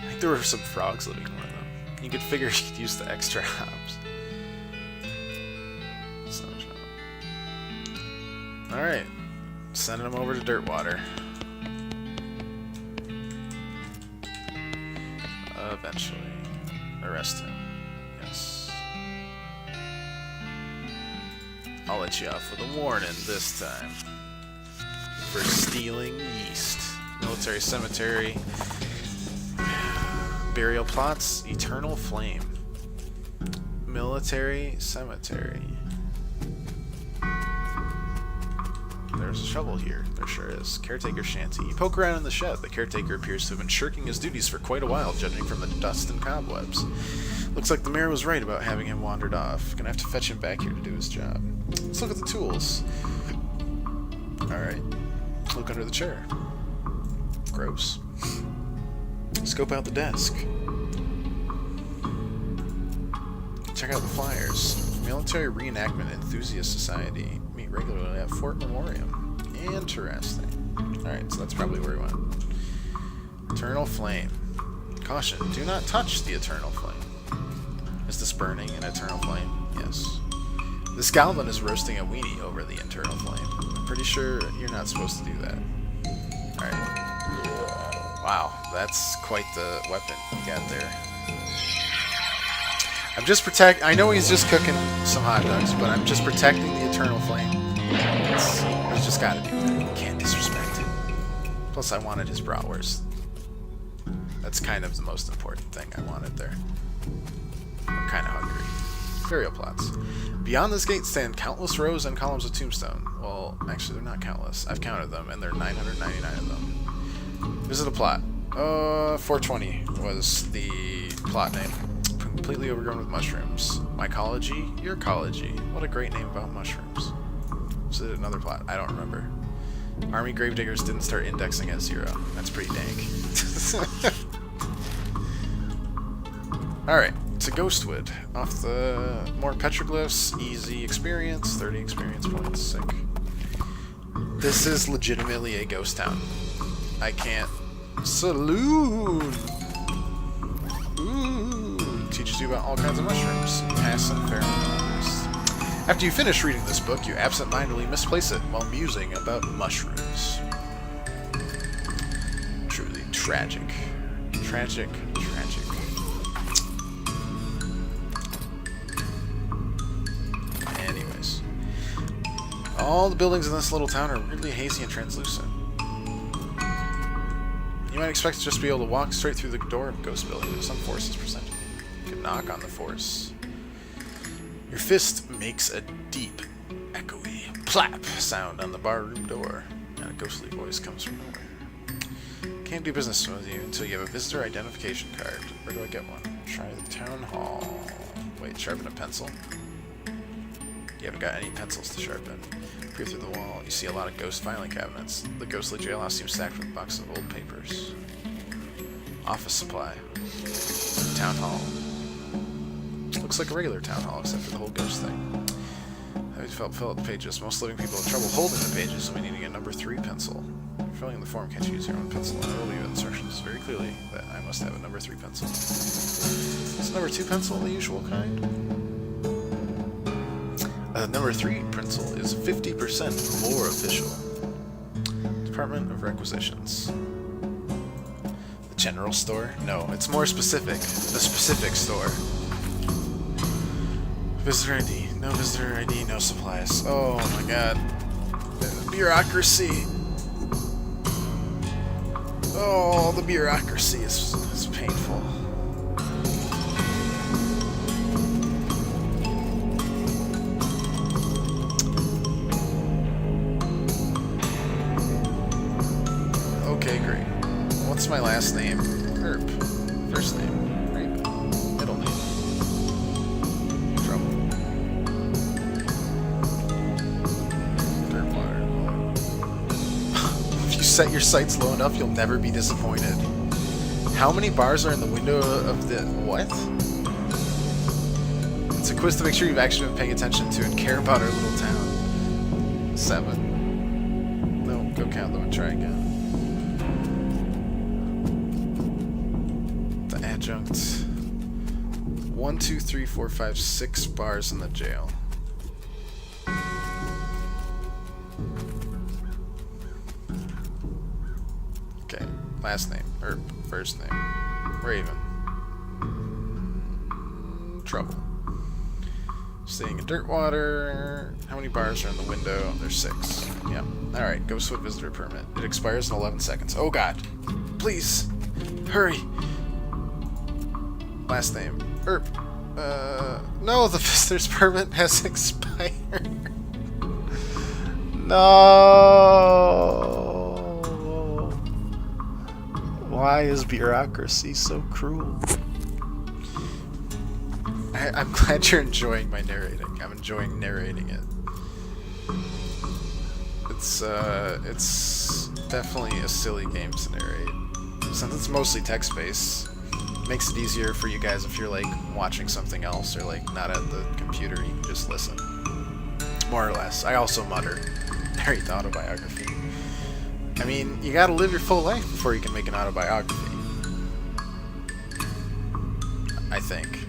think there were some frogs living in one of them. You could figure you could use the extra hops. Alright. Sending them over to Dirtwater. Eventually. Arrest him. Yes. I'll let you off with a warning this time. For stealing yeast. Military cemetery. Burial plots. Eternal flame. Military cemetery. There's a shovel here. There sure is. Caretaker shanty. You poke around in the shed. The caretaker appears to have been shirking his duties for quite a while, judging from the dust and cobwebs. Looks like the mayor was right about having him wandered off. Gonna have to fetch him back here to do his job. Let's look at the tools. Alright. Look under the chair. Gross. Scope out the desk. Check out the flyers. Military Reenactment Enthusiast Society. Meet regularly at Fort Memoriam. Interesting. Alright, so that's probably where we went. Eternal Flame. Caution, do not touch the Eternal Flame. Is this burning an Eternal Flame? Yes. This Galvin is roasting a weenie over the Eternal Flame. I'm pretty sure you're not supposed to do that. Alright. Wow, that's quite the weapon you got there. I'm just I know he's just cooking some hot dogs, but I'm just protecting the Eternal Flame. I just gotta do that. You can't disrespect it. Plus, I wanted his bratwurst. That's kind of the most important thing I wanted there. I'm kind of hungry. Burial plots. Beyond this gate stand countless rows and columns of tombstone. Well, actually, they're not countless. I've counted them, and there are 999 of them. Visit a plot. 420 was the plot name. Completely overgrown with mushrooms. Mycology, your ecology. What a great name about mushrooms. Was it another plot? I don't remember. Army gravediggers didn't start indexing at 0. That's pretty dank. Alright, to Ghostwood. Off the more petroglyphs, easy experience, 30 experience points. Sick. This is legitimately a ghost town. I can't. Saloon! Ooh! Teaches you about all kinds of mushrooms. Pass some pheromones. After you finish reading this book, you absent-mindedly misplace it while musing about mushrooms. Truly tragic. Tragic. Tragic. Anyways. All the buildings in this little town are weirdly hazy and translucent. You might expect to just be able to walk straight through the door of Ghost Building, but some force is presented. You can knock on the force. Your fist makes a deep, echoey plap sound on the barroom door, and a ghostly voice comes from nowhere. Can't do business with you until you have a visitor identification card. Where do I get one? Try the town hall. Wait, sharpen a pencil? You haven't got any pencils to sharpen. Peer through the wall, you see a lot of ghost filing cabinets. The ghostly jailhouse seems stacked with boxes of old papers. Office supply. Town hall. Looks like a regular town hall, except for the whole ghost thing. Have you fill out the pages? Most living people have trouble holding the pages, so we need to get a number 3 pencil. If you're filling in the form, can't you use your own pencil? I will leave instructions very clearly that I must have a number 3 pencil. Is number 2 pencil the usual kind? Number 3 pencil is 50% more official. Department of Requisitions. The general store? No, it's more specific. The specific store. Visitor ID. No visitor ID, no supplies. Oh my god. Bureaucracy. Oh, the bureaucracy is painful. Okay, great. What's my last name? Herb. First name. Right. Middle name. Trouble. Dirt water. If you set your sights low enough, you'll never be disappointed. How many bars are in the window of the... what? It's a quiz to make sure you've actually been paying attention to and care about our little town. 7. No, go count them and try again. The adjunct. 1, 2, 3, 4, 5, 6 bars in the jail. Okay, last name. Or first name. Raven. Trouble. Staying in dirt water. How many bars are in the window? There's 6. Yeah. Alright, Ghost Foot visitor permit. It expires in 11 seconds. Oh god. Please. Hurry. Last name. Erp. No, the visitor's permit has expired. No. Why is bureaucracy so cruel? I'm glad you're enjoying my narrating. I'm enjoying narrating it. It's definitely a silly game to narrate. Since it's mostly text-based, it makes it easier for you guys if you're like watching something else or like not at the computer, you can just listen. More or less. I also mutter. Narrate the autobiography. I mean, you gotta live your full life before you can make an autobiography. I think.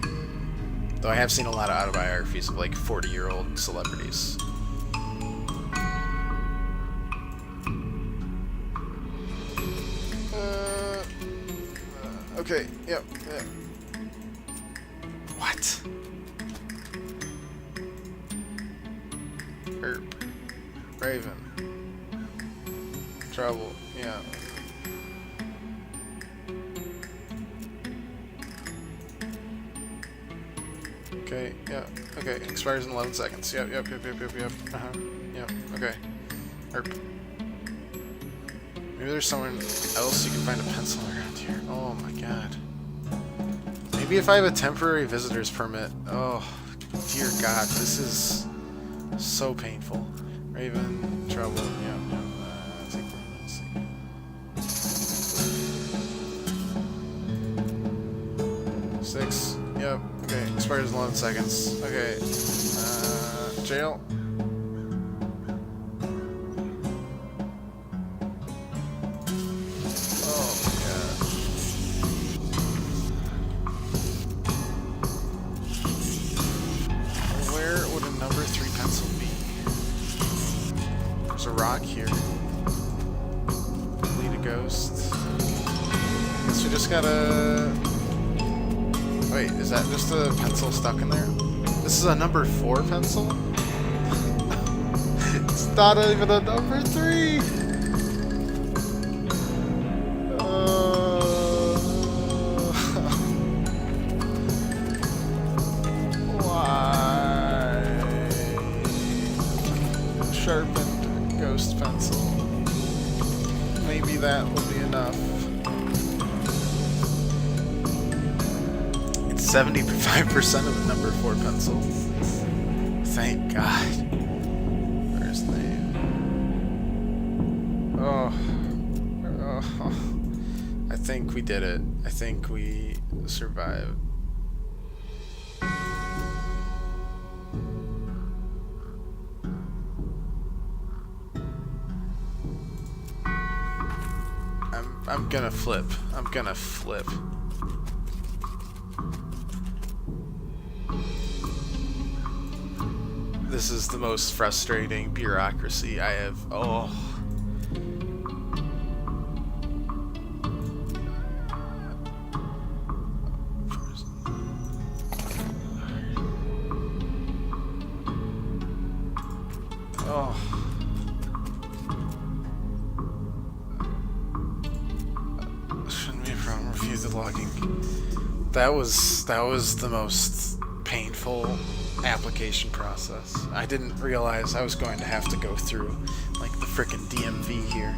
Though I have seen a lot of autobiographies of like 40-year-old celebrities. Okay, yep, yeah. What? Herb. Raven. Trouble, yeah. Okay, yeah, okay, expires in 11 seconds. Yep. Yep, okay. Herb. Maybe there's someone else you can find a pencil around here. Oh my god. Maybe if I have a temporary visitor's permit. Oh, dear god, this is so painful. Raven, trouble, yeah. Six. Yep. Okay. Expires in 11 seconds. Okay. Jail. Oh my god. Where would a number 3 pencil be? There's a rock here. Lead a ghost. Guess we just gotta... Wait, is that just a pencil stuck in there? This is a number 4 pencil? It's not even a number 3! Why? Sharpened ghost pencil. Maybe that will be enough. 75% of the number 4 pencil. Thank God. First name. Oh. I think we did it. I think we survived. I'm gonna flip. I'm gonna flip. This is the most frustrating bureaucracy I have. Oh. Oh. Shouldn't be a problem. Refuse the logging. That was the most painful application process. I didn't realize I was going to have to go through like the frickin' DMV here.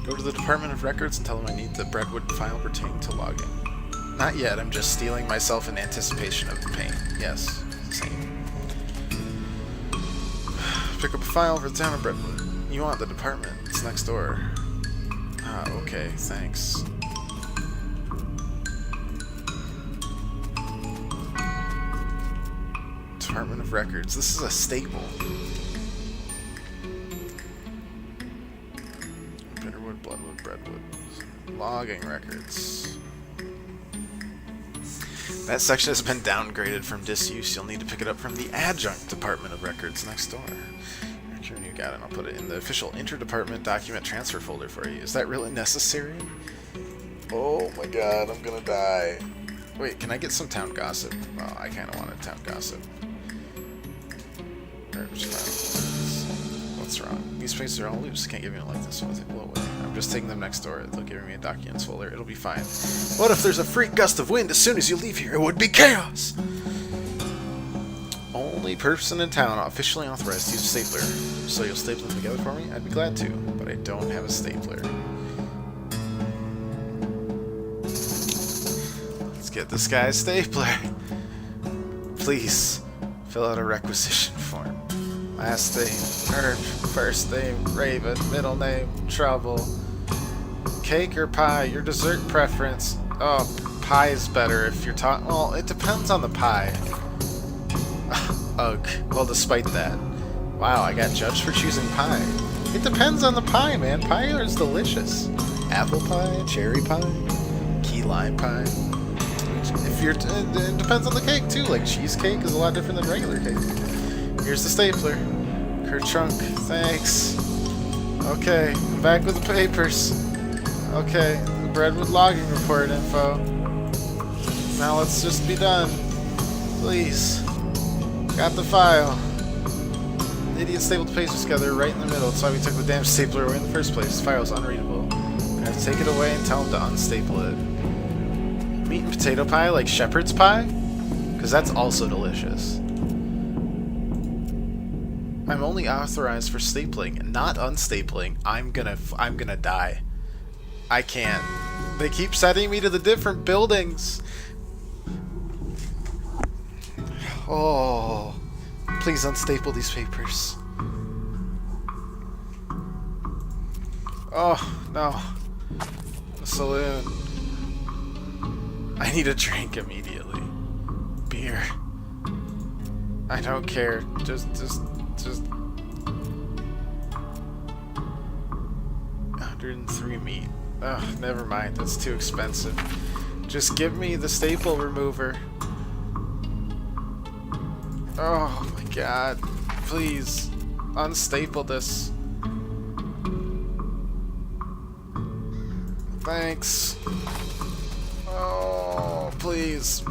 Go to the Department of Records and tell them I need the Breadwood file pertaining to logging. Not yet, I'm just steeling myself in anticipation of the pain. Yes, same. Pick up a file for the town of Breadwood. You want the department? It's next door. Ah, okay, thanks. Department of Records. This is a staple. Bitterwood, Bloodwood, Breadwood. Logging records. That section has been downgraded from disuse. You'll need to pick it up from the adjunct Department of Records next door. Sure, you got it. I'll put it in the official interdepartment document transfer folder for you. Is that really necessary? Oh my god, I'm gonna die. Wait, can I get some town gossip? Well, I kind of wanted town gossip. What's wrong? These spaces are all loose. Can't give me one like this one. Blow away. I'm just taking them next door. They'll give me a documents folder. It'll be fine. What if there's a freak gust of wind as soon as you leave here? It would be chaos! Only person in town officially authorized to use a stapler. So you'll staple them together for me? I'd be glad to, but I don't have a stapler. Let's get this guy a stapler. Please, fill out a requisition form. Last name, Herb. First name, Raven. Middle name, Trouble. Cake or pie? Your dessert preference? Oh, pie is better if you're talking... Well, it depends on the pie. Ugh. Well, despite that. Wow, I got judged for choosing pie. It depends on the pie, man. Pie is delicious. Apple pie, cherry pie, key lime pie. If you're... It depends on the cake, too. Like, cheesecake is a lot different than regular cake. Here's the stapler. Kerchunk, thanks. Okay, I'm back with the papers. Okay, the Breadwood logging report info. Now let's just be done. Please. Got the file. The idiot stapled the pages together right in the middle. That's why we took the damn stapler away in the first place. The file is unreadable. I have to take it away and tell him to unstaple it. Meat and potato pie like shepherd's pie? Because that's also delicious. I'm only authorized for stapling, not unstapling. I'm gonna die. I can't. They keep sending me to the different buildings. Oh, please unstaple these papers. Oh, no. A saloon. I need a drink immediately. Beer. I don't care. Just 103 meat. Ugh, never mind. That's too expensive. Just give me the staple remover. Oh my god. Please. Unstaple this. Thanks. Oh, please.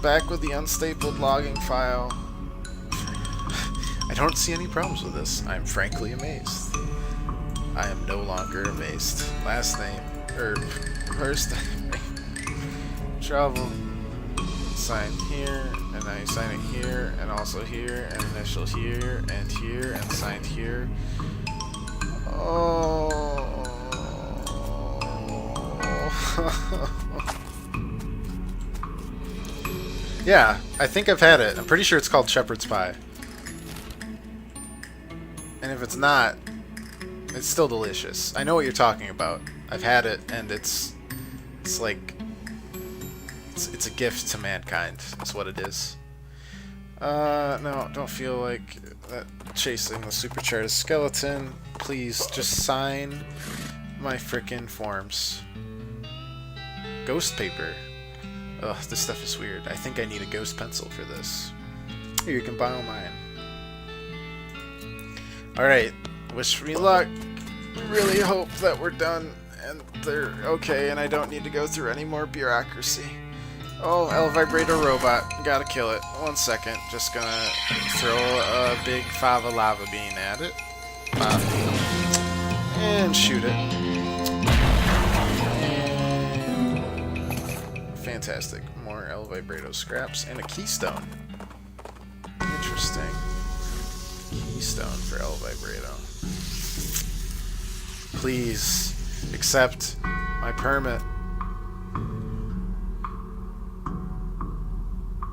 Back with the unstapled logging file. I don't see any problems with this. I'm frankly amazed. I am no longer amazed. Last name, Herb. First name, Trouble. Sign here, and now you sign it here, and also here, and initial here, and signed here. Oh. Yeah, I think I've had it. I'm pretty sure it's called shepherd's pie. And if it's not, it's still delicious. I know what you're talking about. I've had it, and it's like it's a gift to mankind. That's what it is. No, don't feel like that chasing the supercharged skeleton. Please just sign my frickin' forms. Ghost paper. Ugh, this stuff is weird. I think I need a ghost pencil for this. Here, you can borrow mine. Alright, wish me luck. Really hope that we're done and they're okay and I don't need to go through any more bureaucracy. Oh, El Vibrator robot. Gotta kill it. 1 second. Just gonna throw a big fava lava bean at it. And shoot it. Fantastic. More El Vibrato scraps and a keystone. Interesting. Keystone for El Vibrato. Please accept my permit.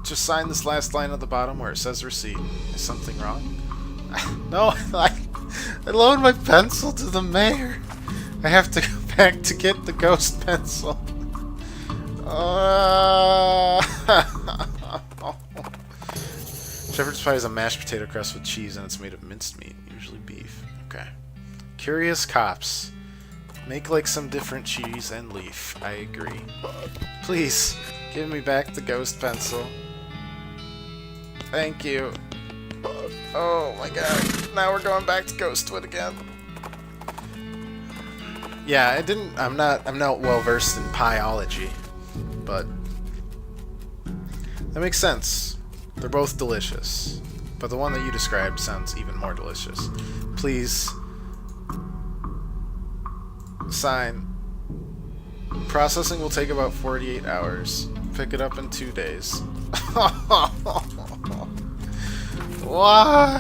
Just sign this last line at the bottom where it says receipt. Is something wrong? No, I loaned my pencil to the mayor. I have to go back to get the ghost pencil. Shepherd's pie is a mashed potato crust with cheese and it's made of minced meat, usually beef. Okay. Curious cops. Make like some different cheese and leaf. I agree. Please, give me back the ghost pencil. Thank you. Oh my god. Now we're going back to Ghostwood again. Yeah, I'm not well versed in pieology, but that makes sense. They're both delicious. But the one that you described sounds even more delicious. Please sign. Processing will take about 48 hours. Pick it up in 2 days. Why?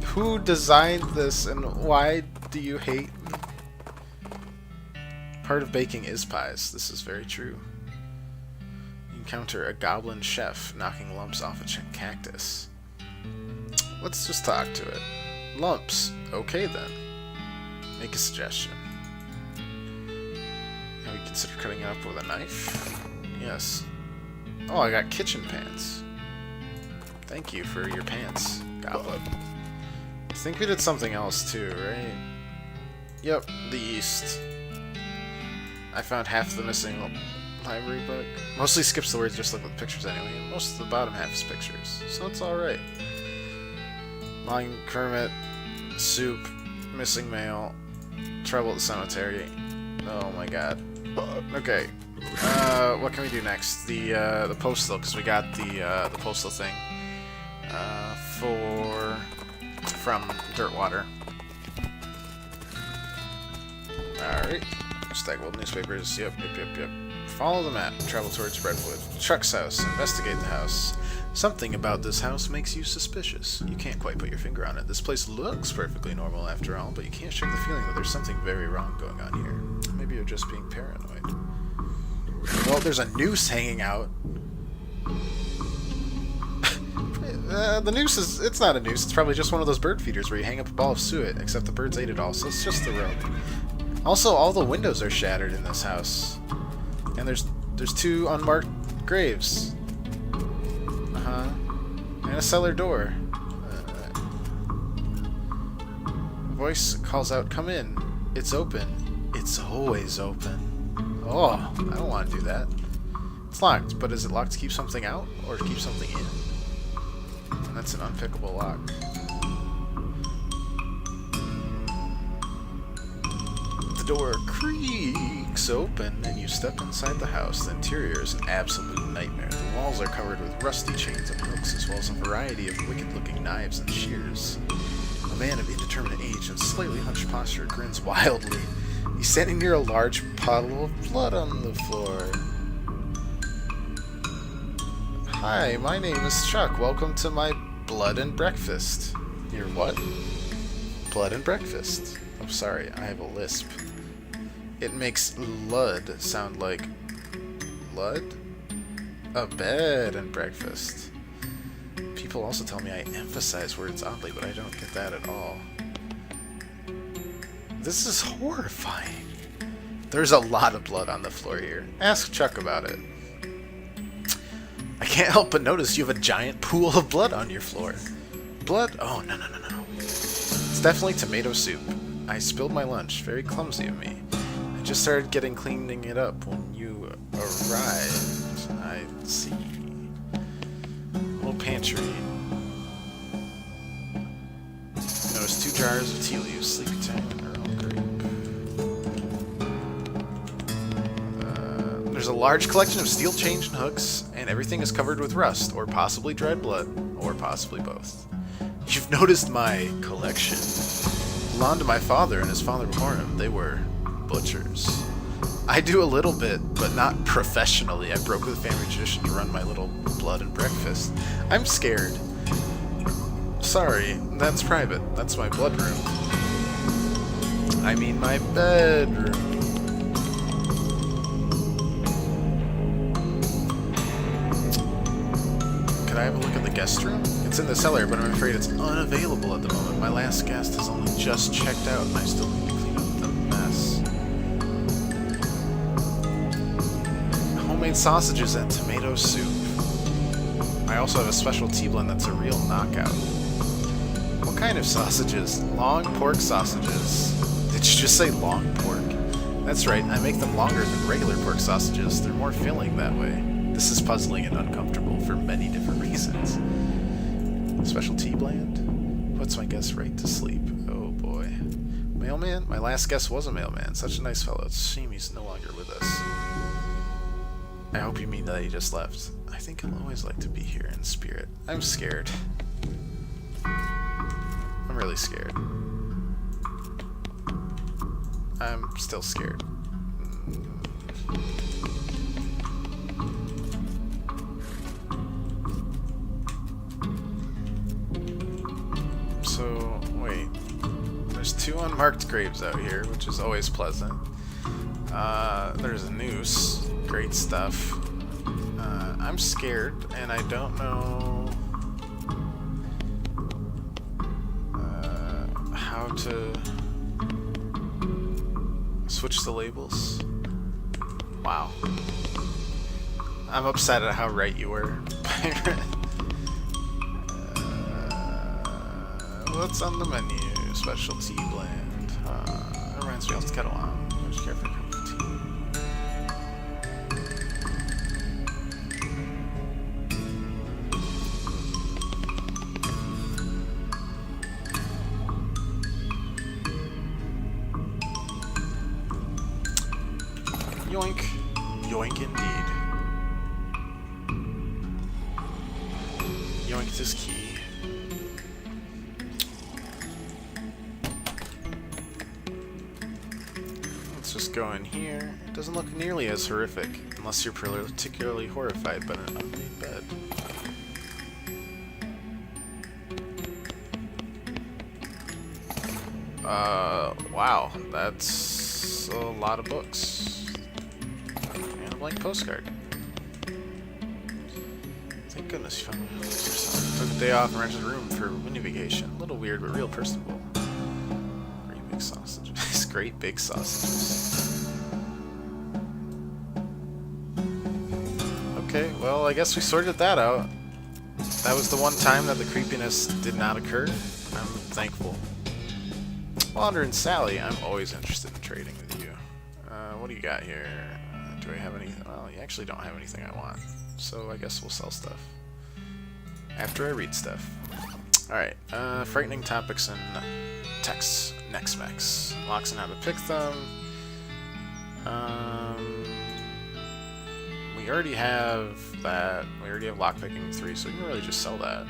Who designed this and why do you hate me? Part of baking is pies. This is very true. You encounter a goblin chef knocking lumps off a cactus. Let's just talk to it. Lumps. Okay then. Make a suggestion. Have you considered cutting it up with a knife? Yes. Oh, I got kitchen pants. Thank you for your pants, goblin. I think we did something else too, right? Yep, the yeast. I found half the missing library book. Mostly skips the words, just look at the pictures anyway, and most of the bottom half is pictures, so it's alright. Lying Kermit, soup, missing mail, trouble at the cemetery. Oh my god. Okay. What can we do next? The postal, because we got the postal thing. From Dirtwater. Alright. Stackable newspapers. Yep. Follow the map. Travel towards Redwood. Chuck's house. Investigate the house. Something about this house makes you suspicious. You can't quite put your finger on it. This place looks perfectly normal after all, but you can't shake the feeling that there's something very wrong going on here. Maybe you're just being paranoid. Well, there's a noose hanging out. The noose is... It's not a noose. It's probably just one of those bird feeders where you hang up a ball of suet, except the birds ate it all, so it's just the rope. Also, all the windows are shattered in this house. And there's 2 unmarked graves. Uh-huh. And a cellar door. A voice calls out, "Come in. It's open. It's always open." Oh, I don't want to do that. It's locked, but is it locked to keep something out, or to keep something in? And that's an unpickable lock. The door creaks open, and you step inside the house. The interior is an absolute nightmare. The walls are covered with rusty chains and hooks, as well as a variety of wicked-looking knives and shears. A man of indeterminate age and slightly hunched posture grins wildly. He's standing near a large puddle of blood on the floor. Hi, my name is Chuck. Welcome to my blood and breakfast. Your what? Blood and breakfast. I'm sorry, I have a lisp. It makes lud sound like lud? A bed and breakfast. People also tell me I emphasize words oddly, but I don't get that at all. This is horrifying. There's a lot of blood on the floor here. Ask Chuck about it. I can't help but notice you have a giant pool of blood on your floor. Blood? Oh, no. It's definitely tomato soup. I spilled my lunch. Very clumsy of me. I just started cleaning it up when you arrived. I see. Little pantry. Notice 2 jars of tea leaves, sleepy time, and Earl grape. There's a large collection of steel chains and hooks, and everything is covered with rust, or possibly dried blood, or possibly both. You've noticed my collection. It belonged to my father and his father before him. They were butchers. I do a little bit, but not professionally. I broke the family tradition to run my little blood and breakfast. I'm scared. Sorry, that's private. That's my blood room. I mean my bedroom. Could I have a look at the guest room? It's in the cellar, but I'm afraid it's unavailable at the moment. My last guest has only just checked out, and I still need to clean up the mess. Homemade sausages and tomato soup. I also have a special tea blend that's a real knockout. What kind of sausages? Long pork sausages. Did you just say long pork? That's right, I make them longer than regular pork sausages. They're more filling that way. This is puzzling and uncomfortable for many different reasons. Special tea blend? Puts my guest right to sleep. Oh boy. Mailman? My last guest was a mailman. Such a nice fellow. It's a shame he's no longer with us. I hope you mean that he just left. I think he'll always like to be here in spirit. I'm scared. I'm really scared. I'm still scared. So, wait. There's 2 unmarked graves out here, which is always pleasant. There's a noose. Great stuff. I'm scared, and I don't know how to switch the labels. Wow. I'm upset at how right you were, Pirate. What's on the menu? Special tea blend. That reminds me of the kettle on. I just care for a cup of tea. Yoink. Yoink indeed. Yoink this key. Let's just go in here. It doesn't look nearly as horrific, unless you're particularly horrified by an unmade bed. Wow, that's a lot of books. And a blank postcard. Thank goodness you found me. Took a day off and rented a room for a mini vacation. A little weird, but real personable. Great big sausages. Great big sausages. Okay, well, I guess we sorted that out. That was the one time that the creepiness did not occur. I'm thankful. Wander and Sally, I'm always interested in trading with you. What do you got here? Do I have anything? Well, you actually don't have anything I want. So I guess we'll sell stuff. After I read stuff. Alright, frightening topics and texts. Next max. Locks and how to pick them. We already have that. We already have lockpicking 3, so we can really just sell that.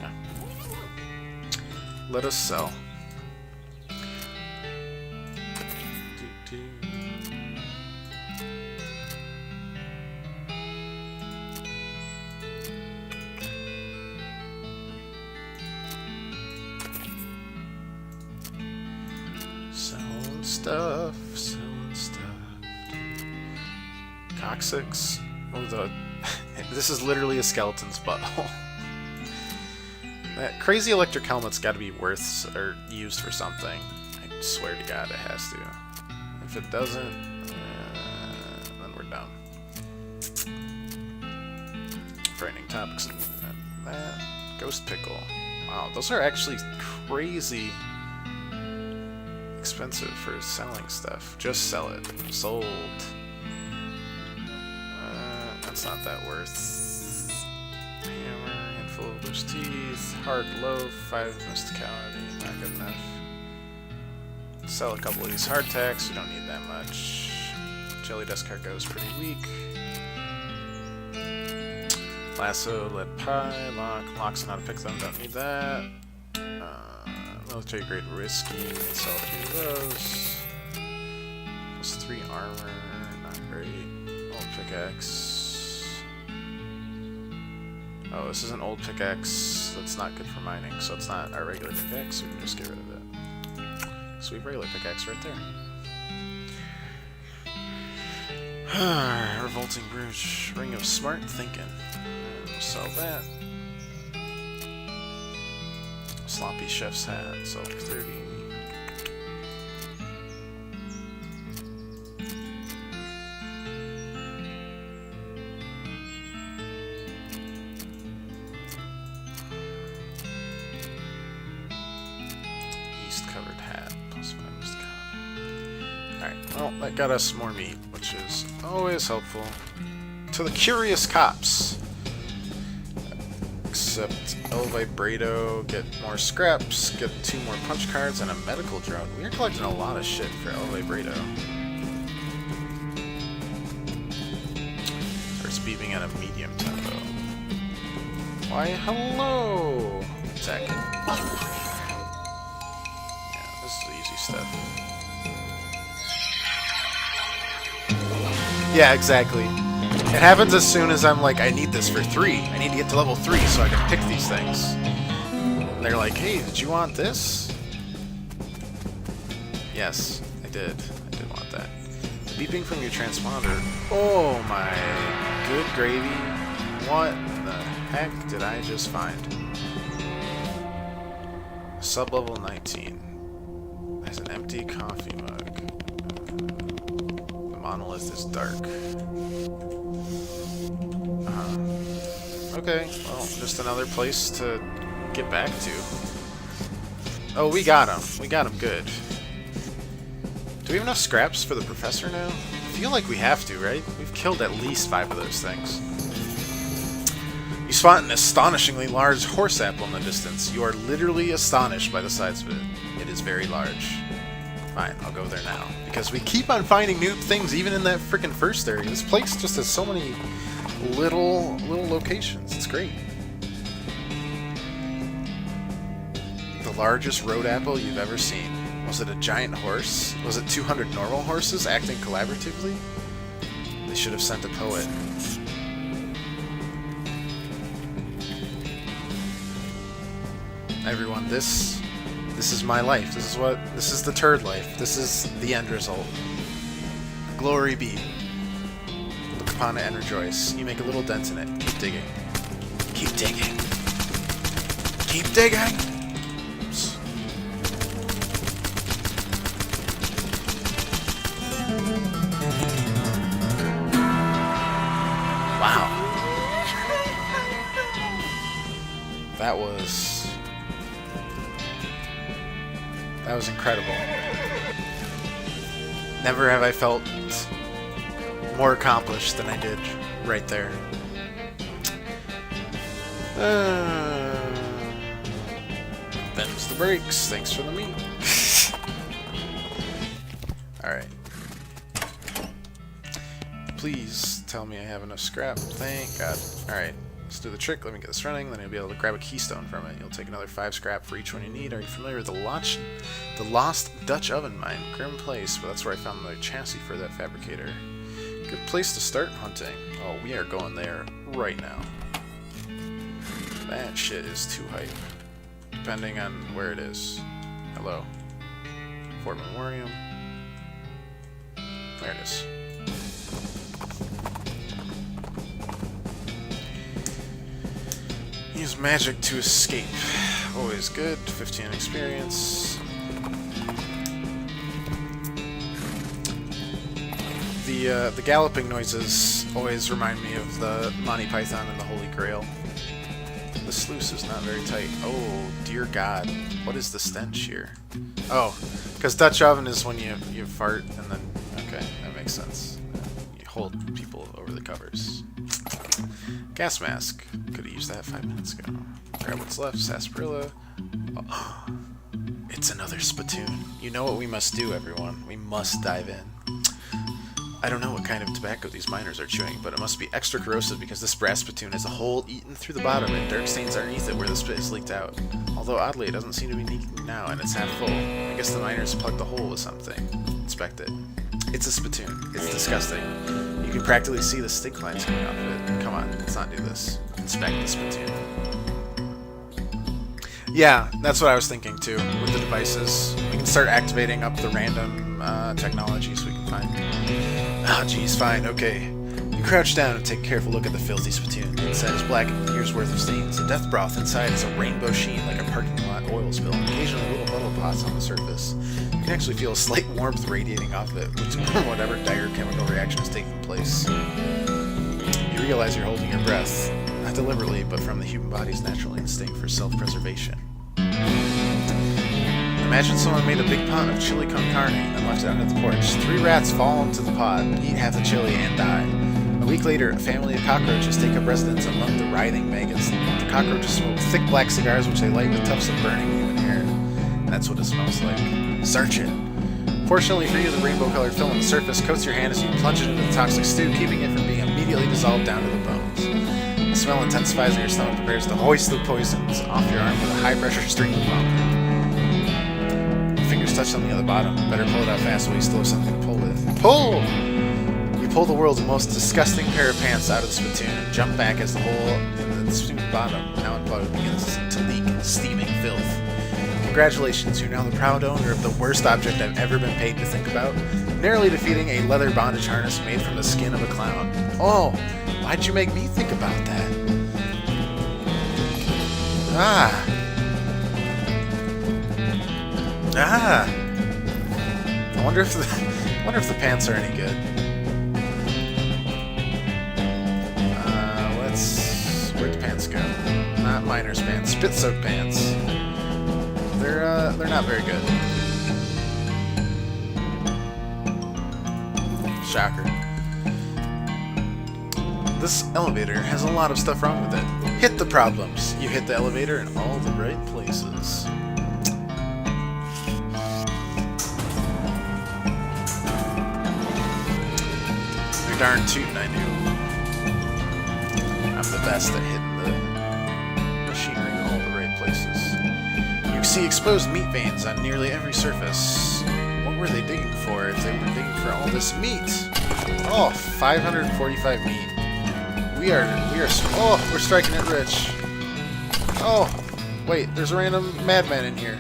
Yeah. Let us sell. Selling stuff. Coccyx. Oh, this is literally a skeleton's butthole. That crazy electric helmet's got to be worth or used for something. I swear to God, it has to. If it doesn't, then we're done. Frightening topics and that. Ghost pickle. Wow, those are actually crazy expensive for selling stuff. Just sell it. Sold. That's not that worth. Hammer, handful of loose teeth, hard loaf, 5 mysticality, not good enough. Sell a couple of these hardtacks, we don't need that much. Jelly dust cargo is pretty weak. Lasso, lead pie, locks and how to pick them, don't need that. Military grade whiskey, sell a few of those. Plus 3 armor, not great. Old pickaxe. Oh, this is an old pickaxe. That's not good for mining, so it's not our regular pickaxe, so we can just get rid of it. Sweet regular pickaxe right there. Revolting Bruges. Ring of Smart Thinking. And we'll sell that. Sloppy Chef's Hat. So 30. Covered hat, plus 5 must count. Alright, well, that got us more meat, which is always helpful to the curious cops. Except El Vibrato, get more scraps, get 2 more punch cards, and a medical drone. We are collecting a lot of shit for El Vibrato. Starts beeping at a medium tempo. Why, hello! Attack. This is easy stuff. Yeah, exactly. It happens as soon as I'm like, I need this for 3. I need to get to level 3 so I can pick these things. And they're like, hey, did you want this? Yes, I did. I did want that. Beeping from your transponder. Oh my good gravy. What the heck did I just find? Sub-level 19. There's an empty coffee mug. The monolith is dark. Okay, well, just another place to get back to. Oh, we got him. We got him good. Do we have enough scraps for the professor now? I feel like we have to, right? We've killed at least 5 of those things. You spot an astonishingly large horse apple in the distance. You are literally astonished by the size of it. It is very large. Fine, I'll go there now. Because we keep on finding new things even in that frickin' first area. This place just has so many little locations. It's great. The largest road apple you've ever seen. Was it a giant horse? Was it 200 normal horses acting collaboratively? They should have sent a poet. Everyone, this is my life. This is the turd life. This is the end result. Glory be. Look upon it and rejoice. You make a little dent in it. Keep digging. Keep digging. Keep digging! Oops. Wow. That was incredible. Never have I felt more accomplished than I did right there. Them's the breaks. Thanks for the meat. Alright. Please tell me I have enough scrap. Thank God. Alright. Let's do the trick. Let me get this running. Then you'll be able to grab a keystone from it. You'll take another 5 scrap for each one you need. Are you familiar with the Lost Dutch Oven Mine? Grim place, but that's where I found the chassis for that fabricator. Good place to start hunting. Oh, we are going there right now. That shit is too hype. Depending on where it is. Hello. Fort Memoriam. There it is. Use magic to escape. Always good. 15 experience. The galloping noises always remind me of the Monty Python and the Holy Grail. The sluice is not very tight. Oh, dear God. What is the stench here? Oh, because Dutch oven is when you fart and then... Okay, that makes sense. You hold people over the covers. Gas mask. Could have used that 5 minutes ago. Grab what's left. Sarsaparilla. Oh, it's another spittoon. You know what we must do, everyone. We must dive in. I don't know what kind of tobacco these miners are chewing, but it must be extra corrosive because this brass spittoon has a hole eaten through the bottom and dark stains underneath it where the spit is leaked out. Although oddly, it doesn't seem to be leaking now, and it's half full. I guess the miners plugged the hole with something. Inspect it. It's a spittoon. It's disgusting. You can practically see the stink lines coming off it. Come come on, let's not do this. Inspect the spittoon. Yeah, that's what I was thinking too, with the devices. We can start activating up the random technologies we can find. Ah, geez, fine, okay. You crouch down and take a careful look at the filthy spittoon. Inside is black and years worth of stains. The death broth inside is a rainbow sheen like a parking lot oil spill, and occasionally little puddle pots on the surface. You can actually feel a slight warmth radiating off of it, which whatever dire chemical reaction is taking place. You realize you're holding your breath. Not deliberately, but from the human body's natural instinct for self-preservation. Imagine someone made a big pot of chili con carne and left it out at the porch. 3 rats fall into the pot, eat half the chili, and die. A week later, a family of cockroaches take up residence among the writhing maggots. The cockroaches smoke thick black cigars which they light with tufts of burning human hair. That's what it smells like. Search it. Fortunately for you, the rainbow-colored film on the surface coats your hand as you plunge it into the toxic stew, keeping it from being immediately dissolved down to the bones. The smell intensifies and your stomach prepares to hoist the poisons off your arm with a high-pressure stream of vomit. Your fingers touch something at the bottom. Better pull it out fast while you still have something to pull with. Pull! You pull the world's most disgusting pair of pants out of the spittoon and jump back as the hole in the spittoon bottom, now unplugged, begins to leak steaming filth. Congratulations, you're now the proud owner of the worst object I've ever been paid to think about, narrowly defeating a leather bondage harness made from the skin of a clown. Oh, why'd you make me think about that? Ah. I wonder if the pants are any good. Where'd the pants go? Not miner's pants, spit-soaked pants. They're not very good. Shocker. This elevator has a lot of stuff wrong with it. Hit the problems. You hit the elevator in all the right places. You're darn tootin', I knew. I'm the best at hitting the machinery in all the right places. You see exposed meat veins on nearly every surface. What were they digging for if they were digging for all this meat? Oh, 545 meat. We're striking it rich. Oh, wait, there's a random madman in here.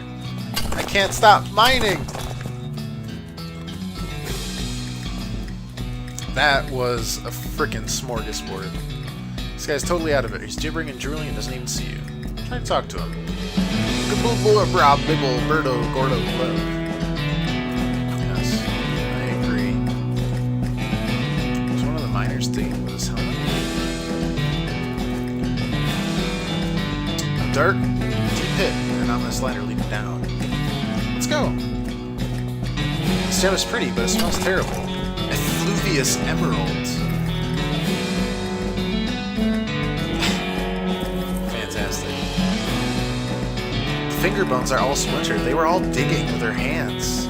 I can't stop mining! That was a frickin' smorgasbord. This guy's totally out of it. He's gibbering and drooling and doesn't even see you. Try to talk to him. Bibble, Birdo, Gordo, Love. Yes, I agree. There's one of the miners digging with his helmet. A dark, deep pit, and on this ladder leading down. Let's go. This gem is pretty, but it smells terrible. Effluvious emerald. Finger bones are all splintered. They were all digging with their hands.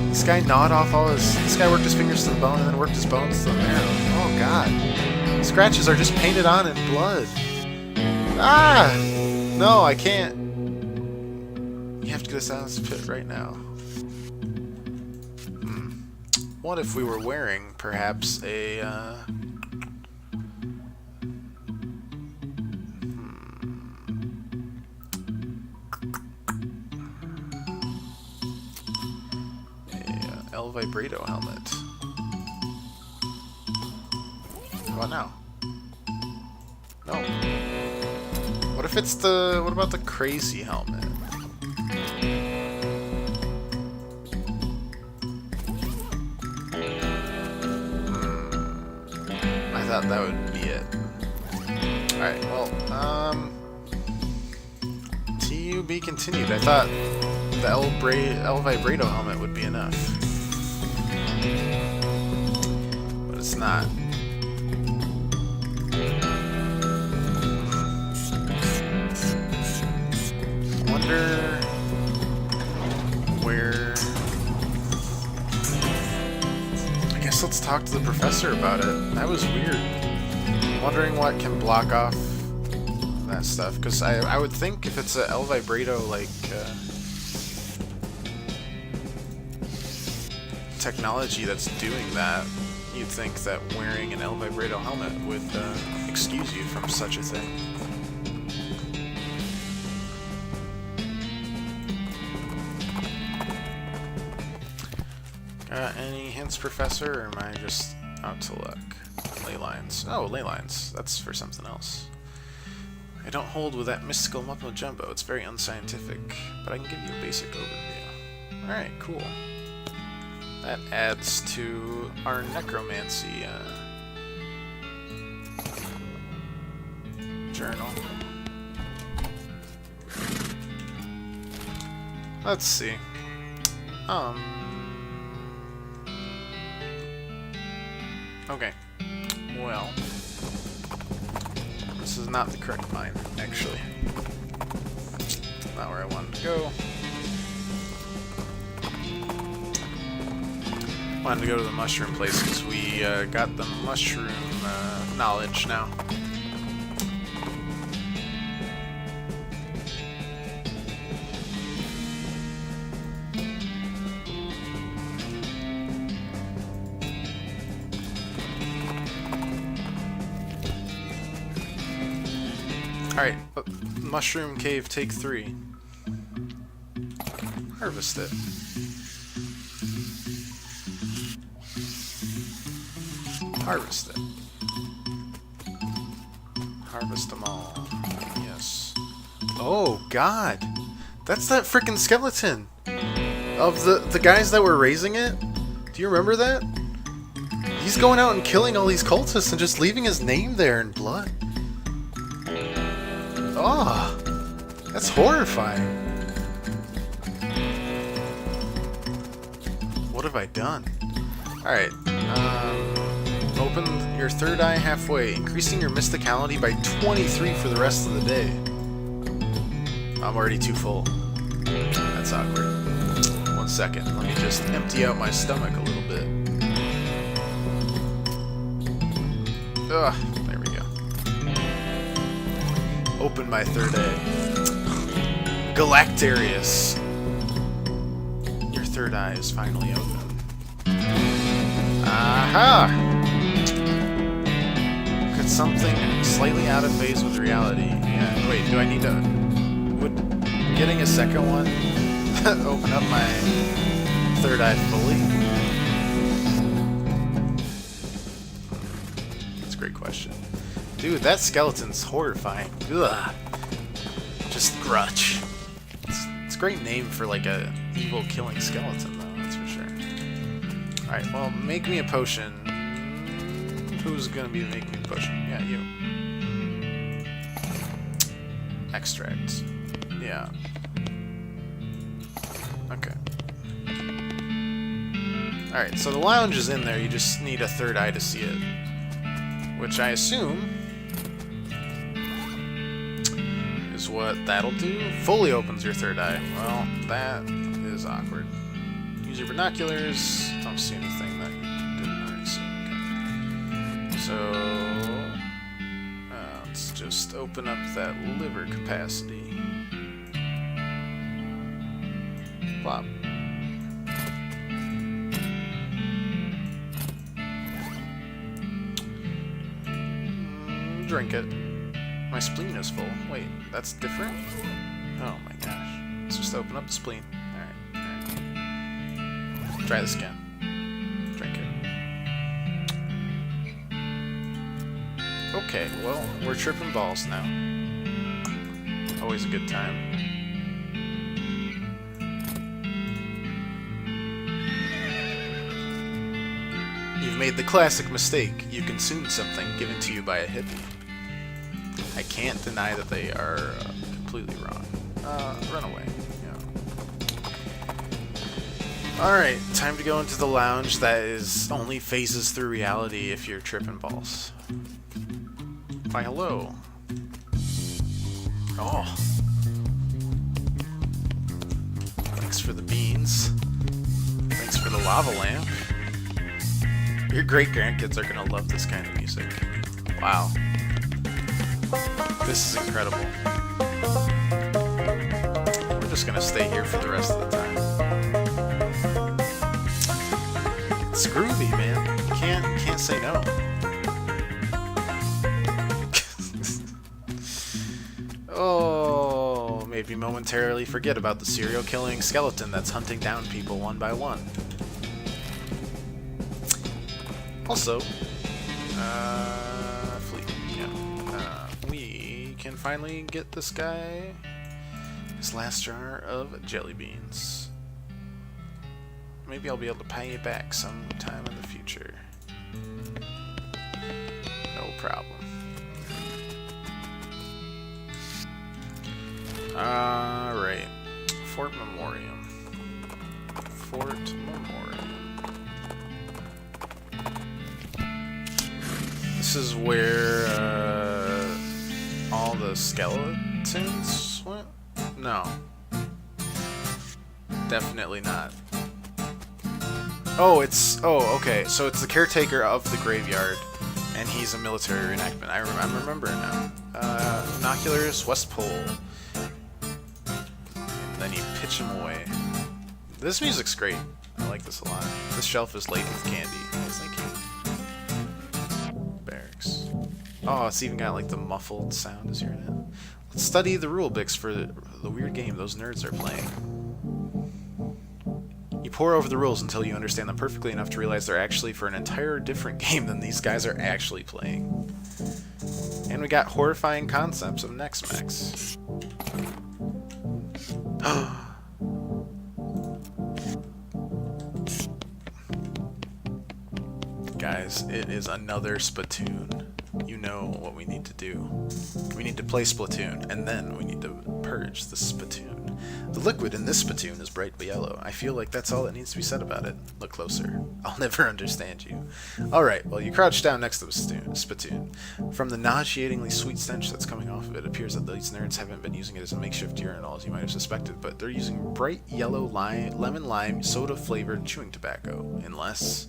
This guy gnawed off all his... This guy worked his fingers to the bone and then worked his bones to the marrow. Oh, God. Scratches are just painted on in blood. Ah! No, I can't. You have to get us out of this pit right now. What if we were wearing, perhaps, a El Vibrato helmet. What now? No. What if it's the... What about the crazy helmet? I thought that would be it. Alright, well, to be continued. I thought the El Vibrato helmet would be enough. But it's not. I wonder where... I guess let's talk to the professor about it. That was weird. I'm wondering what can block off that stuff, because I would think if it's a El Vibrato, like, technology that's doing that, You'd think that wearing an El Vibrato helmet would excuse you from such a thing. Got any hints, Professor, or am I just out to luck? Ley lines. Oh, ley lines. That's for something else. I don't hold with that mystical mumbo jumbo. It's very unscientific, but I can give you a basic overview. Alright, cool. That adds to our necromancy journal. Let's see. Okay. Well, this is not the correct mine, actually. Not where I wanted to go. Wanted to go to the mushroom place because we got the mushroom knowledge now. Alright, mushroom cave, take 3. Harvest it. Harvest it. Harvest them all. Yes. Oh, God! That's that frickin' skeleton! Of the guys that were raising it? Do you remember that? He's going out and killing all these cultists and just leaving his name there in blood. Oh, that's horrifying. What have I done? Alright, open your third eye halfway, increasing your mysticality by 23 for the rest of the day. I'm already too full. That's awkward. 1 second, let me just empty out my stomach a little bit. Ugh, there we go. Open my third eye. Galactarius. Your third eye is finally open. Aha! Could something slightly out of phase with reality. Yeah, wait, do I need to... Would getting a second one open up my third eye fully? That's a great question. Dude, that skeleton's horrifying. Ugh. Just grutch. It's a great name for like a evil killing skeleton though, that's for sure. Alright, well, make me a potion. Who's gonna be making me a potion? Yeah, you. Extract. Yeah. Okay. Alright, so the lounge is in there, you just need a third eye to see it. Which I assume is what that'll do. Fully opens your third eye. Well, that is awkward. Use your binoculars. Don't see anything that you didn't already see. Okay. So, let's just open up that liver capacity. Plop. Drink it. My spleen is full. Wait, that's different? Oh my gosh. Let's just open up the spleen. Alright, alright. Try this again. Drink it. Okay, well, we're tripping balls now. Always a good time. You've made the classic mistake. You consumed something given to you by a hippie. I can't deny that they are completely wrong. Run away. Yeah. Alright, time to go into the lounge that is only phases through reality if you're tripping balls. Why, hello. Oh. Thanks for the beans. Thanks for the lava lamp. Your great-grandkids are gonna love this kind of music. Wow. This is incredible. We're just gonna stay here for the rest of the time. It's groovy, man. You can't can't say no. Oh, made me momentarily forget about the serial-killing skeleton that's hunting down people one by one. Also, fleet, yeah. We can finally get this guy his last jar of jelly beans. Maybe I'll be able to pay you back sometime in the future. No problem. Alright. Fort Memoriam. Fort Memoriam. This is where all the skeletons went? No. Definitely not. Oh, okay. So it's the caretaker of the graveyard, and he's a military reenactment. I'm remembering now. Binoculars, West Pole. And then you pitch him away. This music's great. I like this a lot. This shelf is laden with candy. Oh, thank you. Barracks. Oh, it's even got like the muffled sound as you're in it. Let's study the rule books for the weird game those nerds are playing. You pore over the rules until you understand them perfectly enough to realize they're actually for an entire different game than these guys are actually playing. And we got horrifying concepts of Nex-Mex. Guys, it is another Splatoon. You know what we need to do. We need to play Splatoon, and then we need to purge the Splatoon. The liquid in this Splatoon is bright yellow. I feel like that's all that needs to be said about it. Look closer. I'll never understand you. Alright, well, you crouch down next to the Splatoon. From the nauseatingly sweet stench that's coming off of it, it appears that these nerds haven't been using it as a makeshift urinal, as you might have suspected, but they're using bright yellow lemon lime soda-flavored chewing tobacco, unless...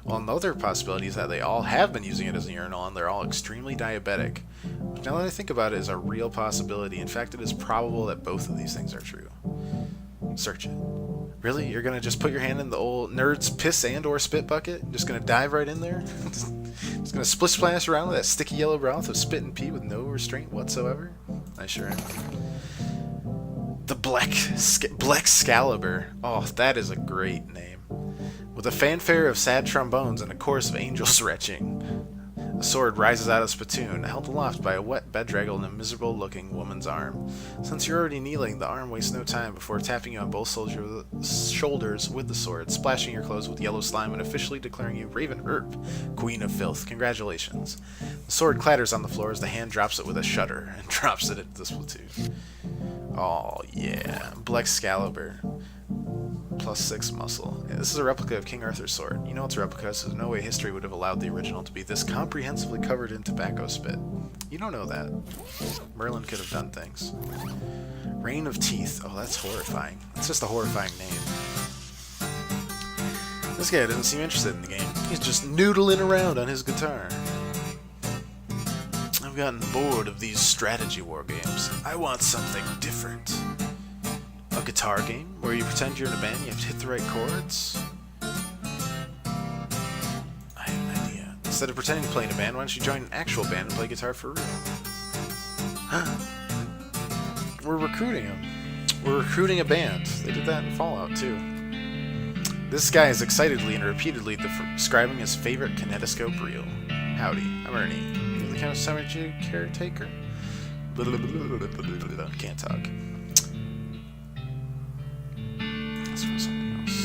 Well, another possibility is that they all have been using it as a urinal, and they're all extremely diabetic. Now that I think about it, is a real possibility. In fact, it is probable that both of these things are true. Search it. Really? You're gonna just put your hand in the old nerd's piss and or spit bucket? Just gonna dive right in there? Just gonna splish splash around with that sticky yellow broth of spit and pee with no restraint whatsoever? I sure am. The Black Excalibur. Oh, that is a great name. With a fanfare of sad trombones and a chorus of angels retching, a sword rises out of Splatoon, held aloft by a wet bedraggle and a miserable-looking woman's arm. Since you're already kneeling, the arm wastes no time before tapping you on both shoulders with the sword, splashing your clothes with yellow slime, and officially declaring you Raven Earp, Queen of Filth. Congratulations. The sword clatters on the floor as the hand drops it with a shudder and drops it into the Splatoon. Oh, yeah. Black Excalibur. +6 muscle. Yeah, this is a replica of King Arthur's sword. You know it's a replica, so there's no way history would have allowed the original to be this comprehensively covered in tobacco spit. You don't know that. Merlin could have done things. Reign of Teeth. Oh, that's horrifying. It's just a horrifying name. This guy doesn't seem interested in the game. He's just noodling around on his guitar. I've gotten bored of these strategy war games. I want something different. A guitar game where you pretend you're in a band and you have to hit the right chords? I have an idea. Instead of pretending to play in a band, why don't you join an actual band and play guitar for real? We're recruiting them. We're recruiting a band. They did that in Fallout too. This guy is excitedly and repeatedly describing his favorite kinetoscope reel. Howdy, I'm Ernie. You're the kind of cemetery caretaker? Can't talk. Let's find something else.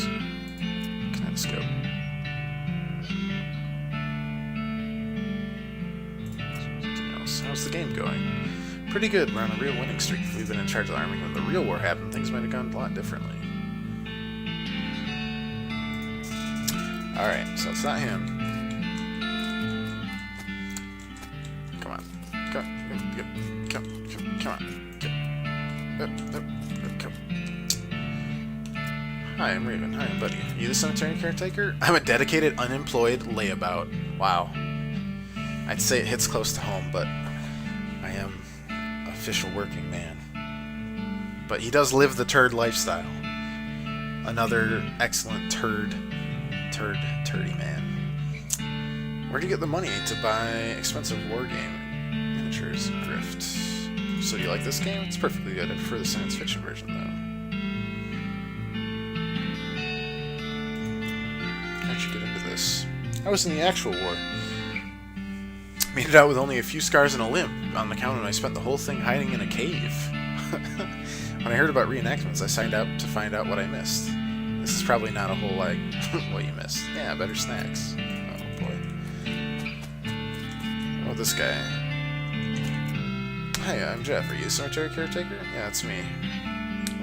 Kinetoscope. Something else. How's the game going? Pretty good. We're on a real winning streak. If we've been in charge of the army when the real war happened, things might have gone a lot differently. Alright, so it's not him. Come on. Come on. Come. Hi, I'm Raven. Hi, I'm Buddy. Are you the cemetery caretaker? I'm a dedicated, unemployed layabout. Wow. I'd say it hits close to home, but I am an official working man. But he does live the turd lifestyle. Another excellent turdy man. Where'd you get the money to buy expensive wargame miniatures? Grift. So do you like this game? It's perfectly good. I prefer the science fiction version, though. How'd you get into this? I was in the actual war. Made it out with only a few scars and a limp on the count, and I spent the whole thing hiding in a cave. When I heard about reenactments, I signed up to find out what I missed. This is probably not a whole, like, what you missed. Yeah, better snacks. Oh, boy. Oh, this guy. Hey, I'm Jeff. Are you the cemetery caretaker? Yeah, that's me.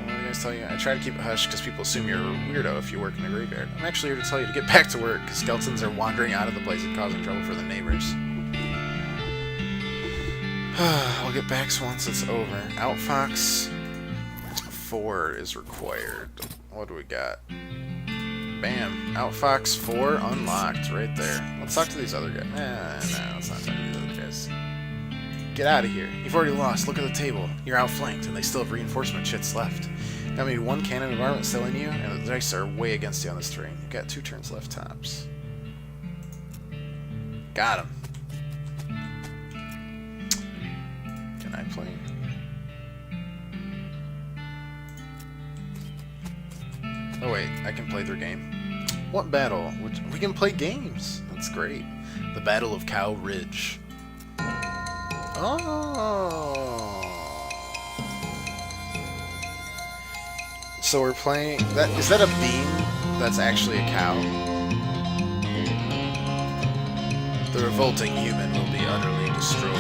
What do you guys tell you? I try to keep it hush because people assume you're a weirdo if you work in a graveyard. I'm actually here to tell you to get back to work because skeletons are wandering out of the place and causing trouble for the neighbors. I'll get back once it's over. Outfox 4 is required. What do we got? Bam. Outfox 4 unlocked right there. Let's talk to these other guys. No, let's not talk to these other guys. Get out of here. You've already lost. Look at the table. You're outflanked, and they still have reinforcement shits left. Got maybe one cannon of armament still in you, and the dice are way against you on this terrain. You've got 2 turns left tops. Got him. Can I play? Oh wait, I can play their game. What battle? We can play games. That's great. The Battle of Cow Ridge. Oh. So we're playing that. Is that a beam that's actually a cow? The revolting human will be utterly destroyed.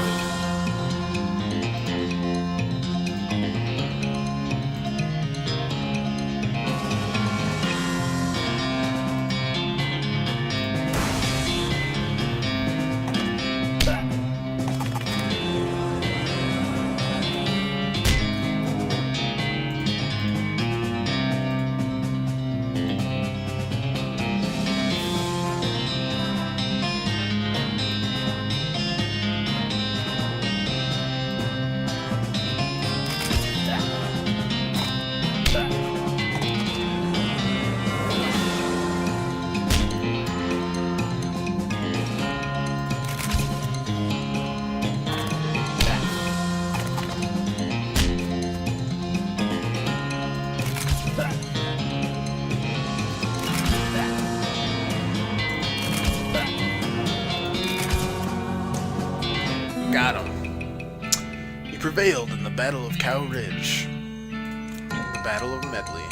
Got him. You prevailed in the Battle of Cow Ridge. The Battle of Medley.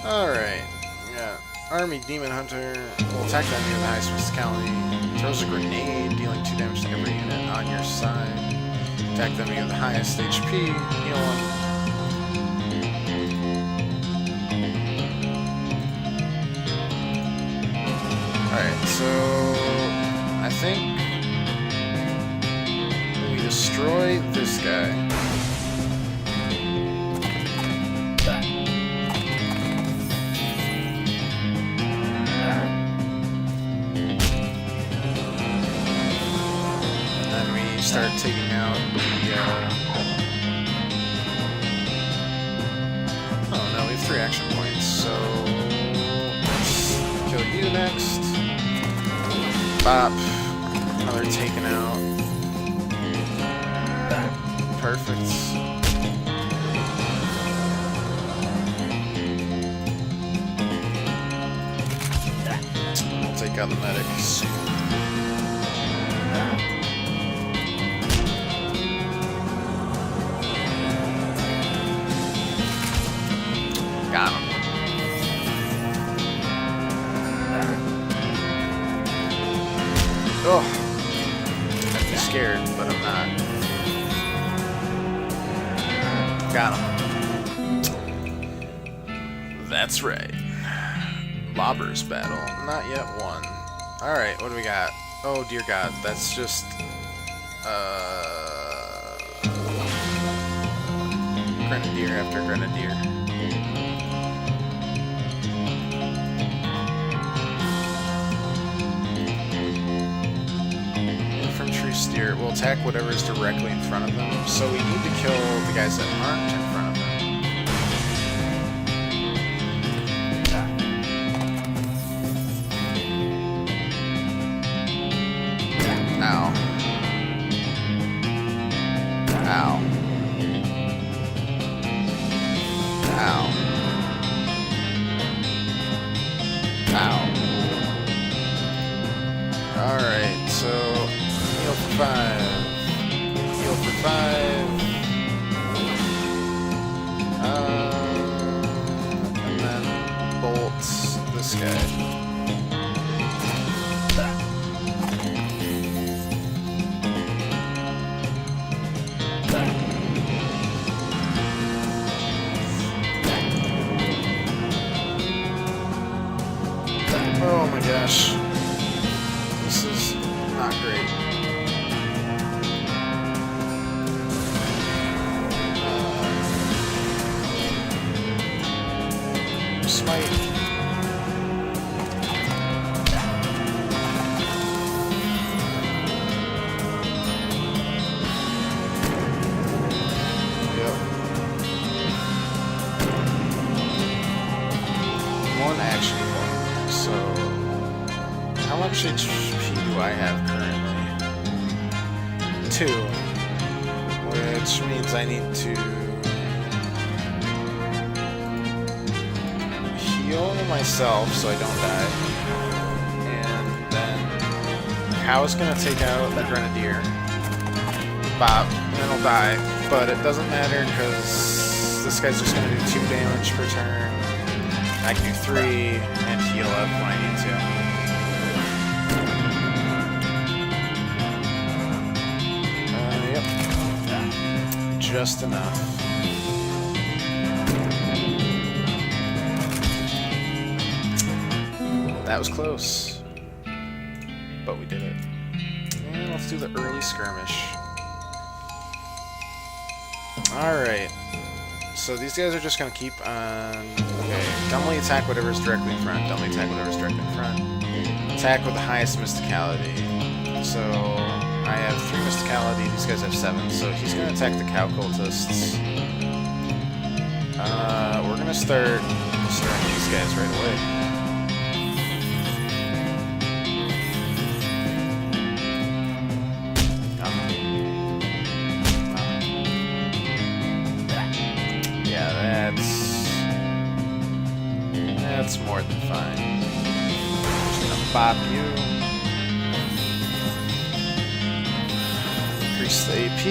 Alright. Yeah. Army Demon Hunter will attack the enemy with the highest physicality. Throws a grenade, dealing 2 damage to every unit on your side. Attack the enemy with the highest HP. Heal 1. Alright, so I think we destroy this guy. And then we start taking out the oh no, we have 3 action points, so let's kill you next. Bop. Another taken out. Perfect. We'll take out the medics. Got him. Oh, I'd be scared, but I'm not. Got him. That's right. Lobbers battle. Not yet won. Alright, what do we got? Oh dear god, that's just... Grenadier after Grenadier. Steer will attack whatever is directly in front of them, so we need to kill the guys that aren't in front of them. guy. Oh my gosh. This is not great. Smite. Yep. One action point. So, how much HP do I have currently? 2. Which means I need to heal myself so I don't die. And then How's gonna take out the Grenadier. Bop, and then he'll die. But it doesn't matter because this guy's just gonna do 2 damage per turn. I can do 3 and heal up when I need to. Yep. Just enough. That was close. But we did it. And let's do the early skirmish. Alright. So these guys are just going to keep on... Okay, dumbly attack whatever's directly in front. Dumbly attack whatever's directly in front. Attack with the highest mysticality. So I have 3 mysticality, these guys have 7. So he's going to attack the cow cultists. We're going to start starting these guys right away. That's more than fine. Just gonna bop you. Increase the AP.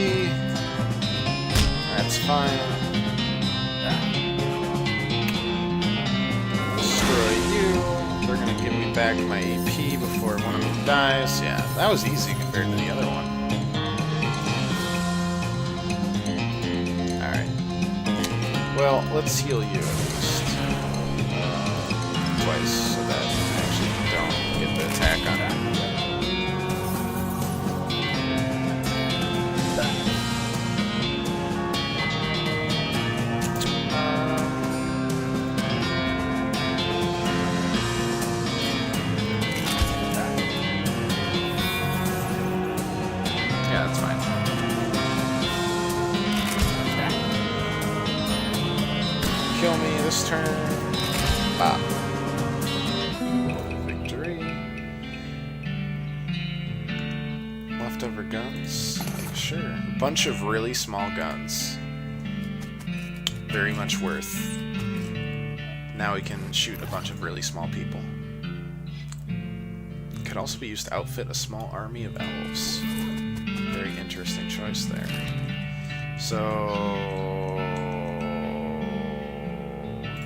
That's fine. Destroy you. They're gonna give me back my AP before one of them dies. Yeah, that was easy compared to the other one. Alright. Well, let's heal you. Twice, so that I actually don't get the attack on it. Yeah, that's fine. Kill me this turn. Bop. Leftover guns? Sure. A bunch of really small guns. Very much worth. Now we can shoot a bunch of really small people. Could also be used to outfit a small army of elves. Very interesting choice there. So...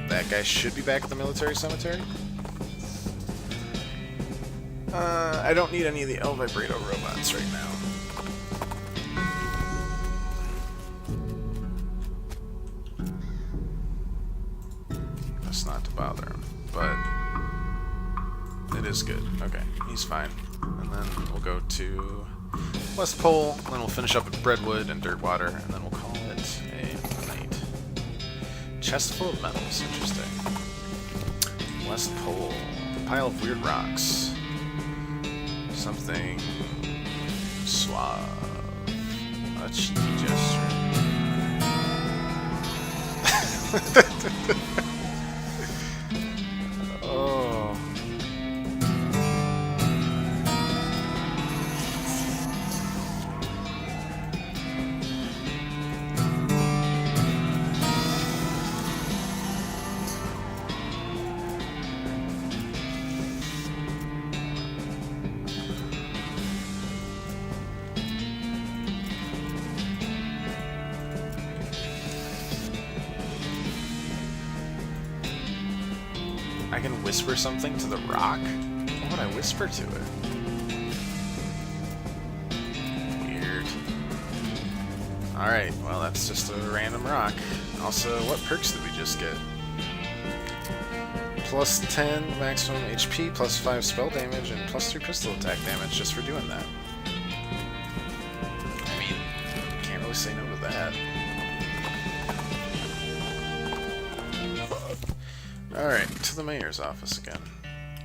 that guy should be back at the military cemetery. I don't need any of the El Vibrato robots right now. That's not to bother him, but it is good. Okay, he's fine. And then we'll go to West Pole, and then we'll finish up at Breadwood and Dirtwater, and then we'll call it a night. Chest full of metals, interesting. West Pole, a pile of weird rocks. Something suave. A cheeky gesture. Oh. I can whisper something to the rock? What would I whisper to it? Weird. Alright, well that's just a random rock. Also, what perks did we just get? Plus 10 maximum HP, plus 5 spell damage, and plus 3 pistol attack damage just for doing that. I mean, can't really say no to that. Alright, to the mayor's office again.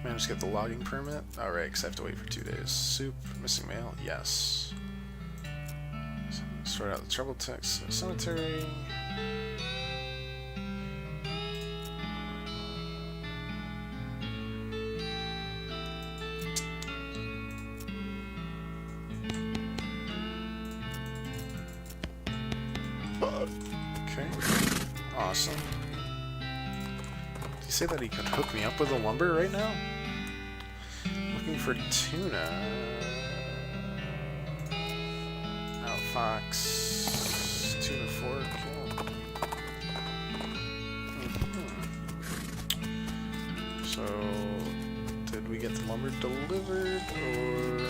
Managed to get the logging permit? Alright, because I have to wait for 2 days. Soup, missing mail? Yes. Sort out the trouble text. Cemetery. Okay. Awesome. Did he say that he could hook me up with a lumber right now? Looking for tuna. Outfox. Tuna fork. So, did we get the lumber delivered or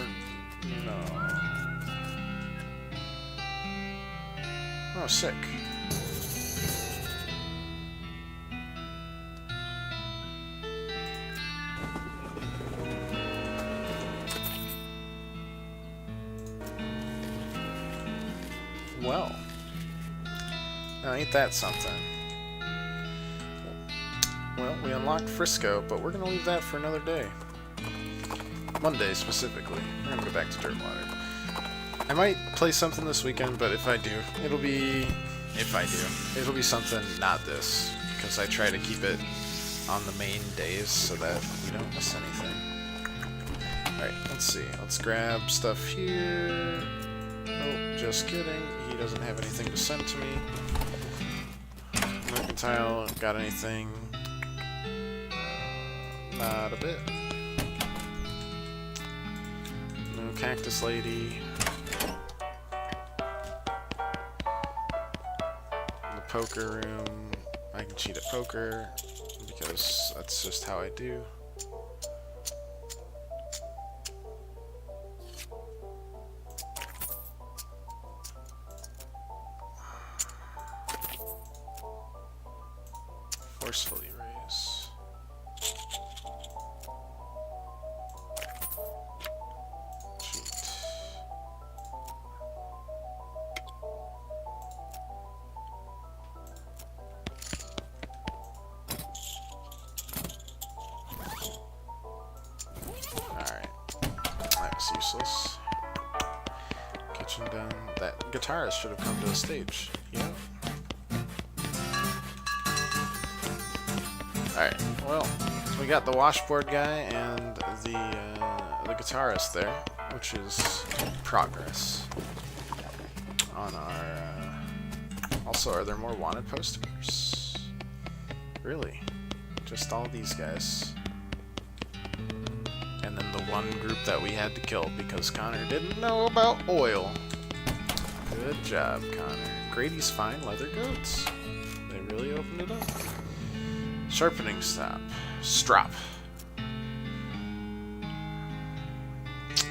no? Oh, sick. Well, now ain't that something? Well, we unlocked Frisco, but we're gonna leave that for another day. Monday, specifically. We're gonna go back to Dirtwater. I might play something this weekend, but if I do, it'll be something not this, because I try to keep it on the main days so that we don't miss anything. Alright, let's see. Let's grab stuff here. Oh, just kidding. He doesn't have anything to send to me. Mercantile, got anything? Not a bit. No cactus lady. In the poker room, I can cheat at poker because that's just how I do. Forcefully raise. Cheat. Alright. That was useless. Kitchen done. That guitarist should have come to the stage. Yep. Alright, well, we got the washboard guy and the guitarist there, which is progress on our, also, are there more wanted posters? Really? Just all these guys. And then the one group that we had to kill because Connor didn't know about oil. Good job, Connor. Grady's fine leather goats. They really opened it up. Sharpening strap. I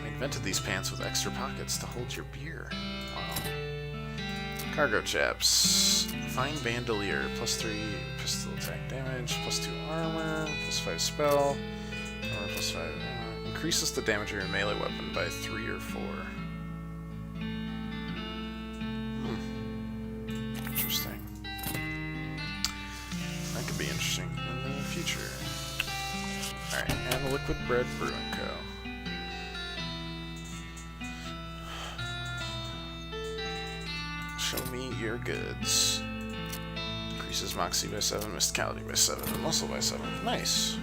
invented these pants with extra pockets to hold your beer. Wow. Cargo chaps. Fine bandolier. Plus 3 pistol attack damage. Plus 2 armor. Plus 5 spell. Armor plus 5. Increases the damage of your melee weapon by 3 or 4. Interesting. That could be interesting in the future. Alright, and Liquid Bread Brewing Co. Show me your goods. Increases Moxie by 7, Mysticality by 7, and Muscle by 7. Nice.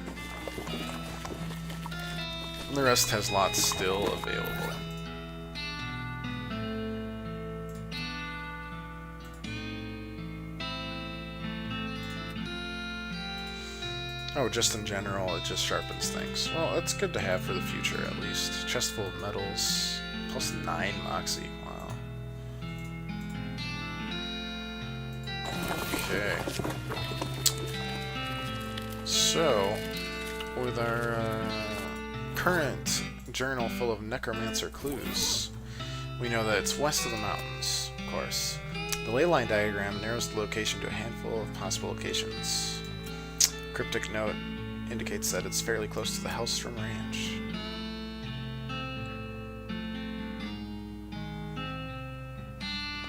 And the rest has lots still available. Oh, just in general, it just sharpens things. Well, that's good to have for the future, at least. Chest full of medals, plus 9 Moxie. Wow. Okay. So, with our current journal full of necromancer clues. We know that it's west of the mountains, of course. The ley line diagram narrows the location to a handful of possible locations. Cryptic note indicates that it's fairly close to the Hellstrom Ranch.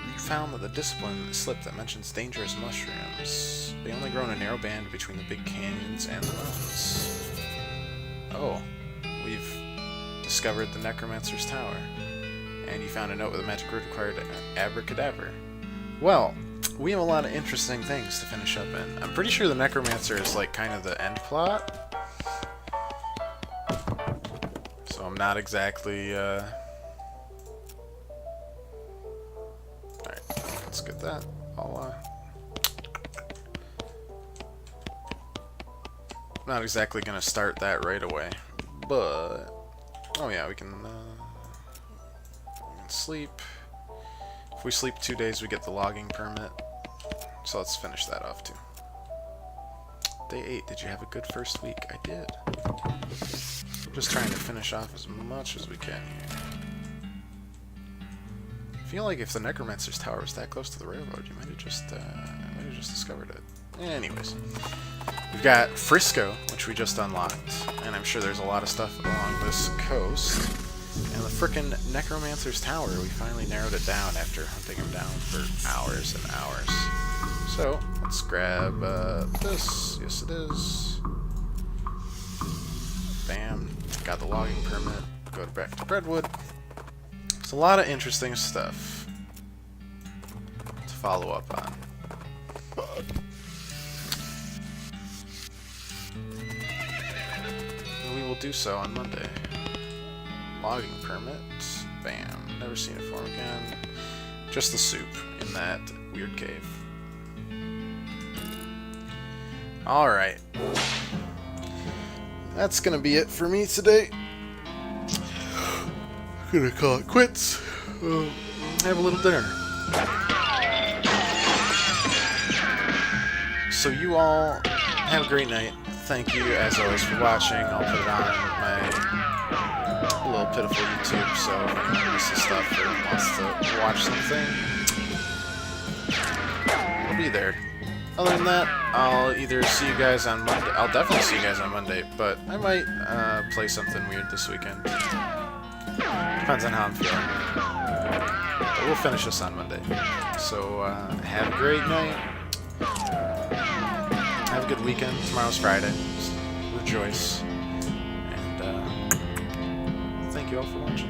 You found that the discipline slip that mentions dangerous mushrooms. They only grow in a narrow band between the big canyons and the mountains. Oh, we've discovered the Necromancer's Tower. And you found a note with a magic word required abracadabra. Well, we have a lot of interesting things to finish up in. I'm pretty sure the Necromancer is like kind of the end plot. So I'm not exactly alright, let's get that. I'm not exactly gonna start that right away. But oh yeah, we can sleep. If we sleep 2 days, we get the logging permit. So let's finish that off too. Day 8. Did you have a good first week? I did. Just trying to finish off as much as we can here. I feel like if the Necromancer's Tower was that close to the railroad, you might have just discovered it. Anyways, we've got Frisco, which we just unlocked, and I'm sure there's a lot of stuff along this coast. And the frickin' Necromancer's Tower, we finally narrowed it down after hunting him down for hours and hours. So, let's grab this. Yes, it is. Bam. Got the logging permit. Go back to Redwood. It's a lot of interesting stuff to follow up on. And we will do so on Monday. Logging permit. Bam. Never seen a form again. Just the soup in that weird cave. Alright. That's gonna be it for me today. I'm gonna call it quits. Have a little dinner. So you all have a great night. Thank you as always for watching. I'll put it on my little pitiful YouTube, so if anyone misses stuff or wants to watch something, I'll be there. Other than that, I'll either see you guys on Monday. I'll definitely see you guys on Monday, but I might play something weird this weekend. Depends on how I'm feeling. But we'll finish this on Monday. So have a great night. Have a good weekend. Tomorrow's Friday. So rejoice. Thank you all for watching.